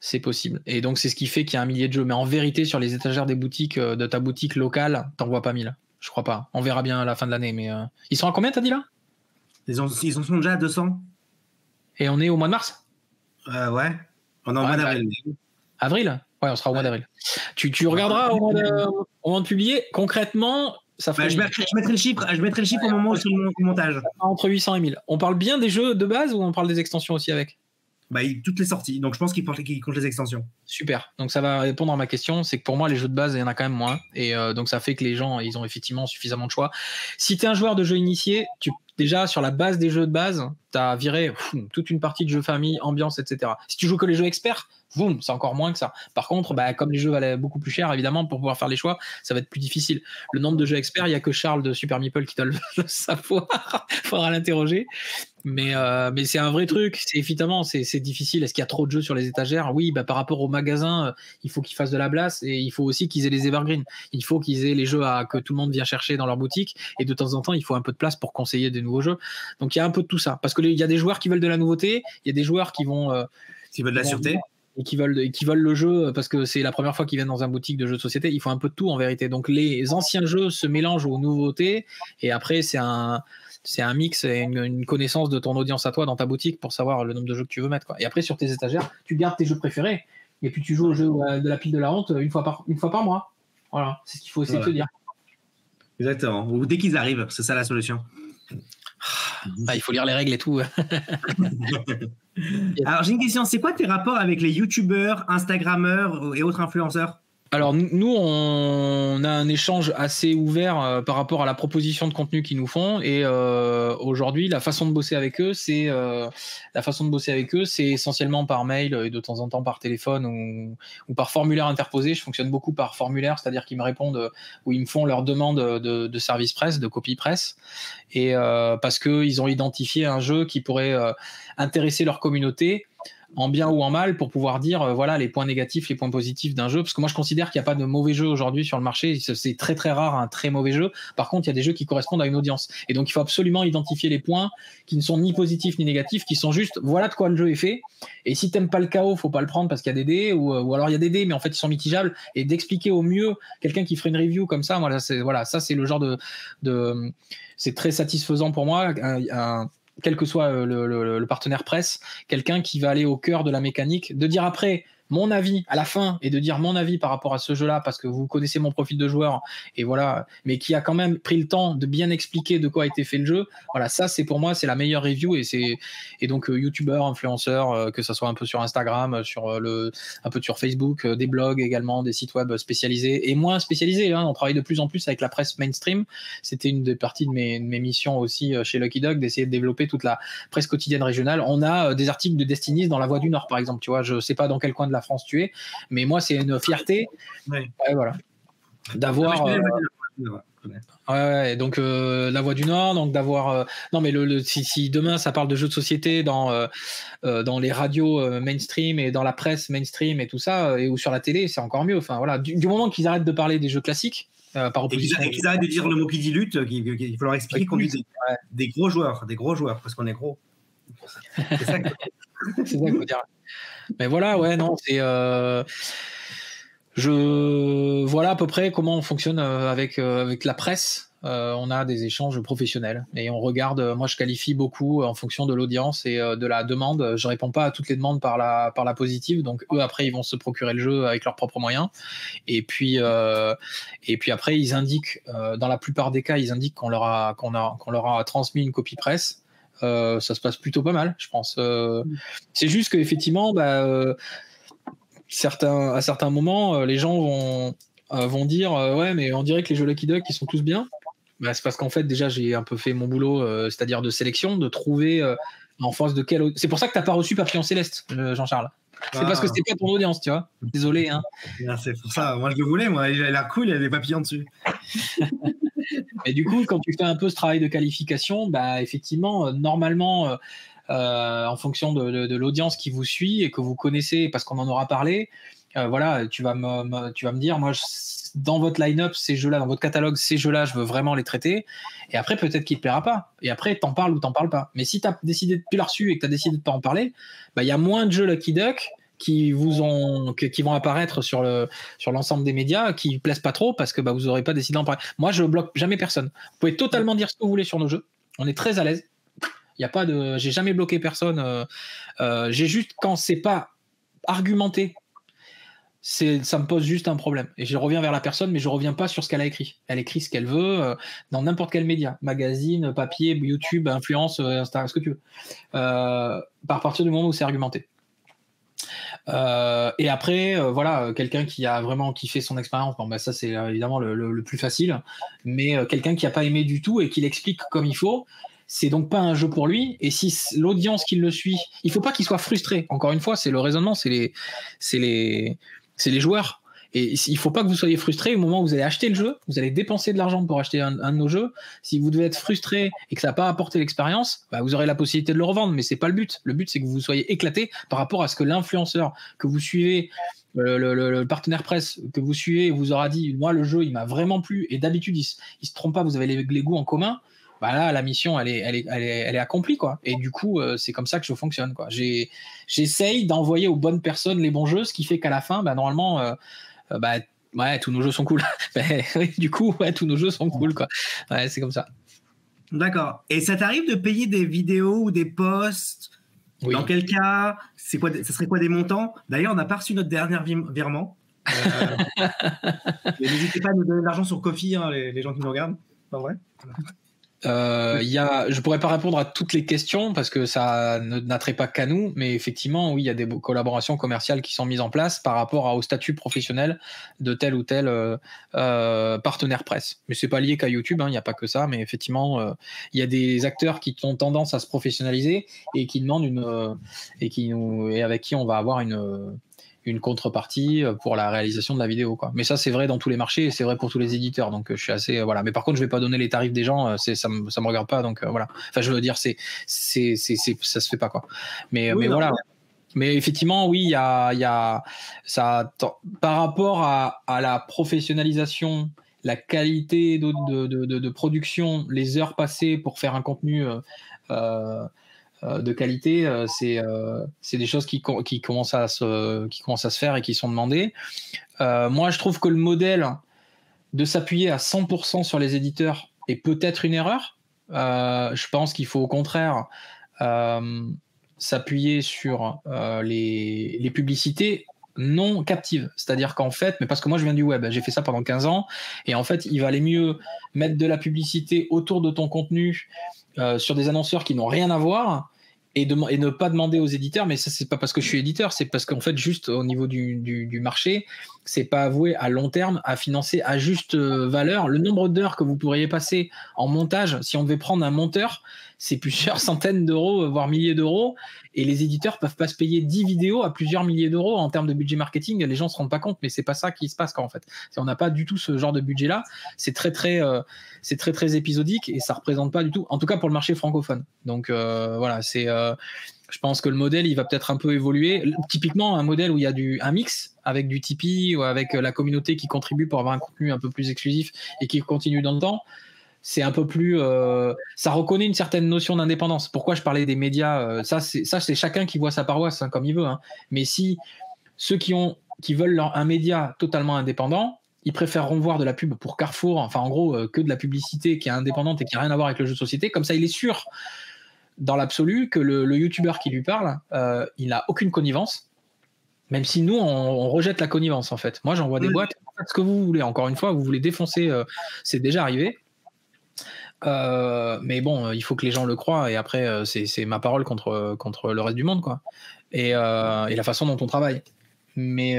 [SPEAKER 1] C'est possible. Et donc, c'est ce qui fait qu'il y a 1 millier de jeux. Mais en vérité, sur les étagères des boutiques, de ta boutique locale, t'en vois pas 1000. Je crois pas. On verra bien à la fin de l'année. Mais ils sont à combien, t'as dit là?
[SPEAKER 2] Ils en sont déjà à 200.
[SPEAKER 1] Et on est au mois de mars?
[SPEAKER 2] Ouais. On est au mois d'avril.
[SPEAKER 1] Avril? Ouais, on sera au mois d'avril. Tu regarderas au moment de publier. Concrètement, ça ferait.
[SPEAKER 2] Je mettrai le chiffre au moment où je fais le montage.
[SPEAKER 1] Entre 800 et 1000. On parle bien des jeux de base ou on parle des extensions aussi avec?
[SPEAKER 2] Toutes les sorties. Donc, je pense qu'il compte les extensions.
[SPEAKER 1] Super. Donc, ça va répondre à ma question. C'est que pour moi, les jeux de base, il y en a quand même moins. Et donc, ça fait que les gens, ils ont effectivement suffisamment de choix. Si tu es un joueur de jeux initié, déjà, sur la base des jeux de base, tu as viré toute une partie de jeux famille, ambiance, etc. Si tu joues que les jeux experts, c'est encore moins que ça. Par contre, comme les jeux valaient beaucoup plus cher, évidemment, pour pouvoir faire les choix, ça va être plus difficile. Le nombre de jeux experts, il n'y a que Charles de Super Meeple qui doit le savoir. Il faudra l'interroger. Mais c'est un vrai truc. Évidemment, c'est difficile. Est-ce qu'il y a trop de jeux sur les étagères? Oui, par rapport au magasin, il faut qu'ils fassent de la place et il faut aussi qu'ils aient les evergreens. Il faut qu'ils aient les jeux que tout le monde vient chercher dans leur boutique et de temps en temps, il faut un peu de place pour conseiller des nouveaux jeux. Donc, il y a un peu de tout ça. Parce qu'il y a des joueurs qui veulent de la nouveauté, il y a des joueurs qui vont...
[SPEAKER 2] Qui veulent de la sûreté.
[SPEAKER 1] Et qui veulent le jeu parce que c'est la première fois qu'ils viennent dans un boutique de jeux de société. Il faut un peu de tout en vérité. Donc, les anciens jeux se mélangent aux nouveautés et après, c'est un mix et une connaissance de ton audience à toi dans ta boutique pour savoir le nombre de jeux que tu veux mettre, quoi. Et après, sur tes étagères, tu gardes tes jeux préférés et puis tu joues au jeu de la pile de la honte une fois par mois. Voilà, c'est ce qu'il faut essayer de se dire.
[SPEAKER 2] Exactement. Ou dès qu'ils arrivent, c'est ça la solution.
[SPEAKER 1] Il faut lire les règles et tout.
[SPEAKER 2] Alors, j'ai une question. C'est quoi tes rapports avec les youtubeurs, instagrammeurs et autres influenceurs?
[SPEAKER 1] Alors nous, on a un échange assez ouvert par rapport à la proposition de contenu qu'ils nous font et aujourd'hui, la façon de bosser avec eux, c'est essentiellement par mail et de temps en temps par téléphone ou par formulaire interposé. Je fonctionne beaucoup par formulaire, c'est-à-dire qu'ils me répondent ou ils me font leur demande de service presse, de copie presse, et parce qu'ils ont identifié un jeu qui pourrait intéresser leur communauté, en bien ou en mal, pour pouvoir dire voilà les points négatifs, les points positifs d'un jeu, parce que moi je considère qu'il n'y a pas de mauvais jeu aujourd'hui sur le marché. C'est très très rare un très mauvais jeu. Par contre, il y a des jeux qui correspondent à une audience et donc il faut absolument identifier les points qui ne sont ni positifs ni négatifs, qui sont juste voilà de quoi le jeu est fait. Et si t'aimes pas le chaos, faut pas le prendre parce qu'il y a des dés, ou alors il y a des dés mais en fait ils sont mitigables, et d'expliquer au mieux quelqu'un qui ferait une review comme ça, ça c'est le genre de c'est très satisfaisant pour moi. Quel que soit le partenaire presse, quelqu'un qui va aller au cœur de la mécanique, de dire après mon avis à la fin et de dire mon avis par rapport à ce jeu-là parce que vous connaissez mon profil de joueur et voilà, mais qui a quand même pris le temps de bien expliquer de quoi a été fait le jeu. Voilà, ça c'est pour moi c'est la meilleure review et donc youtubeurs, influenceurs, que ça soit un peu sur Instagram, un peu sur Facebook, des blogs également, des sites web spécialisés et moins spécialisés. On travaille de plus en plus avec la presse mainstream. C'était une des parties de mes missions aussi chez Lucky Dog, d'essayer de développer toute la presse quotidienne régionale. On a des articles de Destiny dans La Voix du Nord par exemple. Tu vois, je sais pas dans quel coin de la France tu es, mais moi c'est une fierté voilà, d'avoir donc La Voix du Nord, donc d'avoir non mais si demain ça parle de jeux de société dans les radios mainstream et dans la presse mainstream et tout ça ou sur la télé, c'est encore mieux. Enfin voilà, du moment qu'ils arrêtent de parler des jeux classiques par opposition
[SPEAKER 2] et qu'ils arrêtent de dire le mot qui dilute, il faut leur expliquer qu'on dit des gros joueurs parce qu'on est gros. C'est ça
[SPEAKER 1] qu'il faut dire. Mais voilà, voilà à peu près comment on fonctionne avec la presse. On a des échanges professionnels et on regarde. Moi, je qualifie beaucoup en fonction de l'audience et de la demande. Je réponds pas à toutes les demandes par la positive. Donc eux, après, ils vont se procurer le jeu avec leurs propres moyens. Et puis après, ils indiquent. Dans la plupart des cas, ils indiquent qu'on leur a transmis une copie presse. Ça se passe plutôt pas mal, je pense. C'est juste qu'effectivement, à certains moments, les gens vont dire ouais, mais on dirait que les jeux Lucky Duck ils sont tous bien. Bah, c'est parce qu'en fait, déjà, j'ai un peu fait mon boulot, c'est-à-dire de sélection, de trouver en face de quel. C'est pour ça que tu n'as pas reçu Papillon Céleste, Jean-Charles. C'est parce que c'est pas ton audience, tu vois. Désolé. Hein.
[SPEAKER 2] C'est pour ça. Moi, je le voulais. Moi, il a l'air cool. Il y a des papillons dessus.
[SPEAKER 1] Et du coup, quand tu fais un peu ce travail de qualification, bah, effectivement, normalement, en fonction de l'audience qui vous suit et que vous connaissez, parce qu'on en aura parlé, voilà, tu vas me dire, moi, dans votre line-up, ces jeux-là, dans votre catalogue, ces jeux-là, je veux vraiment les traiter. Et après, peut-être qu'il ne te plaira pas. Et après, t'en parles ou t'en parles pas. Mais si tu as décidé de plus l'as reçu et que tu as décidé de ne pas en parler, bah, y a moins de jeux Lucky Duck qui vont apparaître sur l'ensemble des médias, qui ne plaisent pas trop parce que bah, vous n'aurez pas décidé d'en parler. Moi, je bloque jamais personne. Vous pouvez totalement dire ce que vous voulez sur nos jeux. On est très à l'aise. Il y a pas de, j'ai jamais bloqué personne. J'ai juste, quand c'est pas argumenté, ça me pose juste un problème. Et je reviens vers la personne, mais je reviens pas sur ce qu'elle a écrit. Elle écrit ce qu'elle veut dans n'importe quel média, magazine, papier, YouTube, influence, Instagram, ce que tu veux. À partir du moment où c'est argumenté. Et après, voilà, quelqu'un qui a vraiment kiffé son expérience, bon, bah, ça c'est évidemment le plus facile, mais quelqu'un qui n'a pas aimé du tout et qui l'explique comme il faut, c'est donc pas un jeu pour lui. Et si l'audience qui le suit, il faut pas qu'il soit frustré. Encore une fois, c'est le raisonnement, c'est les joueurs. Et il faut pas que vous soyez frustré au moment où vous allez acheter le jeu, vous allez dépenser de l'argent pour acheter un de nos jeux. Si vous devez être frustré et que ça n'a pas apporté l'expérience, bah vous aurez la possibilité de le revendre, mais c'est pas le but. Le but, c'est que vous soyez éclaté par rapport à ce que l'influenceur que vous suivez, le partenaire presse que vous suivez, vous aura dit, moi, le jeu, il m'a vraiment plu. Et d'habitude, il se trompe pas, vous avez les goûts en commun. Bah là, la mission, elle est accomplie, quoi. Et du coup, c'est comme ça que je fonctionne, quoi. J'essaye d'envoyer aux bonnes personnes les bons jeux, ce qui fait qu'à la fin, bah, normalement, bah, ouais, tous nos jeux sont cool. Du coup, ouais, tous nos jeux sont cool, quoi. Ouais, c'est comme ça.
[SPEAKER 2] D'accord. Et ça t'arrive de payer des vidéos ou des posts? Oui. Dans quel cas? Ça serait quoi des montants? D'ailleurs, on n'a pas reçu notre dernier virement. N'hésitez pas à nous donner de l'argent sur Ko-fi, hein, les gens qui nous regardent. Pas vrai?
[SPEAKER 1] Je pourrais pas répondre à toutes les questions parce que ça n'attrait pas qu'à nous, mais effectivement, oui, il y a des collaborations commerciales qui sont mises en place par rapport au statut professionnel de tel ou tel partenaire presse. Mais c'est pas lié qu'à YouTube, hein, il n'y a pas que ça, mais effectivement, il y a des acteurs qui ont tendance à se professionnaliser et qui demandent et avec qui on va avoir une contrepartie pour la réalisation de la vidéo, quoi. Mais ça, c'est vrai dans tous les marchés et c'est vrai pour tous les éditeurs. Donc, je suis assez voilà. Mais par contre, je vais pas donner les tarifs des gens. Ça me regarde pas. Donc voilà. Enfin, je veux dire, ça se fait pas, quoi. Mais voilà. Mais effectivement, oui, il y a ça par rapport à la professionnalisation, la qualité de production, les heures passées pour faire un contenu de qualité, c'est des choses qui commencent à se faire et qui sont demandées. Moi, je trouve que le modèle de s'appuyer à 100% sur les éditeurs est peut-être une erreur. Je pense qu'il faut au contraire s'appuyer sur les publicités non captives. C'est-à-dire qu'en fait, mais parce que moi je viens du web, j'ai fait ça pendant 15 ans, et en fait, il valait mieux mettre de la publicité autour de ton contenu sur des annonceurs qui n'ont rien à voir et ne pas demander aux éditeurs, mais ça c'est pas parce que je suis éditeur, c'est parce qu'en fait juste au niveau du marché, c'est pas avoué à long terme à financer à juste valeur. Le nombre d'heures que vous pourriez passer en montage, si on devait prendre un monteur, c'est plusieurs centaines d'euros, voire milliers d'euros, et les éditeurs peuvent pas se payer 10 vidéos à plusieurs milliers d'euros en termes de budget marketing. Les gens se rendent pas compte, mais c'est pas ça qui se passe, quoi, en fait. On n'a pas du tout ce genre de budget là. C'est très épisodique et ça représente pas du tout, en tout cas pour le marché francophone. Donc voilà, je pense que le modèle il va peut-être un peu évoluer. Typiquement un modèle où il y a un mix avec du Tipeee ou avec la communauté qui contribue pour avoir un contenu un peu plus exclusif et qui continue dans le temps. C'est un peu plus, ça reconnaît une certaine notion d'indépendance. Pourquoi je parlais des médias, ça c'est chacun qui voit sa paroisse, hein, comme il veut, hein. Mais si ceux qui veulent un média totalement indépendant, ils préféreront voir de la pub pour Carrefour, enfin en gros que de la publicité qui est indépendante et qui n'a rien à voir avec le jeu de société. Comme ça, il est sûr dans l'absolu que le youtubeur qui lui parle, il n'a aucune connivence. Même si nous, on rejette la connivence, en fait. Moi, j'envoie des boîtes, faites ce que vous voulez. Encore une fois, vous voulez défoncer, c'est déjà arrivé. Mais bon, il faut que les gens le croient, et après c'est ma parole contre le reste du monde, quoi. Et la façon dont on travaille. Mais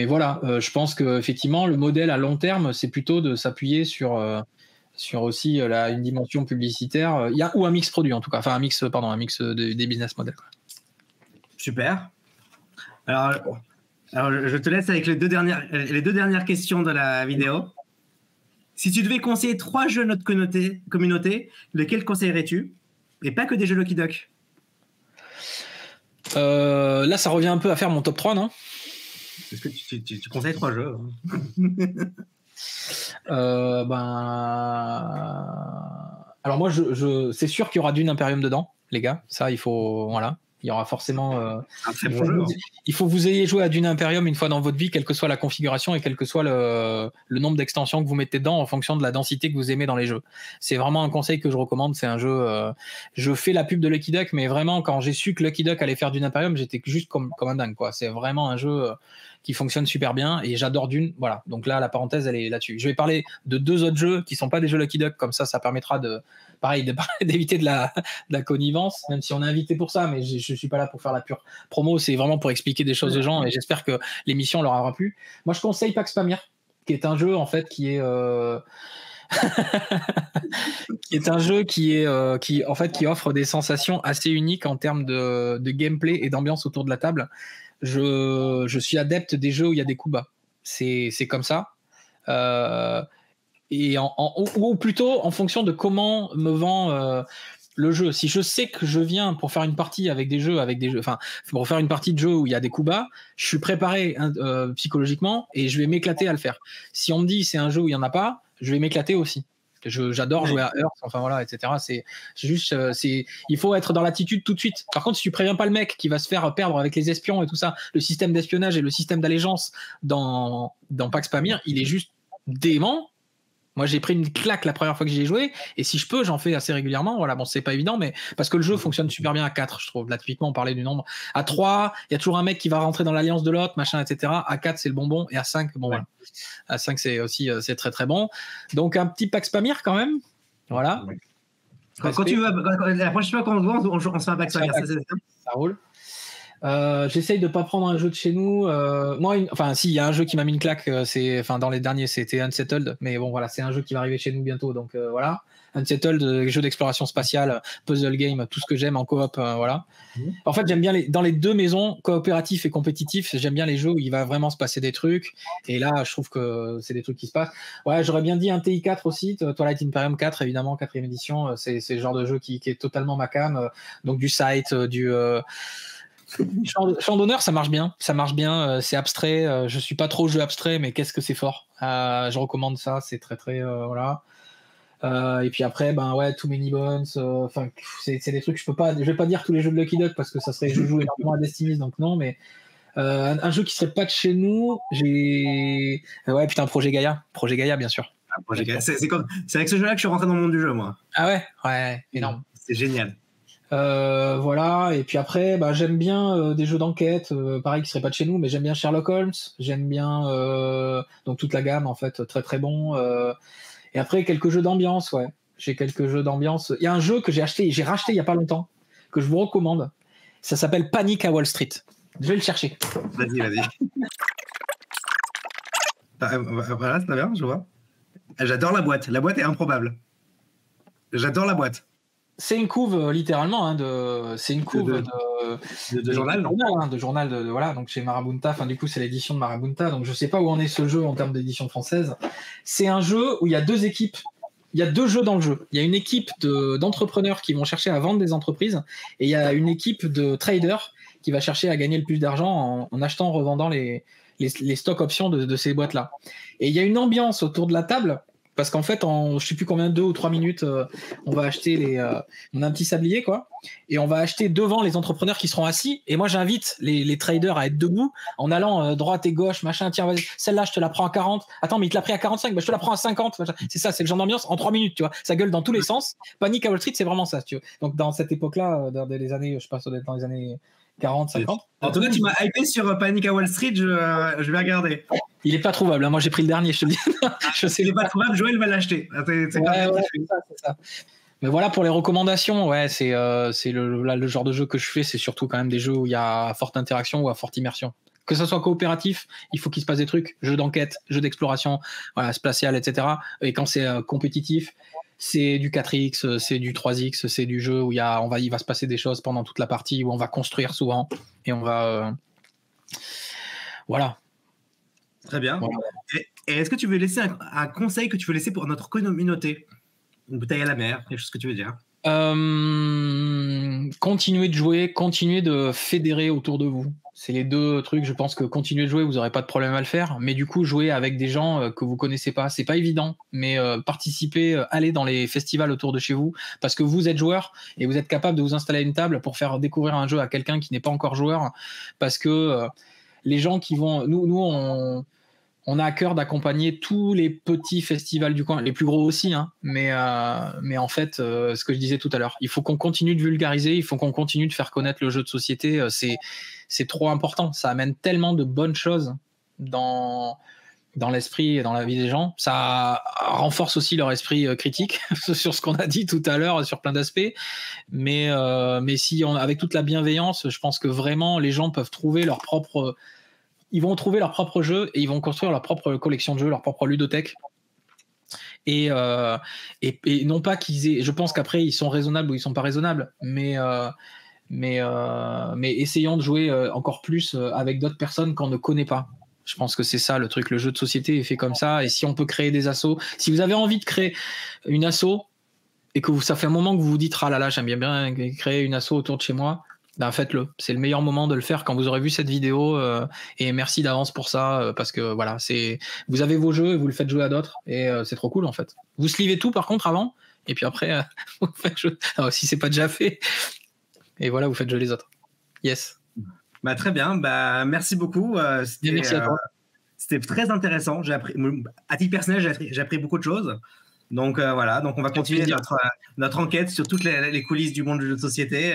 [SPEAKER 1] voilà, je pense que effectivement le modèle à long terme, c'est plutôt de s'appuyer sur sur aussi une dimension publicitaire. Ou un mix produit en tout cas, enfin un mix des business models.
[SPEAKER 2] Super. Alors, je te laisse avec les deux dernières questions de la vidéo. Si tu devais conseiller 3 jeux de notre communauté, lesquels conseillerais-tu? Et pas que des jeux Lucky Duck.
[SPEAKER 1] Là, ça revient un peu à faire mon top 3, non?
[SPEAKER 2] Est-ce que tu conseilles 3 jeux?
[SPEAKER 1] Alors moi, c'est sûr qu'il y aura Dune Imperium dedans, les gars. Ça, il faut... Voilà. Il y aura forcément...
[SPEAKER 2] un très bon jeu.
[SPEAKER 1] Il faut que vous ayez joué à Dune Imperium une fois dans votre vie, quelle que soit la configuration et quel que soit le nombre d'extensions que vous mettez dedans en fonction de la densité que vous aimez dans les jeux. C'est vraiment un conseil que je recommande. C'est un jeu... je fais la pub de Lucky Duck, mais vraiment, quand j'ai su que Lucky Duck allait faire Dune Imperium, j'étais juste comme un dingue, quoi. C'est vraiment un jeu qui fonctionne super bien et j'adore Dune. Voilà. Donc là, la parenthèse, elle est là-dessus. Je vais parler de 2 autres jeux qui sont pas des jeux Lucky Duck. Comme ça permettra d'éviter de la connivence, même si on est invité pour ça, mais je suis pas là pour faire la pure promo. C'est vraiment pour expliquer des choses aux gens et j'espère que l'émission leur aura plu. Moi, je conseille Pax Pamir, qui est un jeu en fait qui est qui est un jeu qui offre des sensations assez uniques en termes de gameplay et d'ambiance autour de la table. Je suis adepte des jeux où il y a des coups bas. C'est comme ça. Ou plutôt en fonction de comment me vend le jeu. Si je sais que je viens pour faire une partie pour faire une partie de jeu où il y a des coups bas, je suis préparé psychologiquement et je vais m'éclater à le faire. Si on me dit c'est un jeu où il y en a pas, je vais m'éclater aussi. J'adore jouer à Earth, enfin voilà, etc. Il faut être dans l'attitude tout de suite. Par contre, si tu préviens pas le mec qui va se faire perdre avec les espions et tout ça, le système d'espionnage et le système d'allégeance dans Pax Pamir, il est juste dément. Moi, j'ai pris une claque la première fois que j'y ai joué, et si je peux, j'en fais assez régulièrement. Voilà, bon, c'est pas évident, mais parce que le jeu fonctionne super bien à 4, je trouve. Là, typiquement, on parlait du nombre. À 3, il y a toujours un mec qui va rentrer dans l'alliance de l'autre, machin, etc. À 4, c'est le bonbon, et à 5, bon, voilà. À 5, c'est aussi c'est très très bon. Donc, un petit Pax Pamir quand même. Voilà.
[SPEAKER 2] Quand tu veux, la prochaine fois qu'on se voit, on se fait un Pax Pamir.
[SPEAKER 1] Ça roule. J'essaye de pas prendre un jeu de chez nous. Si, il y a un jeu qui m'a mis une claque. Dans les derniers, c'était Unsettled, mais bon, voilà, c'est un jeu qui va arriver chez nous bientôt. Donc voilà, Unsettled, jeu d'exploration spatiale, puzzle game, tout ce que j'aime en coop, voilà. En fait, j'aime bien dans les 2 maisons, coopératif et compétitif. J'aime bien les jeux où il va vraiment se passer des trucs. Et là, je trouve que c'est des trucs qui se passent. Ouais, j'aurais bien dit un TI4 aussi, Twilight Imperium 4, évidemment, 4e édition. C'est le genre de jeu qui est totalement ma came. Donc du site, Champ d'honneur, ça marche bien, c'est abstrait. Je suis pas trop jeu abstrait, mais qu'est-ce que c'est fort. Je recommande ça, c'est très très voilà. Et puis après, Too Many Bones. C'est des trucs je vais pas dire tous les jeux de Lucky Duck parce que ça serait je joue énormément à Destiny, donc non, mais un jeu qui serait pas de chez nous, Projet Gaia, bien sûr.
[SPEAKER 2] Projet Gaia. C'est avec ce jeu-là que je suis rentré dans le monde du jeu, moi.
[SPEAKER 1] Ah ouais, énorme.
[SPEAKER 2] C'est génial.
[SPEAKER 1] Voilà, et puis après j'aime bien des jeux d'enquête pareil qui seraient pas de chez nous, mais j'aime bien Sherlock Holmes, j'aime bien donc toute la gamme en fait, très très bon, et après quelques jeux d'ambiance. J'ai quelques jeux d'ambiance. Il y a un jeu que j'ai racheté il y a pas longtemps, que je vous recommande, ça s'appelle Panic à Wall Street. Je vais le chercher.
[SPEAKER 2] Vas-y. Voilà, c'est bien, je vois. J'adore la boîte est improbable. J'adore la boîte.
[SPEAKER 1] C'est une couve littéralement, c'est une couve
[SPEAKER 2] de journal,
[SPEAKER 1] de journal voilà, donc chez Marabunta. Enfin, du coup, c'est l'édition de Marabunta. Donc, je sais pas où en est ce jeu en termes d'édition française. C'est un jeu où il y a 2 équipes. Il y a 2 jeux dans le jeu. Il y a une équipe d'entrepreneurs qui vont chercher à vendre des entreprises, et il y a une équipe de traders qui va chercher à gagner le plus d'argent en achetant, revendant les stocks options de ces boîtes-là. Et il y a une ambiance autour de la table. Parce qu'en fait, je sais plus combien, 2 ou 3 minutes, on va acheter on a un petit sablier, quoi, et on va acheter devant les entrepreneurs qui seront assis. Et moi, j'invite les traders à être debout en allant droite et gauche, machin. Tiens, vas-y, celle-là, je te la prends à 40. Attends, mais il te l'a pris à 45. Je te la prends à 50. Machin. C'est ça, c'est le genre d'ambiance en 3 minutes, tu vois. Ça gueule dans tous les sens. Panic à Wall Street, c'est vraiment ça, tu vois. Donc, dans cette époque-là, dans les années, je sais pas, ça doit être dans les années 40, 50.
[SPEAKER 2] En tout cas, tu m'as hypé sur Panic à Wall Street, je vais regarder.
[SPEAKER 1] Il est pas trouvable, hein. Moi j'ai pris le dernier, je te le dis.
[SPEAKER 2] Il est pas trouvable, Joël va l'acheter.
[SPEAKER 1] C'est ça. Mais voilà pour les recommandations, c'est le genre de jeu que je fais, c'est surtout quand même des jeux où il y a forte interaction ou à forte immersion. Que ça soit coopératif, il faut qu'il se passe des trucs, jeu d'enquête, jeu d'exploration, voilà, spatial, etc. Et quand c'est compétitif, c'est du 4X, c'est du 3X, c'est du jeu où il va se passer des choses pendant toute la partie, où on va construire souvent et on va voilà.
[SPEAKER 2] Très bien. Voilà. Et est-ce que tu veux laisser un conseil que tu veux laisser pour notre communauté? Une bouteille à la mer, quelque chose que tu veux dire?
[SPEAKER 1] Continuez de jouer, continuez de fédérer autour de vous. C'est les deux trucs. Je pense que continuer de jouer, vous n'aurez pas de problème à le faire. Mais du coup, jouer avec des gens que vous connaissez pas, c'est pas évident. Mais participez, allez dans les festivals autour de chez vous, parce que vous êtes joueur et vous êtes capable de vous installer à une table pour faire découvrir un jeu à quelqu'un qui n'est pas encore joueur. Parce que les gens qui vont, nous on a à cœur d'accompagner tous les petits festivals du coin, les plus gros aussi, hein, mais en fait, ce que je disais tout à l'heure, il faut qu'on continue de vulgariser, il faut qu'on continue de faire connaître le jeu de société, c'est trop important, ça amène tellement de bonnes choses dans l'esprit et dans la vie des gens, ça renforce aussi leur esprit critique sur ce qu'on a dit tout à l'heure, sur plein d'aspects, mais si avec toute la bienveillance, je pense que vraiment les gens peuvent trouver leur propre... Ils vont trouver leur propre jeu et ils vont construire leur propre collection de jeux, leur propre ludothèque. Et non pas qu'ils aient... Je pense qu'après, ils sont raisonnables ou ils sont pas raisonnables, mais essayons de jouer encore plus avec d'autres personnes qu'on ne connaît pas. Je pense que c'est ça le truc. Le jeu de société est fait comme ça. Et si on peut créer des assos, si vous avez envie de créer une asso et que ça fait un moment que vous vous dites « Ah là là, j'aime bien créer une asso autour de chez moi », ben faites-le. C'est le meilleur moment de le faire quand vous aurez vu cette vidéo et merci d'avance pour ça parce que voilà, vous avez vos jeux et vous le faites jouer à d'autres et c'est trop cool en fait. Vous slivez tout par contre avant et puis après vous faites jouer. Alors, si c'est pas déjà fait et voilà, vous faites jouer les autres. Yes.
[SPEAKER 2] Bah, très bien. Bah, merci beaucoup.
[SPEAKER 1] Merci à toi.
[SPEAKER 2] C'était très intéressant. À titre personnel, j'ai appris beaucoup de choses. Donc voilà, donc on va continuer notre enquête sur toutes les coulisses du monde du jeu de société.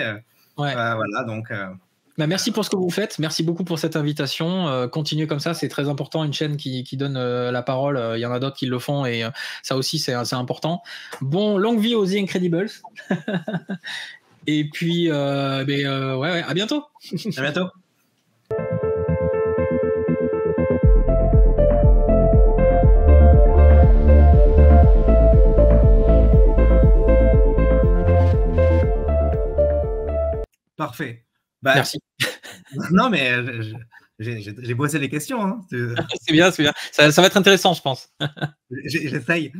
[SPEAKER 1] Ouais.
[SPEAKER 2] Voilà, donc.
[SPEAKER 1] Bah, merci pour ce que vous faites. Merci beaucoup pour cette invitation. Continuez comme ça, c'est très important. Une chaîne qui donne la parole. Il y en a d'autres qui le font et ça aussi, c'est important. Bon, longue vie aux The Incredibles. Et puis, ouais, à bientôt.
[SPEAKER 2] À bientôt. Parfait. Bah,
[SPEAKER 1] merci.
[SPEAKER 2] Non, mais j'ai bossé les questions. Hein.
[SPEAKER 1] C'est bien. Ça va être intéressant, je pense.
[SPEAKER 2] J'essaye.